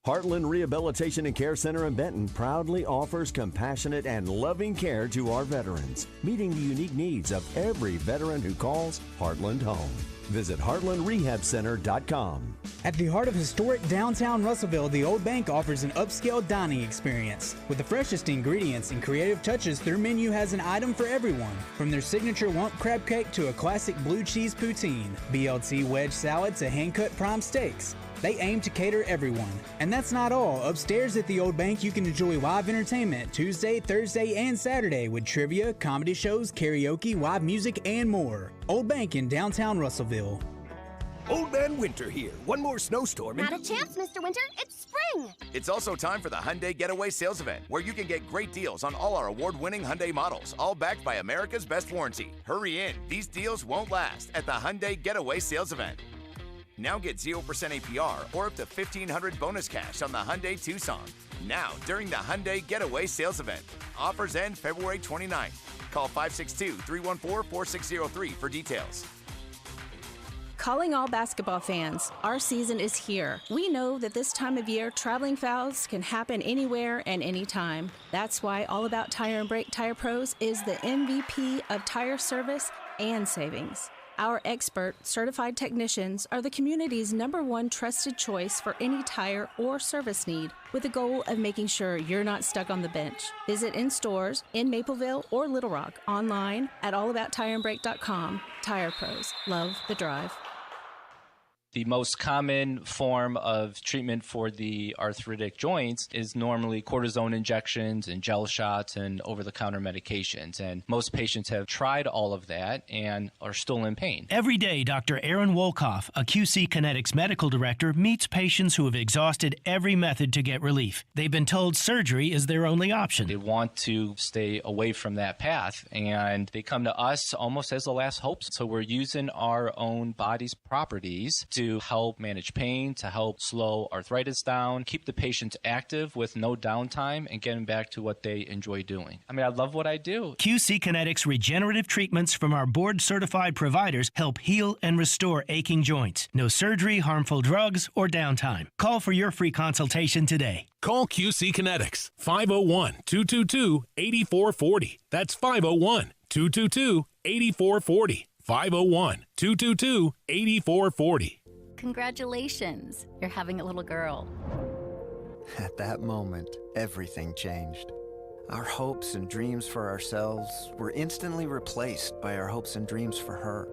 Heartland Rehabilitation and Care Center in Benton proudly offers compassionate and loving care to our veterans, meeting the unique needs of every veteran who calls Heartland home. Visit heartlandrehabcenter.com. At the heart of historic downtown Russellville, the Old Bank offers an upscale dining experience. With the freshest ingredients and creative touches, their menu has an item for everyone. From their signature lump crab cake to a classic blue cheese poutine, BLT wedge salad to hand-cut prime steaks. They aim to cater everyone. And that's not all. Upstairs at the Old Bank, you can enjoy live entertainment Tuesday, Thursday, and Saturday with trivia, comedy shows, karaoke, live music, and more. Old Bank in downtown Russellville. Old Man Winter here. One more snowstorm. Not a chance, Mr. Winter. It's spring. It's also time for the Hyundai Getaway Sales Event, where you can get great deals on all our award-winning Hyundai models, all backed by America's best warranty. Hurry in. These deals won't last at the Hyundai Getaway Sales Event. Now get 0% APR or up to $1,500 bonus cash on the Hyundai Tucson. Now, during the Hyundai Getaway Sales Event. Offers end February 29th. Call 562-314-4603 for details. Calling all basketball fans, our season is here. We know that this time of year, traveling fouls can happen anywhere and anytime. That's why All About Tire and Brake Tire Pros is the MVP of tire service and savings. Our expert, certified technicians are the community's #1 trusted choice for any tire or service need, with the goal of making sure you're not stuck on the bench. Visit in stores in Mapleville or Little Rock, online at allabouttireandbrake.com. Tire Pros, love the drive. The most common form of treatment for the arthritic joints is normally cortisone injections and gel shots and over-the-counter medications. And most patients have tried all of that and are still in pain. Every day, Dr. Aaron Wolkoff, a QC Kinetics medical director, meets patients who have exhausted every method to get relief. They've been told surgery is their only option. They want to stay away from that path, and they come to us almost as the last hope. So we're using our own body's properties to help manage pain, to help slow arthritis down, keep the patient active with no downtime, and get them back to what they enjoy doing. I mean, I love what I do. QC Kinetics regenerative treatments from our board-certified providers help heal and restore aching joints. No surgery, harmful drugs, or downtime. Call for your free consultation today. Call QC Kinetics, 501-222-8440. That's 501-222-8440. 501-222-8440. Congratulations, you're having a little girl. At that moment, everything changed. Our hopes and dreams for ourselves were instantly replaced by our hopes and dreams for her.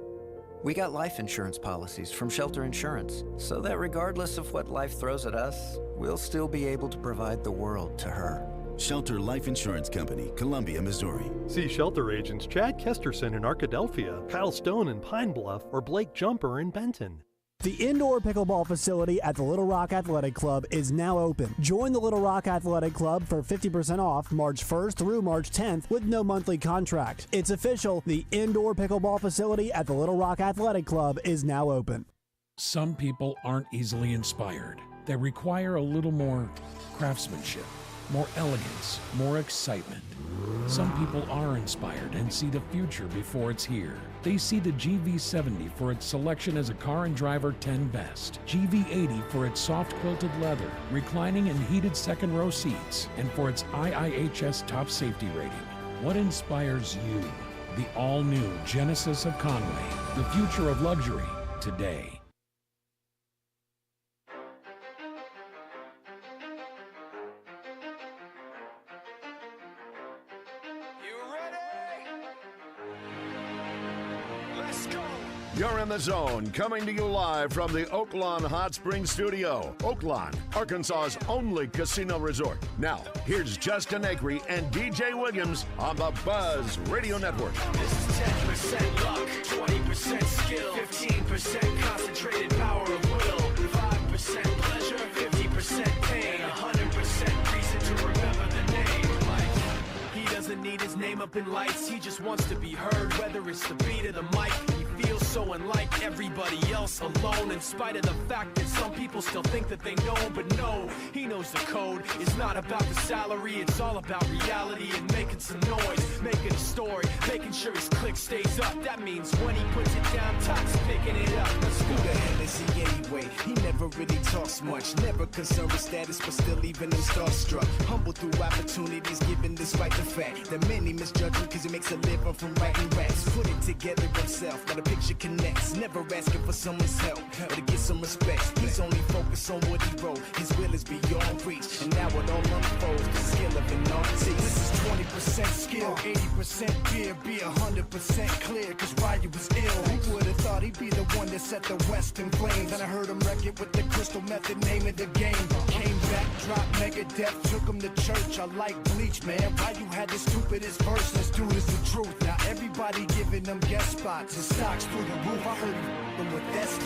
We got life insurance policies from Shelter Insurance, so that regardless of what life throws at us, we'll still be able to provide the world to her. Shelter Life Insurance Company, Columbia, Missouri. See Shelter agents Chad Kesterson in Arkadelphia, Kyle Stone in Pine Bluff, or Blake Jumper in Benton. The indoor pickleball facility at the Little Rock Athletic Club is now open. Join the Little Rock Athletic Club for 50% off March 1st through March 10th with no monthly contract. It's official. The indoor pickleball facility at the Little Rock Athletic Club is now open. Some people aren't easily inspired. They require a little more craftsmanship, more elegance, more excitement. Some people are inspired and see the future before it's here. They see the GV70 for its selection as a car and driver 10 best, GV80 for its soft quilted leather, reclining and heated second row seats, and for its IIHS top safety rating. What inspires you? The all-new Genesis of Conway, the future of luxury today. You're in the zone, coming to you live from the Oaklawn Hot Springs Studio. Oaklawn, Arkansas's only casino resort. Now, here's Justin Acri and DJ Williams on the Buzz Radio Network. This is 10% luck, 20% skill, 15% concentrated power of will, 5% pleasure, 50% pain, 100% reason to remember the name. He doesn't need his name up in lights, he just wants to be heard, whether it's the beat of the mic. He feels so unlike everybody else, alone, in spite of the fact that some people still think that they know, but no, he knows the code. It's not about the salary, it's all about reality and making some noise, making a story, making sure his click stays up. That means when he puts it down, Tox picking it up. Let's go. Who the hell is he anyway? He never really talks much, never concerned with status, but still leaving him starstruck. Humble through opportunities, given despite the fact that many misjudge him because he makes a living from writing raps. Put it together himself, got a picture connects, never asking for someone's help or to get some respect. He's only focused on what he wrote, his will is beyond reach, and now it all unfolds, the skill of an artist. This is 20% skill, 80% fear, be 100% clear, cause Ryu was ill. Who would've thought he'd be the one that set the West in flames? And I heard him wreck it with the crystal method, name of the game. Came back, dropped Megadeth, took him to church. I like Bleach, man. Ryu had the stupidest verse, this dude is the truth. Now everybody giving them guest spots and stocks through the roof. I heard him with that stock.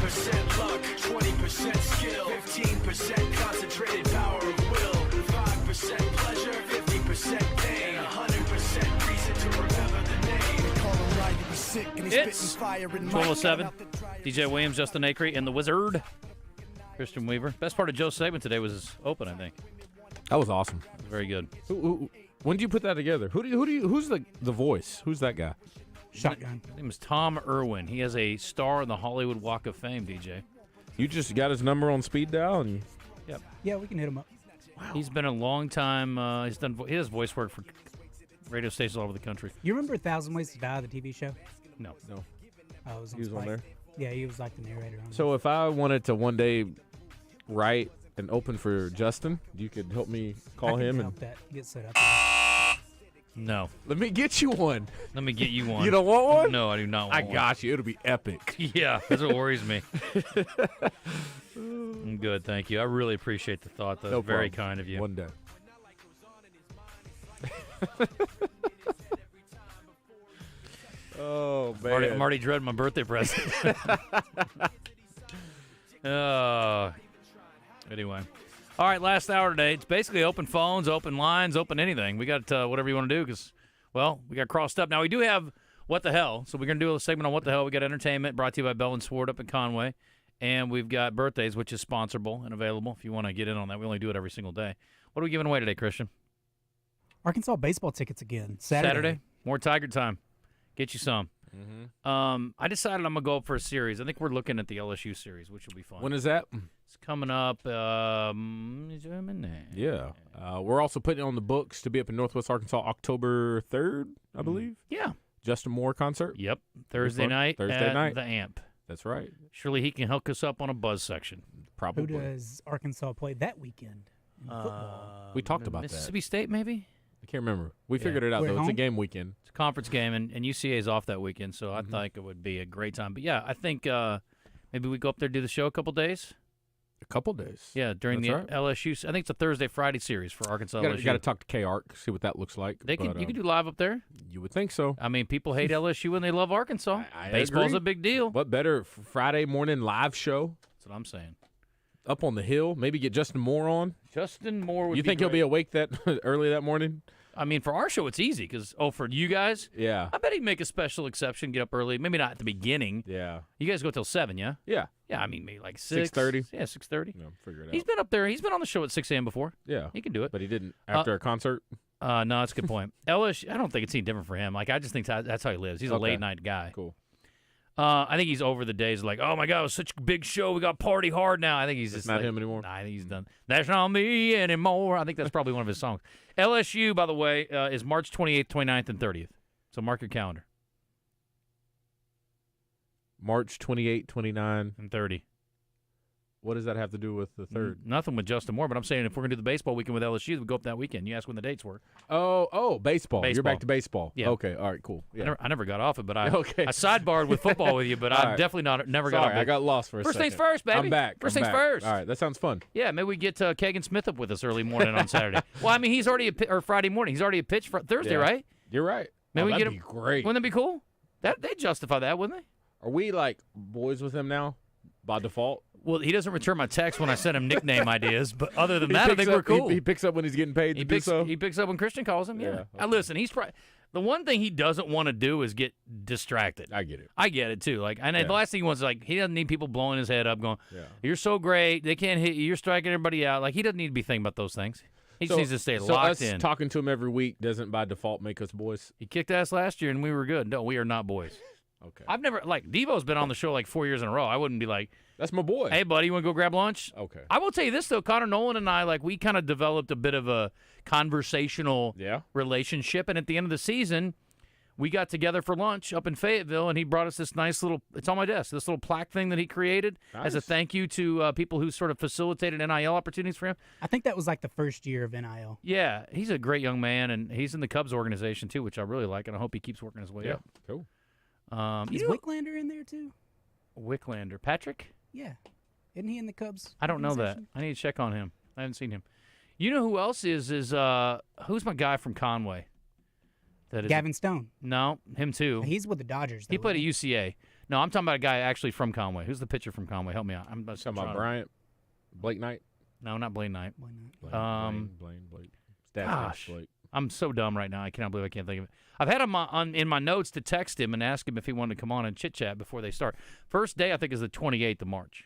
This is 10% luck, 20% skill, 15% concentrated power of will, 5% pleasure, 50% pain, 100% reason to remember the name. They call him Ryu, he's sick and he's spitting fire and 12:07. DJ Williams, Justin Acri, and the Wizard, Christian Weaver. Best part of Joe's segment today was his open, I think. That was awesome. It was very good. When did you put that together? Who's the voice? Who's that guy? Shotgun. His name is Tom Irwin. He has a star on the Hollywood Walk of Fame, DJ. You just got his number on speed dial? And Yep. Yeah, we can hit him up. Wow. He's been a long time. He does voice work for radio stations all over the country. You remember 1,000 Ways to Die, the TV show? No. Oh, it was He was on there? Yeah, he was like the narrator on So if I wanted to one day write and open for Justin, you could help me call him and help that get set up. No. Let me get you one. Let me get you one. You don't want one? No, I do not want I one. got you. It'll be epic. Yeah, that's what worries me. I'm good, thank you. I really appreciate the thought. That's very kind of you. One day. Oh, man. I'm already dreading my birthday present. Anyway. All right, last hour today. It's basically open phones, open lines, open anything. We got whatever you want to do because, well, we got crossed up. Now, we do have What the Hell. So we're going to do a segment on What the Hell. We got entertainment brought to you by Bell and Sword up in Conway. And we've got birthdays, which is sponsorable and available if you want to get in on that. We only do it every single day. What are we giving away today, Christian? Arkansas baseball tickets again. Saturday. More Tiger time. Get you some. Mm-hmm. I decided I'm going to go up for a series. I think we're looking at the LSU series, which will be fun. When is that? It's coming up. Yeah. We're also putting it on the books to be up in Northwest Arkansas October 3rd, I believe. Yeah. Justin Moore concert. Yep. Thursday night at the Amp. That's right. Surely he can hook us up on a buzz section. Probably. Who does Arkansas play that weekend in football? We talked about Mississippi State, maybe? I can't remember. We figured it out, though. It's a game weekend. It's a conference game, and UCA is off that weekend, so I think it would be a great time. But, yeah, I think maybe we go up there, do the show a couple days. A couple days? Yeah, during the LSU. I think it's a Thursday-Friday series for Arkansas LSU. You got to talk to K-Arc, see what that looks like. You could do live up there. You would think so. I mean, people hate LSU when they love Arkansas. Baseball's agree. a big deal. What better Friday morning live show? That's what I'm saying. Up on the hill, maybe get Justin Moore on. Justin Moore would be You think he'll be awake that early that morning? I mean, for our show, it's easy because, for you guys, yeah, I bet he'd make a special exception, get up early. Maybe not at the beginning. Yeah. You guys go till 7, yeah? Yeah. Yeah, I mean, maybe like 6. 6:30. Yeah, 6:30. Yeah, figure it out. He's been up there. He's been on the show at 6 a.m. before. Yeah. He can do it. But he didn't after a concert? No, that's a good point. LSU, I don't think it's any different for him. Like, I just think that's how he lives. He's a late-night guy. Cool. I think he's over the days like, oh, my God, it was such a big show. We got party hard now. I think he's just not him anymore? Nah, I think he's done. That's not me anymore. I think that's probably one of his songs. LSU, by the way, is March 28th, 29th, and 30th. So mark your calendar. March 28, 29. And 30. What does that have to do with the third? Nothing with Justin Moore, but I'm saying if we're going to do the baseball weekend with LSU, we go up that weekend. You asked when the dates were. Oh, baseball. You're back to baseball. Yeah. Okay, all right, cool. Yeah. I never got off it, but I Okay. I sidebarred with football with you, but I definitely never got off it. I got lost for a First second. things first, baby. I'm back. First I'm things back. first. All right, that sounds fun. Yeah, maybe we get Kagan Smith up with us early morning on Saturday. Well, I mean, he's already or Friday morning. He's already a pitch for Thursday, Yeah. right? You're right. Maybe we that'd get be him. great. Wouldn't that be cool? They'd justify that, wouldn't they? Are we like boys with him now by default? Well, he doesn't return my text when I send him nickname ideas, but other than He that, I picks think we're up- cool. He picks up when he's getting paid to do so. He picks up when Christian calls him. Yeah. Yeah, Now, listen, he's the one thing he doesn't want to do is get distracted. I get it. I get it too. Like, and the last thing he wants is like he doesn't need people blowing his head up, going, Yeah. "You're so great. They can't hit you. You're striking everybody out." Like he doesn't need to be thinking about those things. He just needs to stay so locked us in. talking to him every week doesn't by default make us boys. He kicked ass last year, and we were good. No, we are not boys. Okay. I've never Devo's been on the show like 4 years in a row. I wouldn't be like, that's my boy. Hey, buddy, you want to go grab lunch? Okay. I will tell you this though, Connor Nolan and I we kind of developed a bit of a conversational relationship, and at the end of the season, we got together for lunch up in Fayetteville, and he brought us this nice little. It's on my desk. This little plaque thing that he created as a thank you to people who sort of facilitated NIL opportunities for him. I think that was like the first year of NIL. Yeah, he's a great young man, and he's in the Cubs organization too, which I really like, and I hope he keeps working his way up. Cool. Is Wicklander in there too? Wicklander, Patrick? Yeah, isn't he in the Cubs? I don't know that. organization? I need to check on him. I haven't seen him. You know who else is who's my guy from Conway? That is Gavin Stone. No, him too. He's with the Dodgers. Though, He played at UCA. No, I'm talking about a guy actually from Conway. Who's the pitcher from Conway? Help me out. I'm talking about Bryant, Blake Knight. No, not Blaine Knight. Blake. Gosh, Blake. I'm so dumb right now. I cannot believe I can't think of it. I've had him in my notes to text him and ask him if he wanted to come on and chit chat before they start. First day I think is the 28th of March.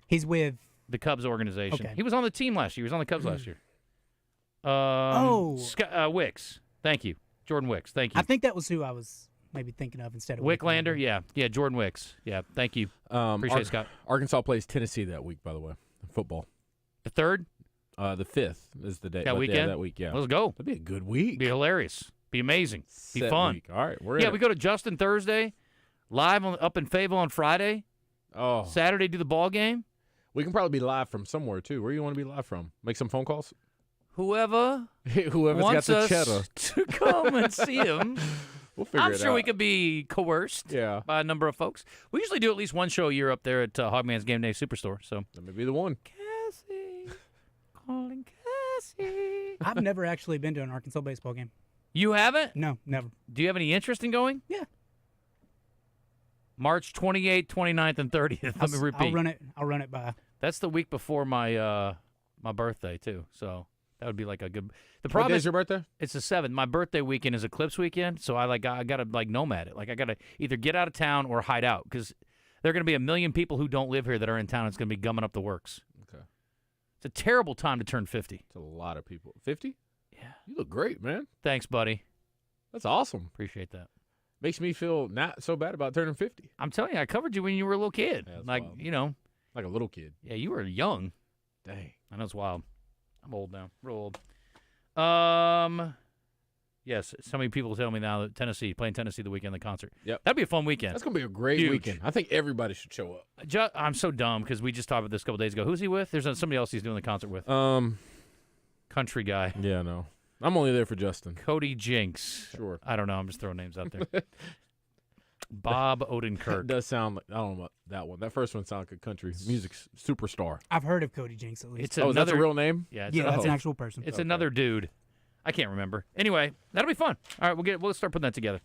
He's with the Cubs organization. Okay. He was on the team last year. He was on the Cubs last year. Wicks. Thank you. Jordan Wicks. Thank you. I think that was who I was maybe thinking of instead of Wicklander. Yeah, Jordan Wicks. Yeah, thank you. Appreciate it, Scott. Arkansas plays Tennessee that week, by the way, football. The 3rd? The 5th is the day. That weekend? That week, yeah. Let's go. That'd be a good week. Be hilarious. Be amazing. Be Set fun. week. All right, we're in it. we go to Justin Thursday, live up in Fayetteville on Friday. Oh. Saturday, do the ball game. We can probably be live from somewhere, too. Where do you want to be live from? Make some phone calls? Whoever's got wants the us cheddar. to come and see him. We'll figure I'm it sure out. we could be coerced by a number of folks. We usually do at least one show a year up there at Hogman's Game Day Superstore. So that may be the one. Cassie, calling Cassie. I've never actually been to an Arkansas baseball game. You haven't? No, never. Do you have any interest in going? Yeah. Problem 28th, 29th, and 30th. Let me repeat. I'll run it by. That's the week before my my birthday too. So that would be like a good. The What problem day is is your birthday? It's the 7th. My birthday weekend is Eclipse weekend, so I gotta nomad it. Like I gotta either get out of town or hide out because there are gonna be 1 million people who don't live here that are in town. It's gonna be gumming up the works. Okay. It's a terrible time to turn 50. It's a lot of people. 50? Yeah. You look great, man. Thanks, buddy. That's awesome. Appreciate that. Makes me feel not so bad about turning 50. I'm telling you, I covered you when you were a little kid. Yeah, that's like wild. you know, like a little kid. Yeah, you were young. Dang. I know it's wild. I'm old now. Real old. Yes, so many people tell me now that playing Tennessee the weekend of the concert. Yep. That'd be a fun weekend. That's going to be a great Huge. weekend. I think everybody should show up. I'm so dumb because we just talked about this a couple days ago. Who's he with? There's somebody else he's doing the concert with. Country guy. Yeah, no. I'm only there for Justin. Cody Jinks. Sure. I don't know. I'm just throwing names out there. Bob Odenkirk. It does sound like, I don't know about that one. That first one sounds like a country music superstar. I've heard of Cody Jinks at least. It's is that a real name? Yeah, that's an actual person. It's another dude. I can't remember. Anyway, that'll be fun. All right, we'll start putting that together.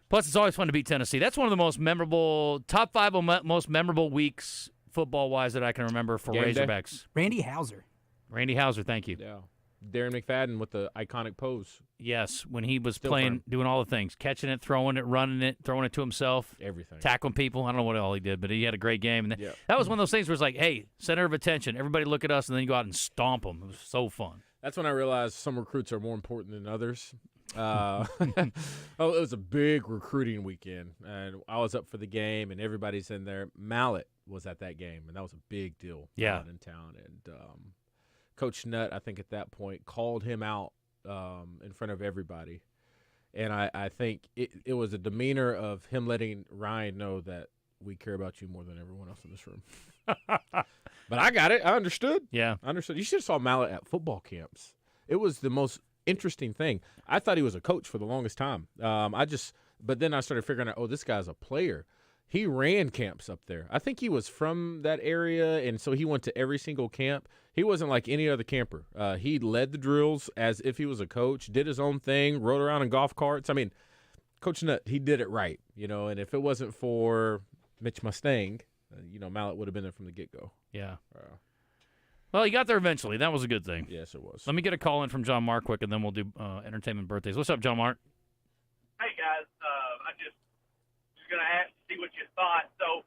Plus, it's always fun to beat Tennessee. That's one of the most memorable, top 5 most memorable weeks football-wise that I can remember for Game day? Razorbacks. Randy Hauser. Randy Hauser, thank you. Yeah. Darren McFadden with the iconic pose. Yes, when he was Still playing, firm. doing all the things, catching it, throwing it, running it, throwing it to himself. Everything. Tackling people. I don't know what all he did, but he had a great game. And Yeah. that was one of those things where it's like, hey, center of attention. Everybody look at us, and then you go out and stomp them. It was so fun. That's when I realized some recruits are more important than others. It was a big recruiting weekend, and I was up for the game, and everybody's in there. Mallet was at that game, and that was a big deal. Yeah. Out in town, and Coach Nutt, I think at that point, called him out in front of everybody, and I think it was a demeanor of him letting Ryan know that we care about you more than everyone else in this room. But I got it. I understood. Yeah. I understood. You should have saw Mallet at football camps. It was the most interesting thing. I thought he was a coach for the longest time. But then I started figuring out, oh, this guy's a player. He ran camps up there. I think he was from that area, and so he went to every single camp. He wasn't like any other camper. He led the drills as if he was a coach, did his own thing, rode around in golf carts. I mean, Coach Nutt, he did it right, and if it wasn't for Mitch Mustang, Mallet would have been there from the get-go. Yeah. Well, he got there eventually. That was a good thing. Yes, it was. Let me get a call in from John Mark quick, and then we'll do entertainment birthdays. What's up, John Mark? Hey, guys. I just was going to ask to see what you thought. So,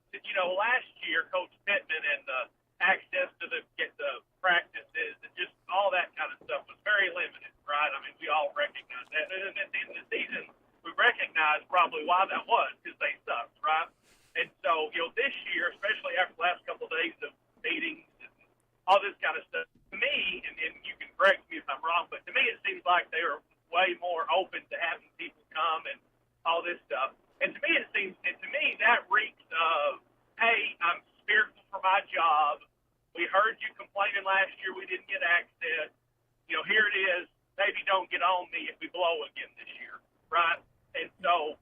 last year, Coach Pittman and the access to get the practices and just all that kind of stuff was very limited, right? I mean, we all recognize that. And at the end of the season, we recognize probably why that was, because they sucked, right? And so, this year, especially after the last couple of days of meetings and all this kind of stuff, to me, and you can correct me if I'm wrong, but to me it seems like they are way more open to having people come and all this stuff. And to me that reeks of, hey, I'm fearful for my job. We heard you complaining last year we didn't get access. Here it is. Maybe don't get on me if we blow again this year, right? And so,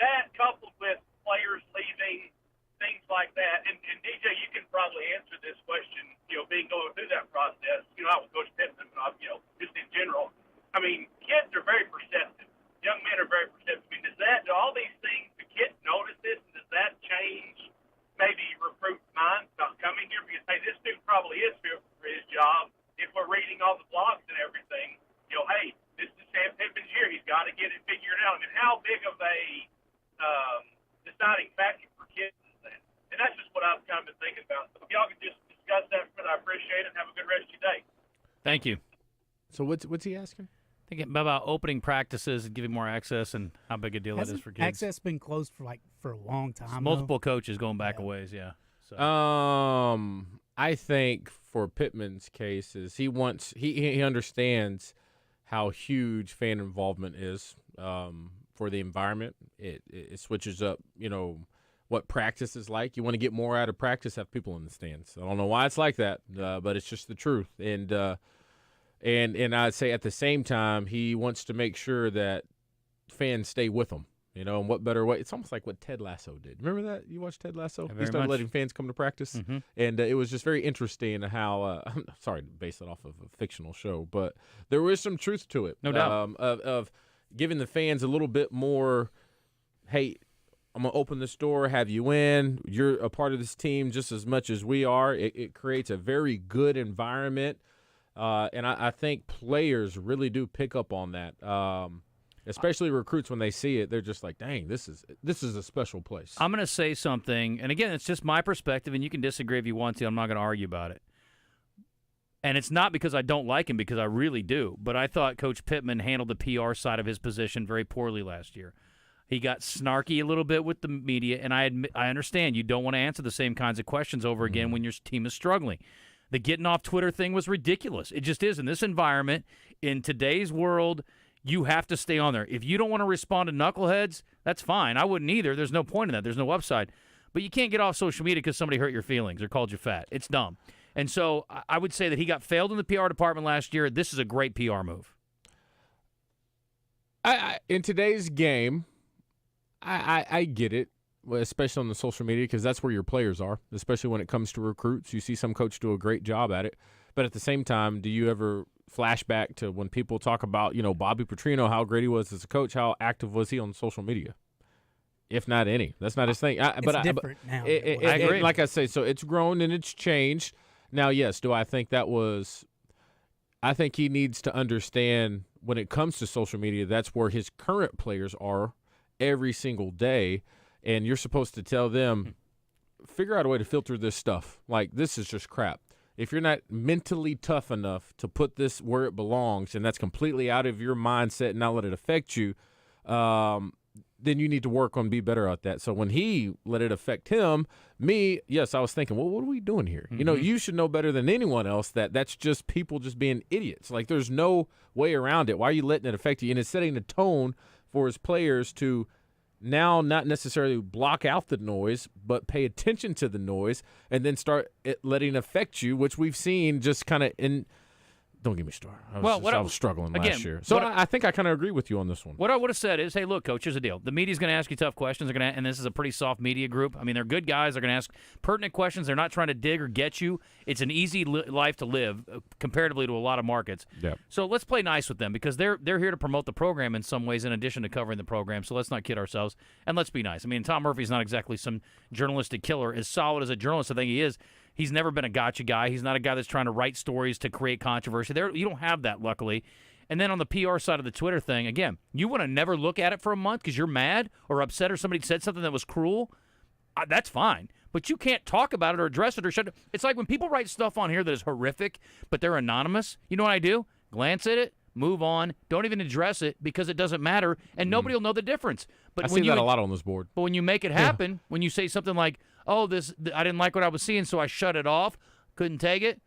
that coupled with players leaving, things like that. And DJ, you can probably answer this question, going through that process. I was Coach Pittman, but just in general. I mean, kids are very perceptive. Young men are very perceptive. I mean, do all these things, the kids notice this, and does that change maybe recruits' minds about coming here? Because, hey, this dude probably is fearful for his job. If we're reading all the blogs and everything, hey, this is Sam Pittman's year. He's got to get it figured out. I mean, how big of a deciding factor for kids is that? And that's just what I've kind of been thinking about. So if y'all could just discuss that, I appreciate it. Have a good rest of your day. Thank you. So what's he asking? Thinking about opening practices and giving more access and how big a deal that is for kids. Access been closed for a long time. Multiple coaches going back a ways, yeah. So. I think for Pittman's case is he understands how huge fan involvement is for the environment. It switches up, what practice is like. You want to get more out of practice, have people in the stands. I don't know why it's like that, but it's just the truth. And I'd say at the same time, he wants to make sure that fans stay with him. And what better way? It's almost like what Ted Lasso did. Remember that? You watched Ted Lasso? He started letting fans come to practice. Mm-hmm. And it was just very interesting how I'm sorry to base it off of a fictional show, but there was some truth to it. No doubt. Of giving the fans a little bit more, hey, I'm going to open this door, have you in. You're a part of this team just as much as we are. It creates a very good environment. And I think players really do pick up on that. Especially recruits, when they see it, they're just like, dang, this is a special place. I'm going to say something, and again, it's just my perspective, and you can disagree if you want to. I'm not going to argue about it. And it's not because I don't like him, because I really do. But I thought Coach Pittman handled the PR side of his position very poorly last year. He got snarky a little bit with the media, and I understand you don't want to answer the same kinds of questions over again when your team is struggling. The getting off Twitter thing was ridiculous. It just is. In this environment, in today's world, you have to stay on there. If you don't want to respond to knuckleheads, that's fine. I wouldn't either. There's no point in that. There's no upside. But you can't get off social media because somebody hurt your feelings or called you fat. It's dumb. And so I would say that he got failed in the PR department last year. This is a great PR move. In today's game, I get it, especially on the social media, because that's where your players are, especially when it comes to recruits. You see some coach do a great job at it. But at the same time, do you ever flashback to when people talk about, Bobby Petrino, how great he was as a coach, how active was he on social media? If not any. That's not his thing. It's different now. I agree. Like I say, so it's grown and it's changed. Now, yes, do I think I think he needs to understand when it comes to social media, that's where his current players are every single day, and you're supposed to tell them, figure out a way to filter this stuff. Like, this is just crap. If you're not mentally tough enough to put this where it belongs, and that's completely out of your mindset and not let it affect you, then you need to work on be better at that. So when he let it affect him, yes, I was thinking, well, what are we doing here? Mm-hmm. You should know better than anyone else that's just people just being idiots. Like, there's no way around it. Why are you letting it affect you? And it's setting the tone for his players to now not necessarily block out the noise, but pay attention to the noise and then start letting it affect you, which we've seen just kind of in – don't get me started. I was struggling last year. So I think I kind of agree with you on this one. What I would have said is, hey, look, Coach, here's the deal. The media's going to ask you tough questions. And this is a pretty soft media group. I mean, they're good guys. They're going to ask pertinent questions. They're not trying to dig or get you. It's an easy life to live comparatively to a lot of markets. Yeah. So let's play nice with them because they're here to promote the program in some ways in addition to covering the program. So let's not kid ourselves. And let's be nice. I mean, Tom Murphy's not exactly some journalistic killer. As solid as a journalist I think he is, he's never been a gotcha guy. He's not a guy that's trying to write stories to create controversy. You don't have that, luckily. And then on the PR side of the Twitter thing, again, you want to never look at it for a month because you're mad or upset or somebody said something that was cruel. That's fine. But you can't talk about it or address it or shut it. It's like when people write stuff on here that is horrific, but they're anonymous. You know what I do? Glance at it, move on, don't even address it because it doesn't matter, and nobody will know the difference. But I see that a lot on this board. But when you make it happen, when you say something like, oh, I didn't like what I was seeing, so I shut it off, couldn't take it,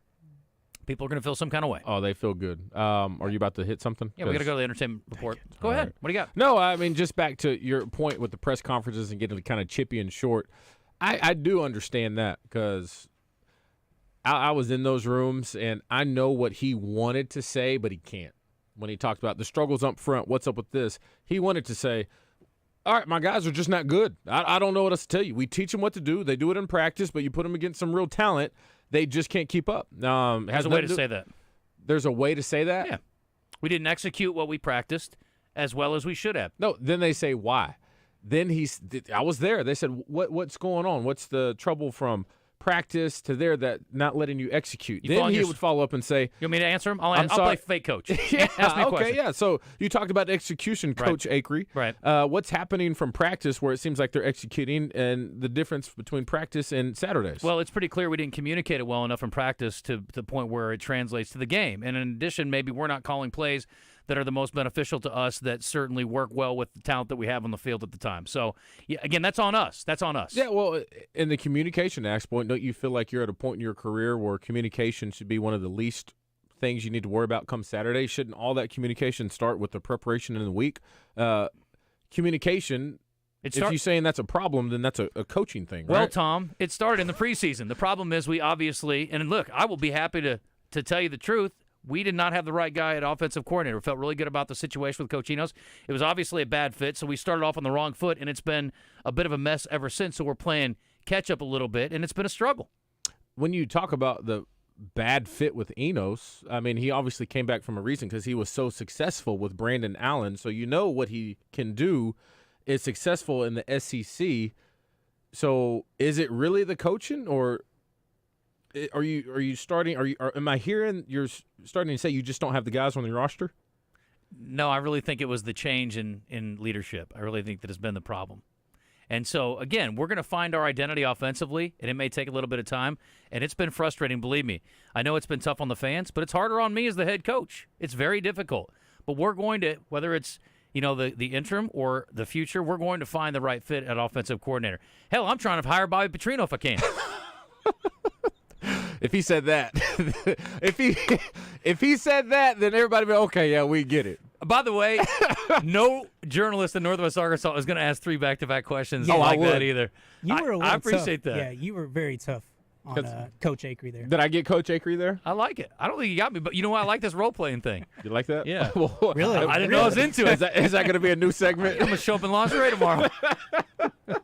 people are going to feel some kind of way. Oh, they feel good. Are you about to hit something? Yeah, we got to go to the entertainment report. Go ahead. Right. What do you got? No, I mean, just back to your point with the press conferences and getting kind of chippy and short. I do understand that because I was in those rooms, and I know what he wanted to say, but he can't. When he talked about the struggles up front, what's up with this, he wanted to say, all right, my guys are just not good. I don't know what else to tell you. We teach them what to do. They do it in practice, but you put them against some real talent, they just can't keep up. There's a way to say that. There's a way to say that? Yeah. We didn't execute what we practiced as well as we should have. No, then they say why. Then I was there. They said, what's going on? What's the trouble from practice to there that not letting you execute? Then he would follow up and say, you want me to answer him? I'll play fake coach. Yeah, Ask me a question. Okay, yeah. So you talked about execution, Coach Acri. Right. What's happening from practice where it seems like they're executing and the difference between practice and Saturdays? Well, it's pretty clear we didn't communicate it well enough in practice to the point where it translates to the game. And in addition, maybe we're not calling plays that are the most beneficial to us that certainly work well with the talent that we have on the field at the time. So, yeah, again, that's on us. That's on us. Yeah, well, in the communication aspect, don't you feel like you're at a point in your career where communication should be one of the least things you need to worry about come Saturday? Shouldn't all that communication start with the preparation in the week? Communication, if you're saying that's a problem, then that's a coaching thing, right? Well, Tom, it started in the preseason. The problem is we obviously – and look, I will be happy to tell you the truth. We did not have the right guy at offensive coordinator. We felt really good about the situation with Coach Enos. It was obviously a bad fit, so we started off on the wrong foot, and it's been a bit of a mess ever since, so we're playing catch-up a little bit, and it's been a struggle. When you talk about the bad fit with Enos, I mean, he obviously came back from a reason because he was so successful with Brandon Allen, so you know what he can do is successful in the SEC. So is it really the coaching, or – Are you starting? Am I hearing you're starting to say you just don't have the guys on the roster? No, I really think it was the change in leadership. I really think that has been the problem. And so, again, we're going to find our identity offensively, and it may take a little bit of time, and it's been frustrating, believe me. I know it's been tough on the fans, but it's harder on me as the head coach. It's very difficult. But we're going to, whether it's the interim or the future, we're going to find the right fit at offensive coordinator. Hell, I'm trying to hire Bobby Petrino if I can. If he said that, if he said that, then everybody be okay. Yeah, we get it. By the way, no journalist in Northwest Arkansas is going to ask 3 back-to-back questions like that either. You were a little I appreciate tough. that. Yeah, you were very tough on Coach Acri there. Did I get Coach Acri there? I like it. I don't think you got me, but you know what? I like this role-playing thing. You like that? Yeah. Well, really? I didn't know I was into it. Is that going to be a new segment? I'm going to show up in lingerie tomorrow.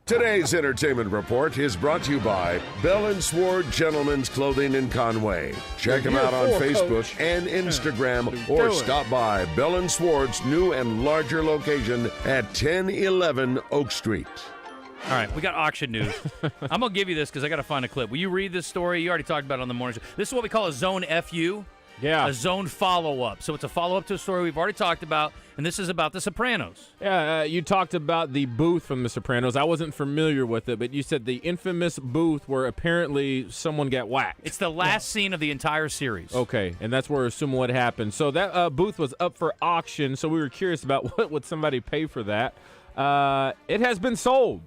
Today's entertainment report is brought to you by Bell & Sword Gentlemen's Clothing in Conway. Check them out on Facebook and Instagram, or stop by Bell & Sword's new and larger location at 1011 Oak Street. All right, we got auction news. I'm going to give you this because I got to find a clip. Will you read this story? You already talked about it on the morning show. This is what we call a zone FU. Yeah. A zone follow-up. So it's a follow-up to a story we've already talked about, and this is about The Sopranos. Yeah, you talked about the booth from The Sopranos. I wasn't familiar with it, but you said the infamous booth where apparently someone got whacked. It's the last scene of the entire series. Okay, and that's where assuming what happened. So that booth was up for auction, so we were curious about what would somebody pay for that. It has been sold.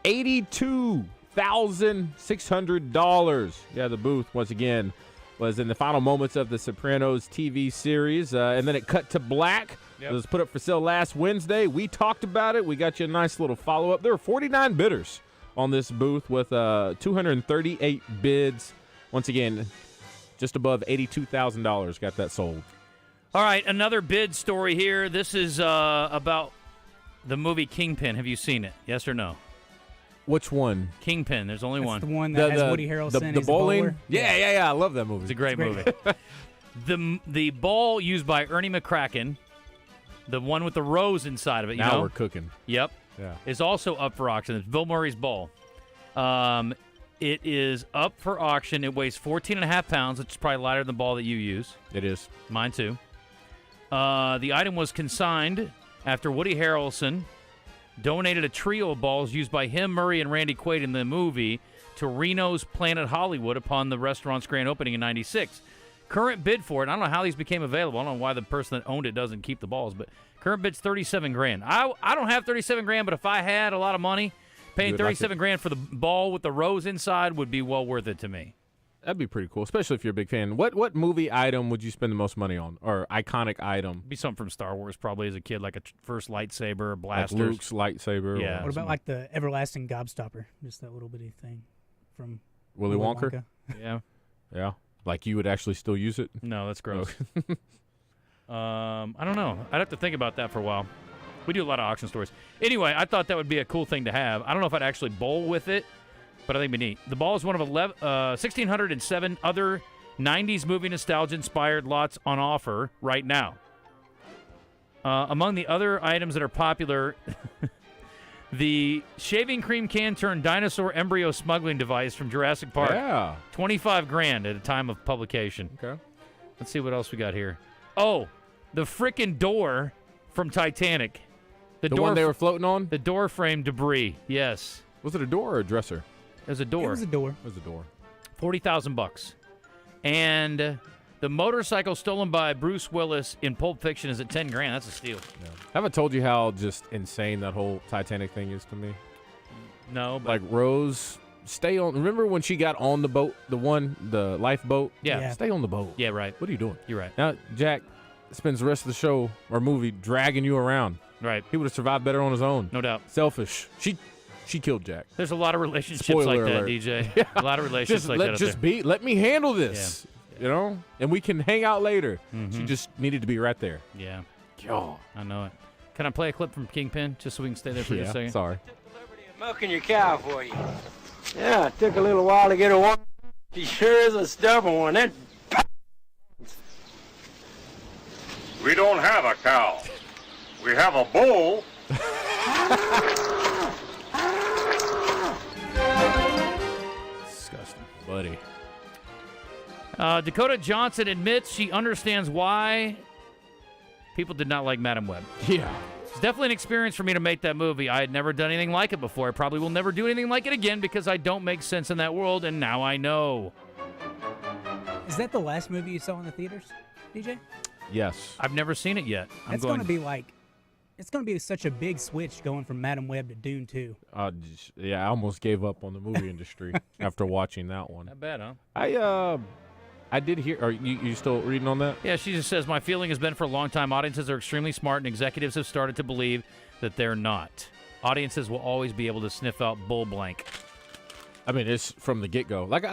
$82,600. Yeah, the booth, once again, was in the final moments of the Sopranos TV series, and then it cut to black It was put up for sale last Wednesday. We talked about it. We got you a nice little follow-up. There were 49 bidders on this booth with 238 bids. Once again, just above $82,000 got that sold. All right, another bid story here. This is about the movie Kingpin. Have you seen it? Yes or no? Which one? Kingpin. There's only one. The one that has Woody Harrelson. The bowling? Yeah. I love that movie. It's a great movie. The ball used by Ernie McCracken, the one with the rose inside of it. Now we're cooking. Yep. Yeah. Is also up for auction. It's Bill Murray's ball. It is up for auction. It weighs 14.5 pounds, which is probably lighter than the ball that you use. It is. Mine too. The item was consigned after Woody Harrelson donated a trio of balls used by him, Murray, and Randy Quaid in the movie to Reno's Planet Hollywood upon the restaurant's grand opening in '96. Current bid for it, I don't know how these became available. I don't know why the person that owned it doesn't keep the balls, but current bid's $37,000. I don't have $37,000, but if I had a lot of money, paying $37,000 for the ball with the rose inside would be well worth it to me. That'd be pretty cool, especially if you're a big fan. What movie item would you spend the most money on, or iconic item? Be something from Star Wars, probably as a kid, like a first lightsaber, blasters. Like Luke's lightsaber. Yeah. What about like the everlasting gobstopper? Just that little bitty thing from Willy Wonka? Yeah. Yeah. Like you would actually still use it? No, that's gross. I don't know. I'd have to think about that for a while. We do a lot of auction stories. Anyway, I thought that would be a cool thing to have. I don't know if I'd actually bowl with it, but I think it'd be neat. The ball is one of 1,607 other 90s movie nostalgia-inspired lots on offer right now. Among the other items that are popular, the shaving cream can turned dinosaur embryo smuggling device from Jurassic Park. Yeah. $25,000 at a time of publication. Okay. Let's see what else we got here. Oh, the frickin' door from Titanic. The one they were floating on? The door frame debris, yes. Was it a door or a dresser? It was a door. It was a door. It was a door. $40,000. And the motorcycle stolen by Bruce Willis in Pulp Fiction is at $10,000. That's a steal. Yeah. Haven't told you how just insane that whole Titanic thing is to me. No, but like Rose, stay on. Remember when she got on the boat, the lifeboat? Yeah. Stay on the boat. Yeah, right. What are you doing? You're right. Now Jack spends the rest of the show or movie dragging you around. Right. He would have survived better on his own. No doubt. Selfish. She killed Jack. There's a lot of relationships Spoiler like alert. that, DJ. Yeah. A lot of relationships like that. Let me handle this. Yeah. You know? And we can hang out later. Mm-hmm. She just needed to be right there. Yeah. God. I know it. Can I play a clip from Kingpin just so we can stay there for just a second? Sorry. Milking your cow for you. Yeah, it took a little while to get her one. She sure is a stubborn one. That We don't have a cow. We have a bull. Disgusting. Buddy. Dakota Johnson admits she understands why people did not like Madam Web. Yeah. It's definitely an experience for me to make that movie. I had never done anything like it before. I probably will never do anything like it again because I don't make sense in that world, and now I know. Is that the last movie you saw in the theaters, DJ? Yes. I've never seen it yet. It's going to be like, it's going to be such a big switch going from Madam Web to Dune 2. Yeah, I almost gave up on the movie industry after watching that one. Not bad, huh? I did hear. Are you still reading on that? Yeah, she just says, my feeling has been for a long time, audiences are extremely smart and executives have started to believe that they're not. Audiences will always be able to sniff out bull blank. I mean, it's from the get-go. Like,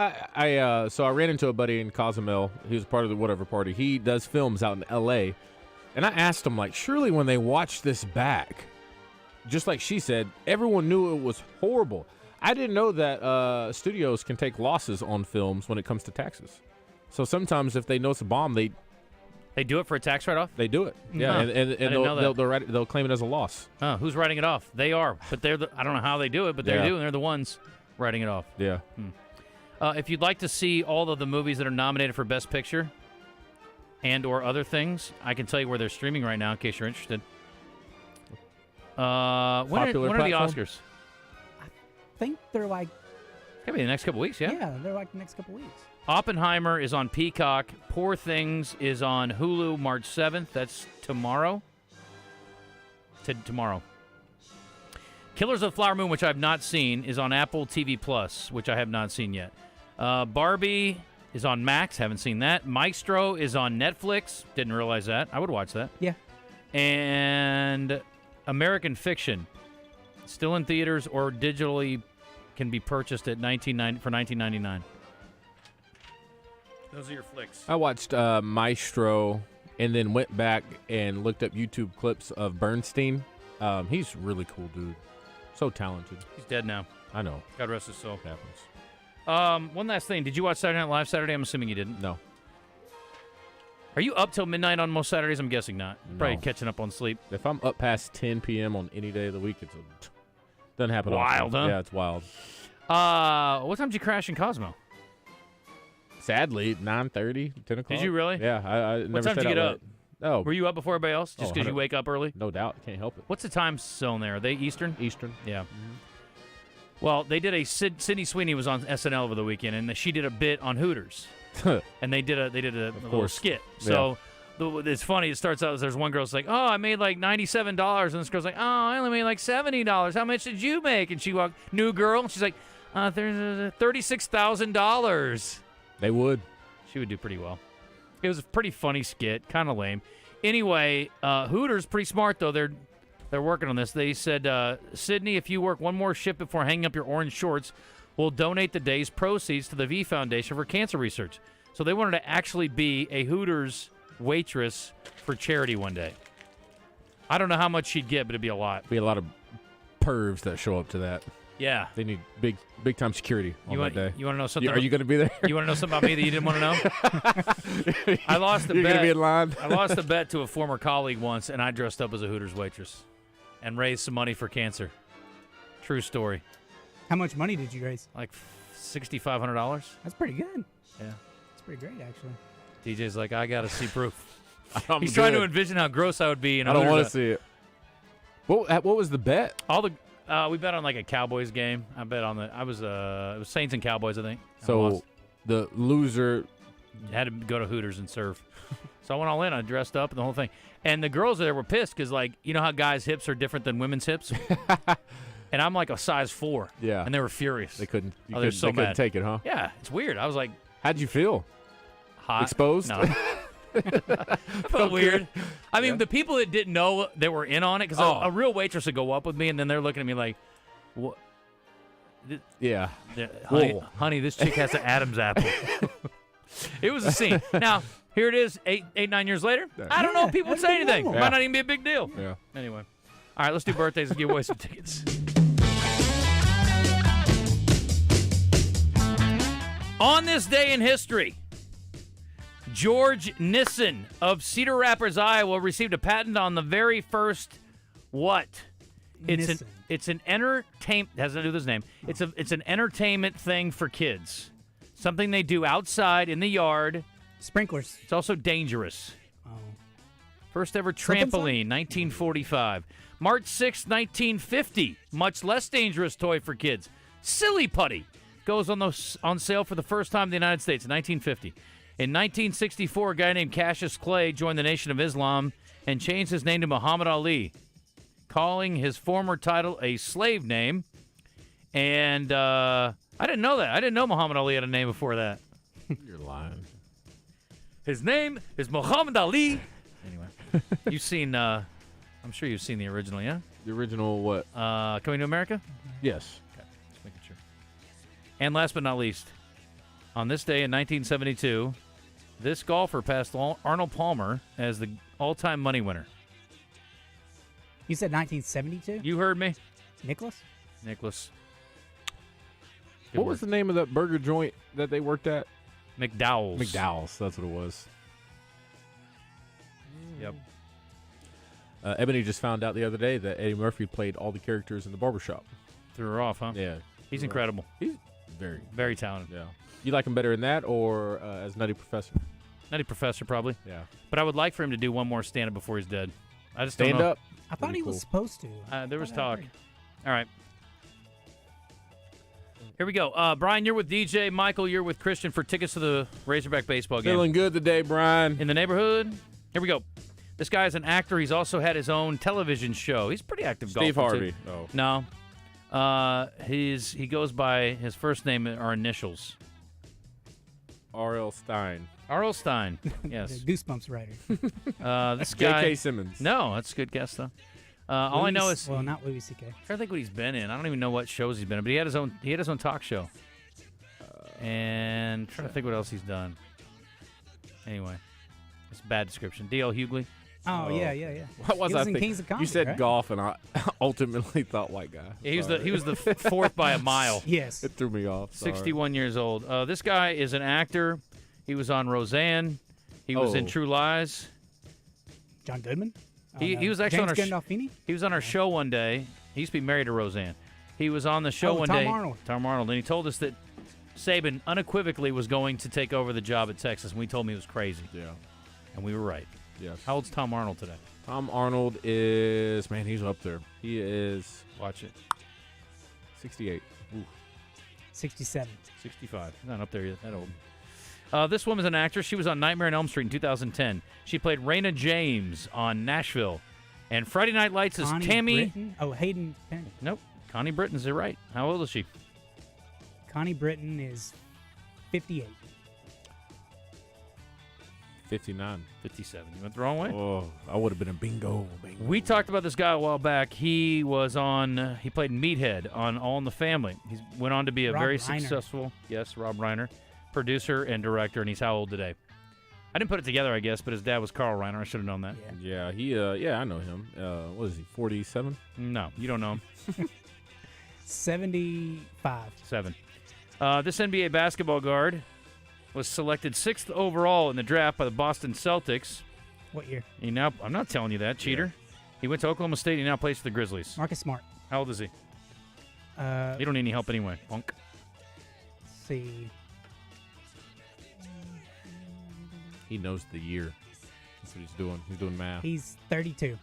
so I ran into a buddy in Cozumel. He was part of the whatever party. He does films out in L.A., and I asked him, like, surely when they watch this back, just like she said, everyone knew it was horrible. I didn't know that studios can take losses on films when it comes to taxes. So sometimes if they know it's a bomb, they do it for a tax write-off? They do it. Yeah, and they'll claim it as a loss. Huh, who's writing it off? They are. But I don't know how they do it, but they do, and they're the ones writing it off. Yeah. If you'd like to see all of the movies that are nominated for Best Picture and or other things, I can tell you where they're streaming right now in case you're interested. When are the Oscars? I think they're like... Maybe the next couple weeks, yeah? Yeah, they're like the next couple weeks. Oppenheimer is on Peacock. Poor Things is on Hulu March 7th. That's tomorrow. Tomorrow. Killers of the Flower Moon, which I have not seen, is on Apple TV Plus, which I have not seen yet. Barbie is on Max. Haven't seen that. Maestro is on Netflix. Didn't realize that. I would watch that. Yeah. And American Fiction, still in theaters or digitally, can be purchased at $19.99. Those are your flicks. I watched Maestro and then went back and looked up YouTube clips of Bernstein. He's really cool, dude. So talented. He's dead now. I know. God rest his soul. Happens. One last thing. Did you watch Saturday Night Live Saturday? I'm assuming you didn't. No. Are you up till midnight on most Saturdays? I'm guessing not. Probably No. catching up on sleep. If I'm up past 10 p.m. on any day of the week, doesn't happen Wild, often. huh? Yeah, it's wild. What time did you crash in Cosmo? Sadly, 9:30, 10 o'clock. Did you really? Yeah, I never What time did you get up? Oh. Were you up before everybody else? Just because you wake up early? No doubt. Can't help it. What's the time zone there? Are they Eastern? Eastern. Yeah. Well, they did a Sydney Sweeney was on SNL over the weekend, and she did a bit on Hooters, and they did a little skit. So it's funny. It starts out as there's one girl's like, "Oh, I made like $97," and this girl's like, "Oh, I only made like $70. How much did you make?" And she walked, new girl. She's like, "There's $36,000." They would. She would do pretty well. It was a pretty funny skit, kind of lame. Anyway, Hooters pretty smart though. They're working on this. They said, Sydney, if you work one more shift before hanging up your orange shorts, we'll donate the day's proceeds to the V Foundation for Cancer Research. So they wanted to actually be a Hooters waitress for charity one day. I don't know how much she'd get, but it'd be a lot. Be a lot of pervs that show up to that. Yeah. They need big time security on that day. You want to know something? Are you going to be there? You want to know something about me that you didn't want to know? I lost the bet. You're going to be in line? I lost a bet to a former colleague once, and I dressed up as a Hooters waitress and raised some money for cancer. True story. How much money did you raise? Like $6,500. That's pretty good. Yeah. That's pretty great, actually. DJ's like, I got to see proof. He's trying to envision how gross I would be. I don't want to see it. What was the bet? We bet on like a Cowboys game. I bet on it was Saints and Cowboys, I think. So the loser had to go to Hooters and serve. So I went all in. I dressed up and the whole thing. And the girls there were pissed because, like, you know how guys' hips are different than women's hips? And I'm like a size 4. Yeah. And they were furious. They couldn't. They're so they couldn't mad. take it, huh? Yeah, it's weird. I was like, how'd you feel? Hot. Exposed? No. Felt weird. I mean, the people that didn't know that were in on it, because a real waitress would go up with me, and then they're looking at me like, "What?" Yeah. Honey, this chick has an Adam's apple. It was a scene. Now, here it is, 9 years later. I don't know if people would say anything. It might not even be a big deal. Yeah. Anyway. All right, let's do birthdays and give away some tickets. On this day in history, George Nissen of Cedar Rapids, Iowa, received a patent on the very first what? It's an entertainment. Has nothing to do with his name. It's an entertainment thing for kids. Something they do outside in the yard. Sprinklers. It's also dangerous. Oh. First ever trampoline, 1945. March 6, 1950. Much less dangerous toy for kids. Silly putty goes on sale for the first time in the United States in 1950. In 1964, a guy named Cassius Clay joined the Nation of Islam and changed his name to Muhammad Ali, calling his former title a slave name. And I didn't know that. I didn't know Muhammad Ali had a name before that. You're lying. His name is Muhammad Ali. Anyway, you've seen, I'm sure you've seen the original, yeah? The original what? Coming to America? Yes. Okay, just making sure. And last but not least, on this day in 1972, this golfer passed Arnold Palmer as the all-time money winner. You said 1972? You heard me. Nicholas. What was the name of that burger joint that they worked at? McDowell's. That's what it was. Yep. Ebony just found out the other day that Eddie Murphy played all the characters in The Barbershop. Threw her off, huh? Yeah. He's incredible. He's very, very talented. Yeah. You like him better in that or as Nutty Professor? Nutty Professor, probably. Yeah. But I would like for him to do one more stand-up before he's dead. I just don't know. Stand-up? I thought he was supposed to. There was talk. All right. Here we go. Brian, you're with DJ. Michael, you're with Christian for tickets to the Razorback baseball game. Feeling good today, Brian. In the neighborhood? Here we go. This guy's an actor. He's also had his own television show. He's a pretty active golfer, Steve Harvey. too. Oh. No. He goes by his first name are initials. R.L. Stein. R.L. Stein. Yes. Goosebumps writer. This guy. J.K. Simmons. No, that's a good guess though. All I know is not Louis C.K. I'm trying to think what he's been in. I don't even know what shows he's been in, but he had his own talk show. And I'm trying to think what else he's done. Anyway, it's a bad description. D.L. Hughley. Oh yeah. What was he was I in think? Kings of Comedy, You said right? golf, and I ultimately thought white guy. Yeah, he was the fourth by a mile. Yes. It threw me off. Sorry. 61 years old. This guy is an actor. He was on Roseanne. He was in True Lies. John Goodman. He was actually James on our Gandolfini? He was on our show one day. He used to be married to Roseanne. He was on the show one Tom day. Arnold. Tom Arnold, and he told us that Saban unequivocally was going to take over the job at Texas, and we told him he was crazy. Yeah. And we were right. Yes. How old's Tom Arnold today? Tom Arnold is, man, he's up there. He is, watch it, 68. Ooh. 67. 65. He's not up there yet, that old. This woman's an actress. She was on Nightmare on Elm Street in 2010. She played Raina James on Nashville. And Friday Night Lights is Connie Tammy. Britton? Oh, Hayden Penny. Nope. Connie Britton's it right. How old is she? Connie Britton is 58. 59. 57. You went the wrong way? Oh, I would have been a bingo. We talked about this guy a while back. He was on, he played Meathead on All in the Family. He went on to be a Rob very Reiner. successful, Rob Reiner, producer and director, and he's how old today? I didn't put it together, I guess, but his dad was Carl Reiner. I should have known that. Yeah, I know him. What is he, 47? No, you don't know him. 75. 7. This NBA basketball guard was selected 6th overall in the draft by the Boston Celtics. What year? I'm not telling you that, cheater. He went to Oklahoma State. He now plays for the Grizzlies. Marcus Smart. How old is he? You don't need any help anyway, punk. Let's see. He knows the year. That's what he's doing. He's doing math. He's 32.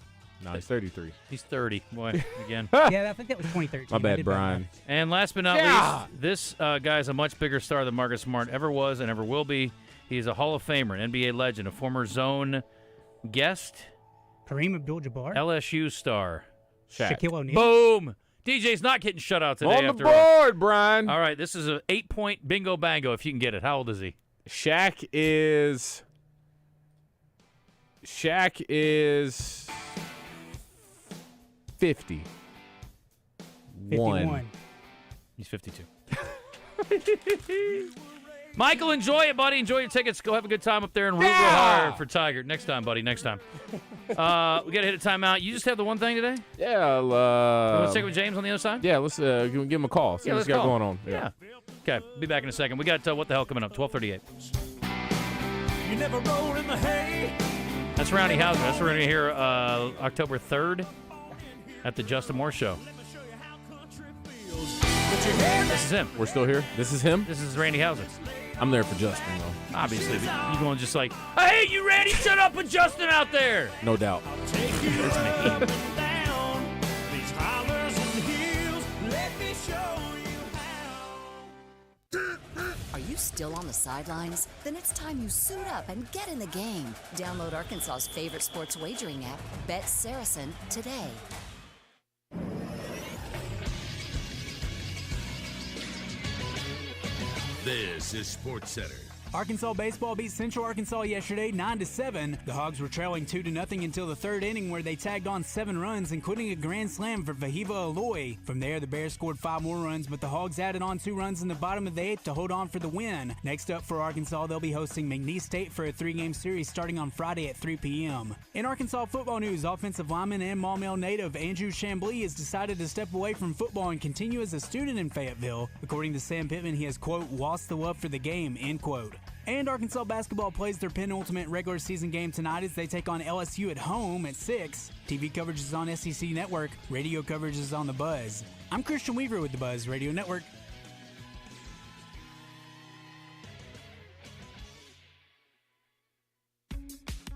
No, he's 33. He's 30. Boy, again. Yeah, I think that was 2013. My bad, Brian. And last but not least, this guy is a much bigger star than Marcus Smart ever was and ever will be. He's a Hall of Famer, an NBA legend, a former zone guest. Kareem Abdul-Jabbar. LSU star. Shaq. Shaquille O'Neal. Boom! DJ's not getting shut out today. On the after board, all. Brian. All right, this is an 8-point bingo bango if you can get it. How old is he? Shaq is 50. 51. He's 52. Michael, enjoy it, buddy. Enjoy your tickets. Go have a good time up there and root real hard for Tiger. Next time, buddy. Next time. We got to hit a timeout. You just have the one thing today? Yeah. You want to take it with James on the other side? Yeah, let's give him a call. See what's got going on. Yeah. Okay. Be back in a second. We got What the Hell coming up, 12:38. You never roll in the hay. That's Roundy Hauser. That's what we're going to hear October 3rd at the Justin Moore Show. This is him. We're still here? This is him? This is Randy Hauser. I'm there for Justin, though. Obviously. You're going just like, I hate you, Randy. Shut up with Justin out there. No doubt. Are you still on the sidelines? Then it's time you suit up and get in the game. Download Arkansas's favorite sports wagering app, Bet Saracen, today. This is SportsCenter. Arkansas baseball beat Central Arkansas yesterday 9-7. The Hogs were trailing 2-0 until the third inning, where they tagged on 7 runs, including a grand slam for Vahiva Aloy. From there, the Bears scored 5 more runs, but the Hogs added on 2 runs in the bottom of the 8th to hold on for the win. Next up for Arkansas, they'll be hosting McNeese State for a 3-game series starting on Friday at 3 p.m. In Arkansas football news, offensive lineman and Maumelle native Andrew Chamblee has decided to step away from football and continue as a student in Fayetteville. According to Sam Pittman, he has, quote, lost the love for the game, end quote. And Arkansas basketball plays their penultimate regular season game tonight as they take on LSU at home at 6. TV coverage is on SEC Network. Radio coverage is on The Buzz. I'm Christian Weaver with The Buzz Radio Network.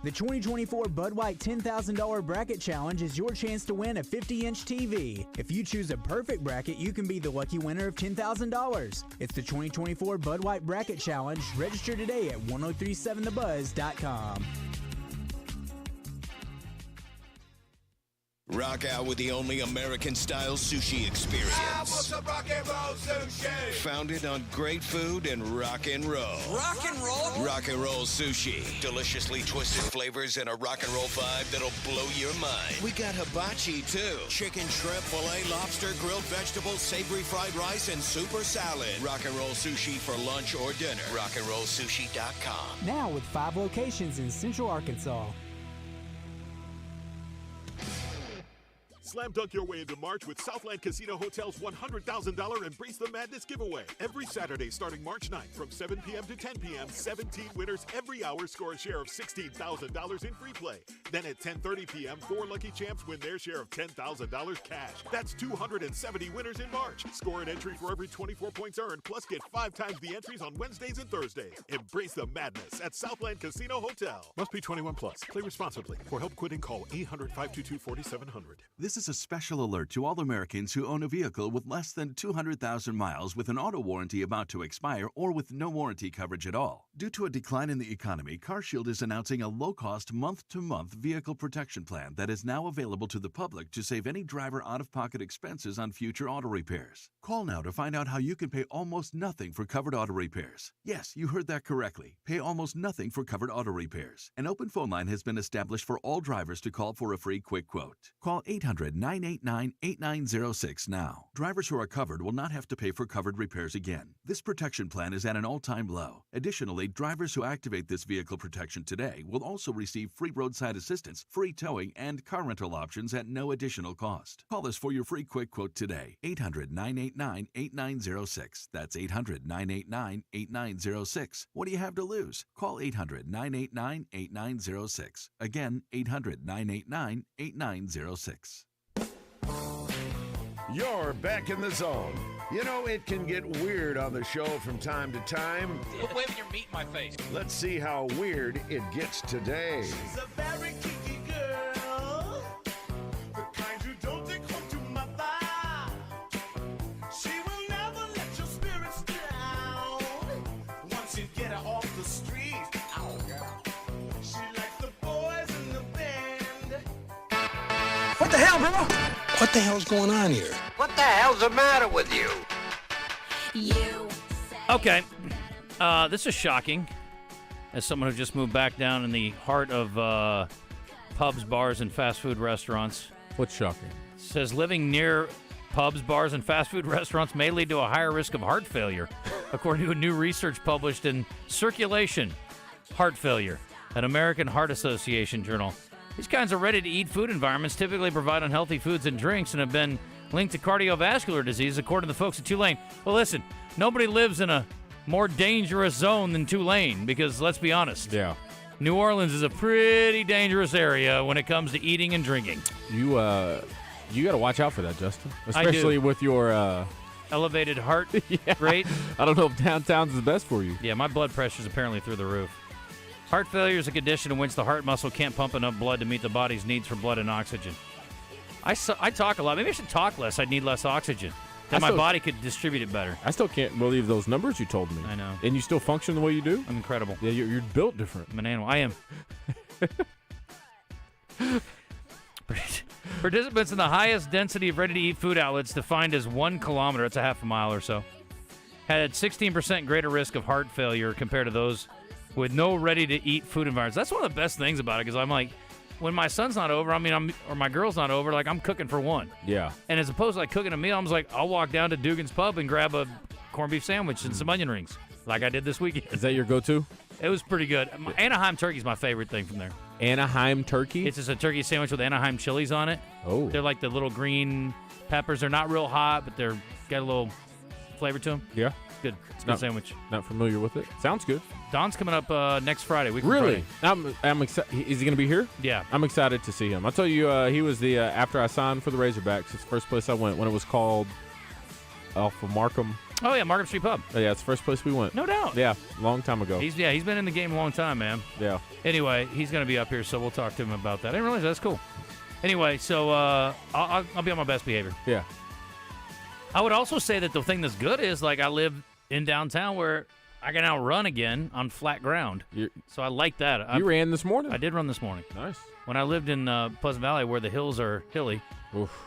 The 2024 Bud White $10,000 Bracket Challenge is your chance to win a 50-inch TV. If you choose a perfect bracket, you can be the lucky winner of $10,000. It's the 2024 Bud White Bracket Challenge. Register today at 1037thebuzz.com. Rock out with the only American-style sushi experience. Rock and roll sushi. Founded on great food and rock and roll. Rock and roll? Rock and roll sushi. Deliciously twisted flavors and a rock and roll vibe that'll blow your mind. We got hibachi, too. Chicken, shrimp, filet, lobster, grilled vegetables, savory fried rice, and super salad. Rock and roll sushi for lunch or dinner. rockandrollsushi.com. Now with 5 locations in Central Arkansas. Slam dunk your way into March with Southland Casino Hotel's $100,000 Embrace the Madness giveaway. Every Saturday starting March 9th from 7 p.m. to 10 p.m., 17 winners every hour score a share of $16,000 in free play. Then at 10:30 p.m., 4 lucky champs win their share of $10,000 cash. That's 270 winners in March. Score an entry for every 24 points earned, plus get 5 times the entries on Wednesdays and Thursdays. Embrace the madness at Southland Casino Hotel. Must be 21 plus. Play responsibly. For help quitting, call 800-522-4700. This is a special alert to all Americans who own a vehicle with less than 200,000 miles with an auto warranty about to expire or with no warranty coverage at all. Due to a decline in the economy, CarShield is announcing a low-cost month-to-month vehicle protection plan that is now available to the public to save any driver out-of-pocket expenses on future auto repairs. Call now to find out how you can pay almost nothing for covered auto repairs. Yes, you heard that correctly. Pay almost nothing for covered auto repairs. An open phone line has been established for all drivers to call for a free quick quote. Call 800-989-8906 now. Drivers who are covered will not have to pay for covered repairs again. This protection plan is at an all-time low. Additionally, drivers who activate this vehicle protection today will also receive free roadside assistance, free towing, and car rental options at no additional cost. Call us for your free quick quote today. 800-989-8906. That's 800-989-8906. What do you have to lose? Call 800-989-8906. Again, 800-989-8906. You're back in the zone. You know, it can get weird on the show from time to time. Quit waving your meat in my face. Let's see how weird it gets today. She's a very kinky girl, the kind you don't take home to mother. She will never let your spirits down. Once you get her off the street, oh girl, she likes the boys in the band. What the hell, bro? What the hell's going on here? What the hell's the matter with you? Okay. This is shocking. As someone who just moved back down in the heart of pubs, bars, and fast food restaurants. What's shocking? It says living near pubs, bars, and fast food restaurants may lead to a higher risk of heart failure, according to a new research published in Circulation, Heart Failure, an American Heart Association journal. These kinds of ready-to-eat food environments typically provide unhealthy foods and drinks and have been linked to cardiovascular disease, according to the folks at Tulane. Well, listen, nobody lives in a more dangerous zone than Tulane because, let's be honest, New Orleans is a pretty dangerous area when it comes to eating and drinking. You got to watch out for that, Justin, especially with your elevated heart rate. I don't know if downtown's the best for you. Yeah, my blood pressure's apparently through the roof. Heart failure is a condition in which the heart muscle can't pump enough blood to meet the body's needs for blood and oxygen. I talk a lot. Maybe I should talk less. I'd need less oxygen. Then my body could distribute it better. I still can't believe those numbers you told me. I know. And you still function the way you do? I'm incredible. Yeah, you're built different. I'm an animal. I am. Participants in the highest density of ready-to-eat food outlets, defined as 1 kilometer, it's a half a mile or so, had 16% greater risk of heart failure compared to those with no ready-to-eat food environments. That's one of the best things about it, because I'm like, when my son's not over, or my girl's not over, like, I'm cooking for one. Yeah. And as opposed to, like, cooking a meal, I'm just like, I'll walk down to Dugan's Pub and grab a corned beef sandwich and some onion rings, like I did this weekend. Is that your go-to? It was pretty good. Anaheim turkey's my favorite thing from there. Anaheim turkey? It's just a turkey sandwich with Anaheim chilies on it. Oh. They're like the little green peppers. They're not real hot, but they're got a little flavor to them. Yeah. Good. It's a good sandwich. Not familiar with it. Sounds good. Don's coming up next Friday. Really? I'm excited. Is he going to be here? Yeah. I'm excited to see him. I'll tell you, he was the after I signed for the Razorbacks, it's the first place I went when it was called Alpha Markham. Oh, yeah, Markham Street Pub. Oh, yeah, it's the first place we went. No doubt. Yeah, long time ago. He's been in the game a long time, man. Yeah. Anyway, he's going to be up here, so we'll talk to him about that. I didn't realize that's cool. Anyway, so I'll be on my best behavior. Yeah. I would also say that the thing that's good is, like, I live in downtown where I can now run again on flat ground. So I like that. You ran this morning? I did run this morning. Nice. When I lived in Pleasant Valley, where the hills are hilly,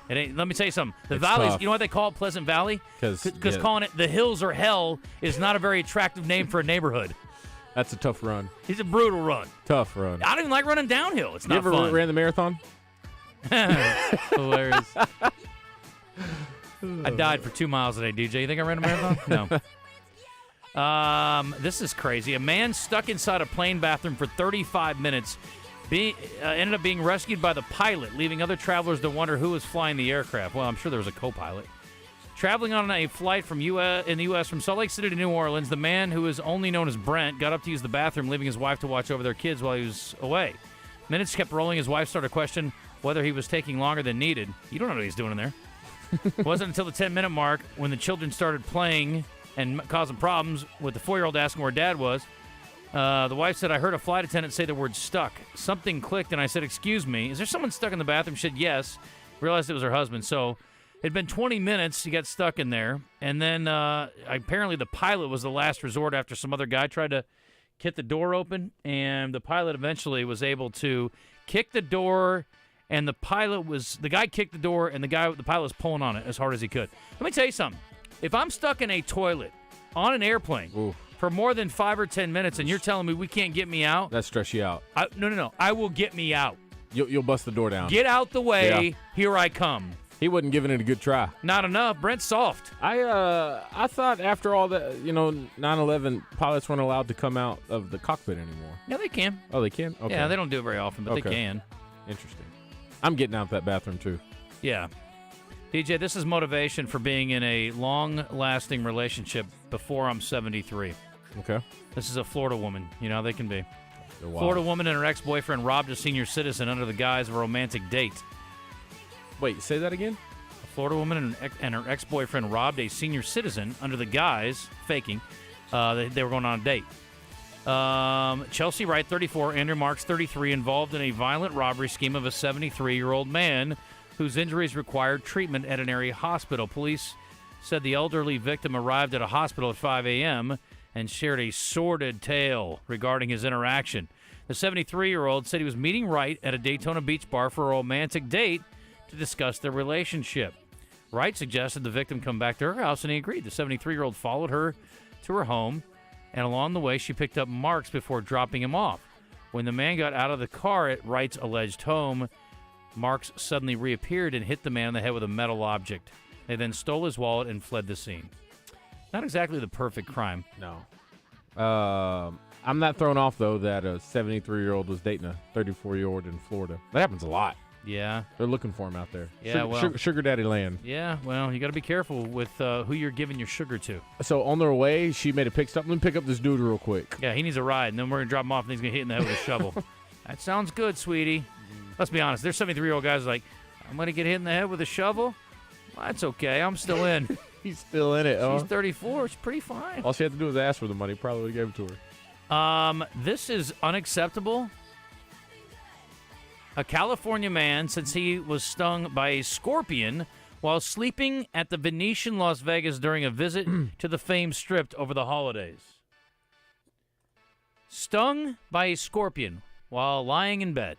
it ain't. Let me tell you something. The It's valleys, tough. you know what they call it, Pleasant Valley? Because calling it the hills are hell is not a very attractive name for a neighborhood. That's a tough run. It's a brutal run. Tough run. I don't even like running downhill. It's You not ever fun. ran the marathon? Hilarious. I died for 2 miles today, DJ. You think I ran a marathon? No. This is crazy. A man stuck inside a plane bathroom for 35 minutes ended up being rescued by the pilot, leaving other travelers to wonder who was flying the aircraft. Well, I'm sure there was a co-pilot. Traveling on a flight in the U.S. from Salt Lake City to New Orleans, the man, who is only known as Brent, got up to use the bathroom, leaving his wife to watch over their kids while he was away. Minutes kept rolling. His wife started to question whether he was taking longer than needed. You don't know what he's doing in there. It wasn't until the 10-minute mark when the children started playing and causing problems with the 4-year-old asking where Dad was. The wife said, I heard a flight attendant say the word stuck. Something clicked, and I said, excuse me, is there someone stuck in the bathroom? She said, yes. Realized it was her husband. So it had been 20 minutes. He got stuck in there. And then apparently the pilot was the last resort after some other guy tried to kick the door open. And the pilot eventually was able to kick the door. And the guy kicked the door, and the pilot was pulling on it as hard as he could. Let me tell you something. If I'm stuck in a toilet on an airplane for more than 5 or 10 minutes, and you're telling me we can't get me out, that stress you out. No. I will get me out. You'll bust the door down. Get out the way. Yeah. Here I come. He wasn't giving it a good try. Not enough. Brent's soft. I thought after all that, 9/11 pilots weren't allowed to come out of the cockpit anymore. Yeah, they can. Oh, they can? Okay. Yeah, they don't do it very often, but they can. Interesting. I'm getting out that bathroom, too. Yeah. DJ, this is motivation for being in a long-lasting relationship before I'm 73. Okay. This is a Florida woman. You know how they can be. They're wild. Florida woman and her ex-boyfriend robbed a senior citizen under the guise of a romantic date. Wait, say that again? A Florida woman and her ex-boyfriend robbed a senior citizen under the guise, faking, they were going on a date. Chelsea Wright, 34, Andrew Marks, 33, involved in a violent robbery scheme of a 73-year-old man whose injuries required treatment at an area hospital. Police said the elderly victim arrived at a hospital at 5 a.m. and shared a sordid tale regarding his interaction. The 73-year-old said he was meeting Wright at a Daytona Beach bar for a romantic date to discuss their relationship. Wright suggested the victim come back to her house, and he agreed. The 73-year-old followed her to her home, and along the way, she picked up Marks before dropping him off. When the man got out of the car at Wright's alleged home, Marks suddenly reappeared and hit the man on the head with a metal object. They then stole his wallet and fled the scene. Not exactly the perfect crime. No. I'm not thrown off, though, that a 73-year-old was dating a 34-year-old in Florida. That happens a lot. Yeah. They're looking for him out there. Yeah, Sugar daddy land. Yeah, well, you got to be careful with who you're giving your sugar to. So on their way, she made a pick stop. Let me pick up this dude real quick. Yeah, he needs a ride, and then we're going to drop him off, and he's going to hit in the head with a shovel. That sounds good, sweetie. Let's be honest. There's 73-year-old guys like, I'm going to get hit in the head with a shovel? Well, that's okay. I'm still in. He's still in it. She's 34. It's pretty fine. All she had to do was ask for the money. Probably would have gave it to her. This is unacceptable. A California man says he was stung by a scorpion while sleeping at the Venetian Las Vegas during a visit to the famed Strip over the holidays. Stung by a scorpion while lying in bed.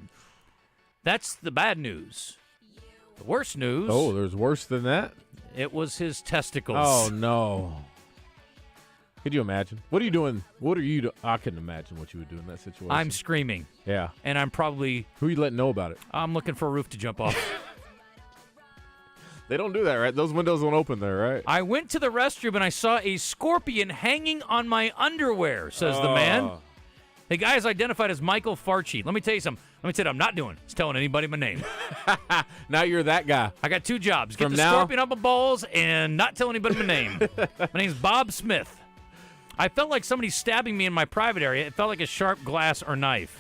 That's the bad news. The worst news. Oh, there's worse than that? It was his testicles. Oh, no. Could you imagine? What are you doing? What are you doing? I couldn't imagine what you would do in that situation. I'm screaming. Yeah. And I'm probably... Who are you letting know about it? I'm looking for a roof to jump off. They don't do that, right? Those windows don't open there, right? I went to the restroom and I saw a scorpion hanging on my underwear, says the man. The guy is identified as Michael Farchi. Let me tell you something. I'm not doing is telling anybody my name. Now you're that guy. I got 2 jobs. Get From the now? scorpion up my balls and not tell anybody my name. My name's Bob Smith. I felt like somebody stabbing me in my private area. It felt like a sharp glass or knife.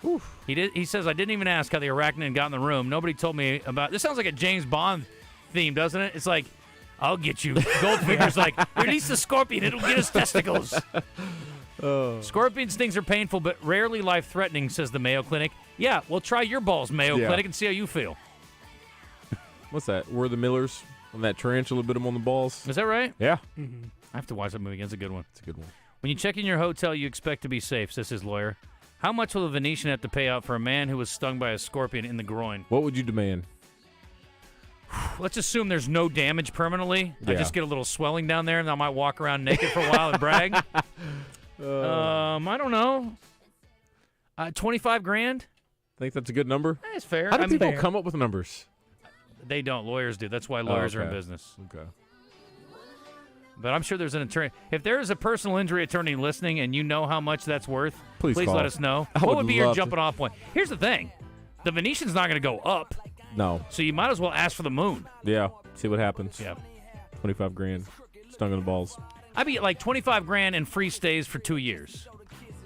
Oof. He says, I didn't even ask how the arachnid got in the room. Nobody told me about... This sounds like a James Bond theme, doesn't it? It's like, I'll get you. Goldfinger's like, release the scorpion. It'll get his testicles. Scorpion stings are painful, but rarely life-threatening, says the Mayo Clinic. Yeah, well, try your balls, Mayo Clinic, and see how you feel. What's that? We're the Millers on that tarantula bit him on the balls. Is that right? Yeah. I have to watch that movie again. It's a good one. It's a good one. When you check in your hotel, you expect to be safe, says his lawyer. How much will the Venetian have to pay out for a man who was stung by a scorpion in the groin? What would you demand? Let's assume there's no damage permanently. I Yeah. just get a little swelling down there, and I might walk around naked for a while and brag. I don't know. 25 grand? Think that's a good number? That's fair. How do people fair. come up with numbers? They don't. Lawyers do. That's why lawyers are in okay. business. Okay. But I'm sure there's an attorney. If there is a personal injury attorney listening and you know how much that's worth, Please call. let us know. I What would would be your love to- jumping off point? Here's the thing. The Venetian's not going to go up, No. so you might as well ask for the moon. Yeah. See what happens. Yeah. 25 grand. Stung in the balls. I'd be like 25 grand and free stays for 2 years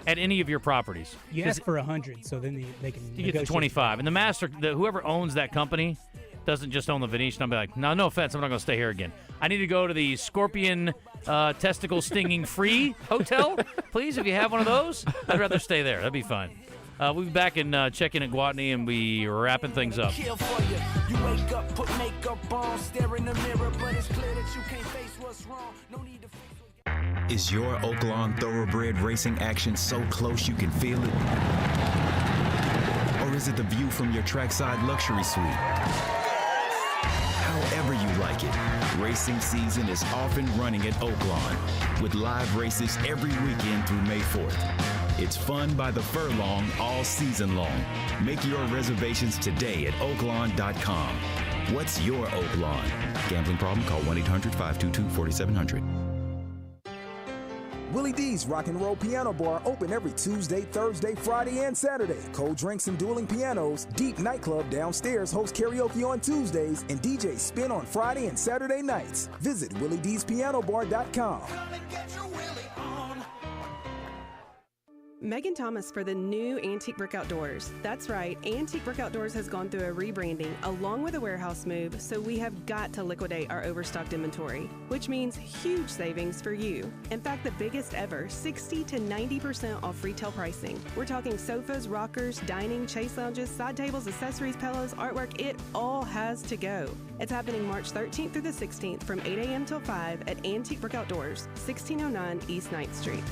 at any of your properties. You ask for 100, so then they can. You get the 25. And the master, whoever owns that company, doesn't just own the Venetian. I'll be like, no offense, I'm not going to stay here again. I need to go to the Scorpion testicle stinging free hotel, please, if you have one of those. I'd rather stay there. That'd be fine. We'll be back and check in at Guatney and be wrapping things up. Kill for you. You wake up, put makeup on, stare in the mirror, but it's clear that you can't face what's wrong. No need to face. Is your Oaklawn Thoroughbred racing action so close you can feel it? Or is it the view from your trackside luxury suite? However you like it, racing season is off and running at Oaklawn with live races every weekend through May 4th. It's fun by the furlong all season long. Make your reservations today at oaklawn.com. What's your Oaklawn? Gambling problem? Call 1-800-522-4700. Willie D's Rock and Roll Piano Bar open every Tuesday, Thursday, Friday, and Saturday. Cold drinks and dueling pianos. Deep Nightclub downstairs hosts karaoke on Tuesdays and DJs spin on Friday and Saturday nights. Visit WillieD'sPianoBar.com. Megan Thomas for the new Antique Brick Outdoors. That's right, Antique Brick Outdoors has gone through a rebranding along with a warehouse move, so we have got to liquidate our overstocked inventory, which means huge savings for you. In fact, the biggest ever, 60 to 90% off retail pricing. We're talking sofas, rockers, dining, chase lounges, side tables, accessories, pillows, artwork, it all has to go. It's happening March 13th through the 16th from 8 a.m. till 5 at Antique Brick Outdoors, 1609 East 9th Street.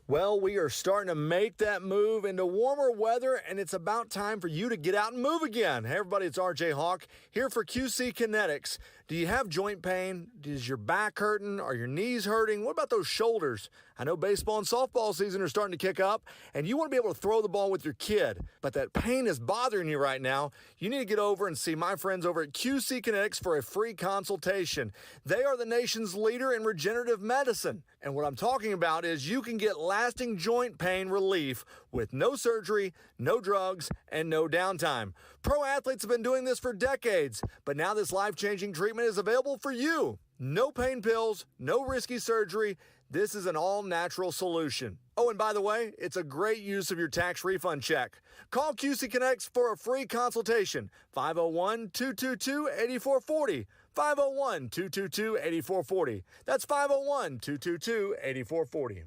Well, we are starting to make that move into warmer weather, and it's about time for you to get out and move again. Hey, everybody, it's RJ Hawk here for QC Kinetics. Do you have joint pain? Is your back hurting? Are your knees hurting? What about those shoulders? I know baseball and softball season are starting to kick up, and you want to be able to throw the ball with your kid, but that pain is bothering you right now. You need to get over and see my friends over at QC Kinetics for a free consultation. They are the nation's leader in regenerative medicine, and what I'm talking about is you can get lasting joint pain relief with no surgery, no drugs, and no downtime. Pro athletes have been doing this for decades, but now this life-changing treatment is available for you. No pain pills, no risky surgery. This is an all-natural solution. Oh, and by the way, it's a great use of your tax refund check. Call QC Connects for a free consultation. 501-222-8440. 501-222-8440. That's 501-222-8440.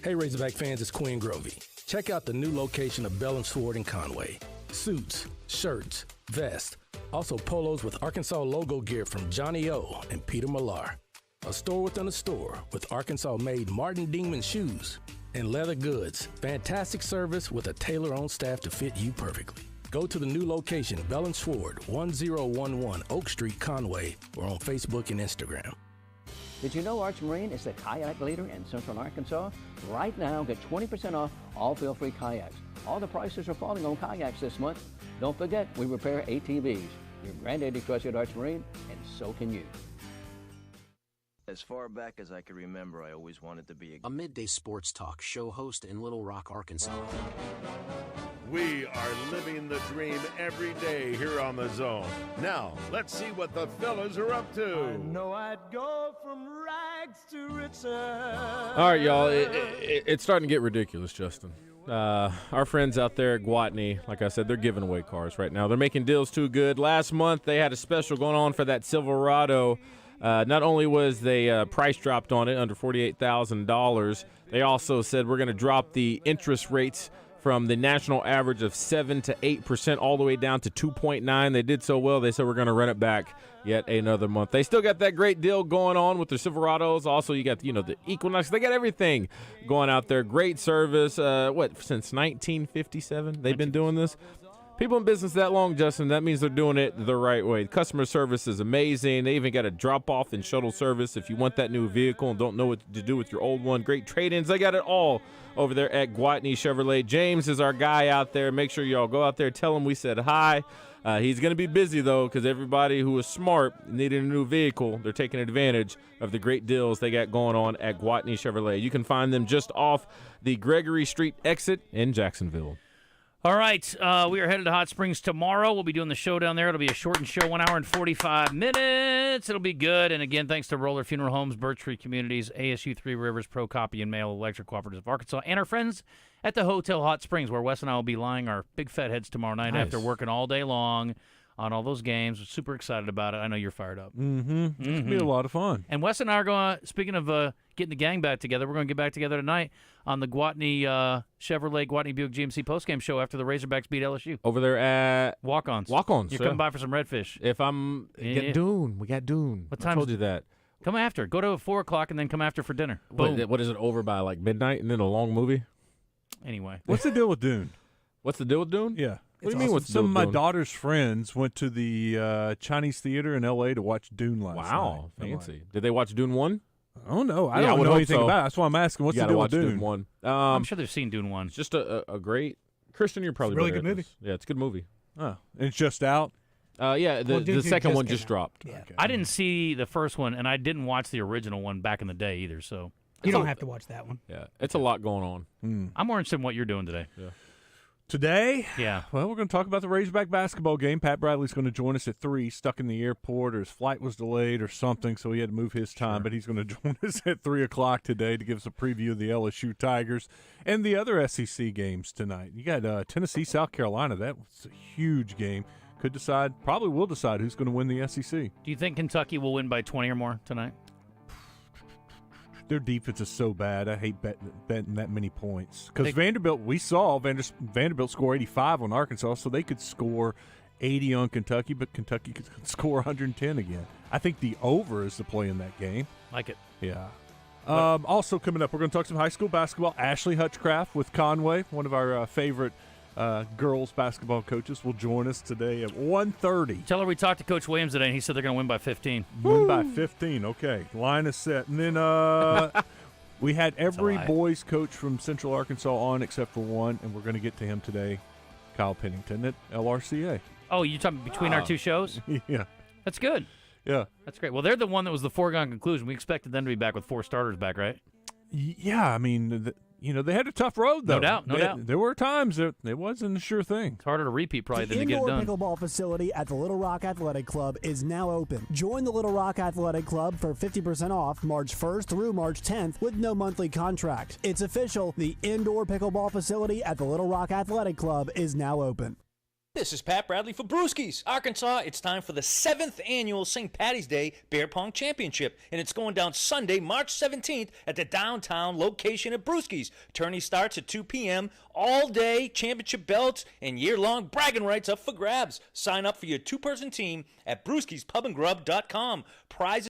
Hey Razorback fans, it's Quinn Grovey. Check out the new location of Bell & Sword in Conway. Suits, shirts, vests, also polos with Arkansas logo gear from Johnny O and Peter Millar. A store within a store with Arkansas-made Martin Dingman shoes and leather goods. Fantastic service with a tailor on staff to fit you perfectly. Go to the new location, Bell & Sword, 1011 Oak Street, Conway, or on Facebook and Instagram. Did you know Arch Marine is the kayak leader in Central Arkansas? Right now, get 20% off all feel-free kayaks. All the prices are falling on kayaks this month. Don't forget, we repair ATVs. Your granddaddy trusted Arch Marine, and so can you. As far back as I can remember, I always wanted to be a midday sports talk show host in Little Rock, Arkansas. We are living the dream every day here on The Zone. Now, let's see what the fellas are up to. I know I'd go from rags to riches. All right, y'all. It's starting to get ridiculous, Justin. Our friends out there at Guatney, like I said, they're giving away cars right now. They're making deals too good. Last month, they had a special going on for that Silverado. Not only was the price dropped on it under $48,000, they also said we're going to drop the interest rates from the national average of 7 to 8% all the way down to 2.9. They did so well, they said we're going to run it back yet another month. They still got that great deal going on with their Silverados. Also, you got, the Equinox. They got everything going out there. Great service. Since 1957 they've been doing this? People in business that long, Justin, that means they're doing it the right way. Customer service is amazing. They even got a drop-off and shuttle service if you want that new vehicle and don't know what to do with your old one. Great trade-ins. They got it all over there at Gwatney Chevrolet. James is our guy out there. Make sure y'all go out there. Tell him we said hi. He's going to be busy, though, because everybody who is smart needing a new vehicle, they're taking advantage of the great deals they got going on at Gwatney Chevrolet. You can find them just off the Gregory Street exit in Jacksonville. All right, we are headed to Hot Springs tomorrow. We'll be doing the show down there. It'll be a shortened show, 1 hour and 45 minutes. It'll be good. And again, thanks to Roller Funeral Homes, Birch Tree Communities, ASU 3 Rivers, Pro Copy and Mail, Electric Cooperative of Arkansas, and our friends at the Hotel Hot Springs, where Wes and I will be lying our big fat heads tomorrow night after working all day long on all those games. We're super excited about it. I know you're fired up. Mm-hmm. It's going to be a lot of fun. And Wes and I are going, speaking of getting the gang back together, we're going to get back together tonight on the Gwatney Chevrolet Gwatney Buick GMC postgame show after the Razorbacks beat LSU. Over there at Walk-Ons. Walk-Ons. You're coming by for some redfish. If I'm get Dune. We got Dune. What time? I told you that. Come after. Go to 4 o'clock and then come after for dinner. What is it, over by like midnight and then a long movie? Anyway. What's the deal with Dune? What's the deal with Dune? Yeah. What do you mean what's the deal Some of with my Dune? daughter's friends went to the Chinese theater in L.A. to watch Dune last night. Wow. Fancy. Did they watch Dune 1? I don't know. I Yeah, I don't would know hope anything so. about it. That's why I'm asking. What's You the gotta deal watch with Dune 1. I'm sure they've seen Dune 1. It's just a great – Christian, you're probably It's a really better good at movie. this. Yeah, it's a good movie. Oh, and it's just out? Yeah, Well, Dune the 2 second one came just out. dropped. Yeah. I didn't see the first one, and I didn't watch the original one back in the day either, so. You don't have to watch that one. Yeah, it's a lot going on. I'm more interested in what you're doing today. Yeah. Today? Yeah. Well, we're going to talk about the Razorback basketball game. Pat Bradley's going to join us at 3, stuck in the airport, or his flight was delayed or something, so he had to move his time. But he's going to join us at 3 o'clock today to give us a preview of the LSU Tigers and the other SEC games tonight. You got Tennessee, South Carolina. That was a huge game. Probably will decide who's going to win the SEC. Do you think Kentucky will win by 20 or more tonight? Their defense is so bad. I hate betting that many points. Because Vanderbilt, we saw Vanderbilt score 85 on Arkansas, so they could score 80 on Kentucky, but Kentucky could score 110 again. I think the over is the play in that game. Like it. Yeah. Also coming up, we're going to talk some high school basketball. Ashley Hutchcraft with Conway, one of our favorite girls basketball coaches, will join us today at 1:30. Tell her we talked to Coach Williams today, and he said they're going to win by 15. Win by 15. Okay. Line is set. And then we had every boys coach from Central Arkansas on except for one, and we're going to get to him today, Kyle Pennington at LRCA. Oh, you're talking between our two shows? Yeah. That's good. Yeah. That's great. Well, they're the one that was the foregone conclusion. We expected them to be back with 4 starters back, right? Yeah, I mean, they had a tough road, though. No doubt. There were times that it wasn't a sure thing. It's harder to repeat, probably, The than to get it indoor done. pickleball facility at the Little Rock Athletic Club is now open. Join the Little Rock Athletic Club for 50% off March 1st through March 10th with no monthly contract. It's official. The indoor pickleball facility at the Little Rock Athletic Club is now open. This is Pat Bradley for Brewskis, Arkansas. It's time for the 7th annual St. Patty's Day Beer Pong Championship, and it's going down Sunday, March 17th at the downtown location at Brewskis. Tourney starts at 2 p.m. All day, championship belts and year-long bragging rights up for grabs. Sign up for your 2-person team at brewskispubandgrub.com. Prizes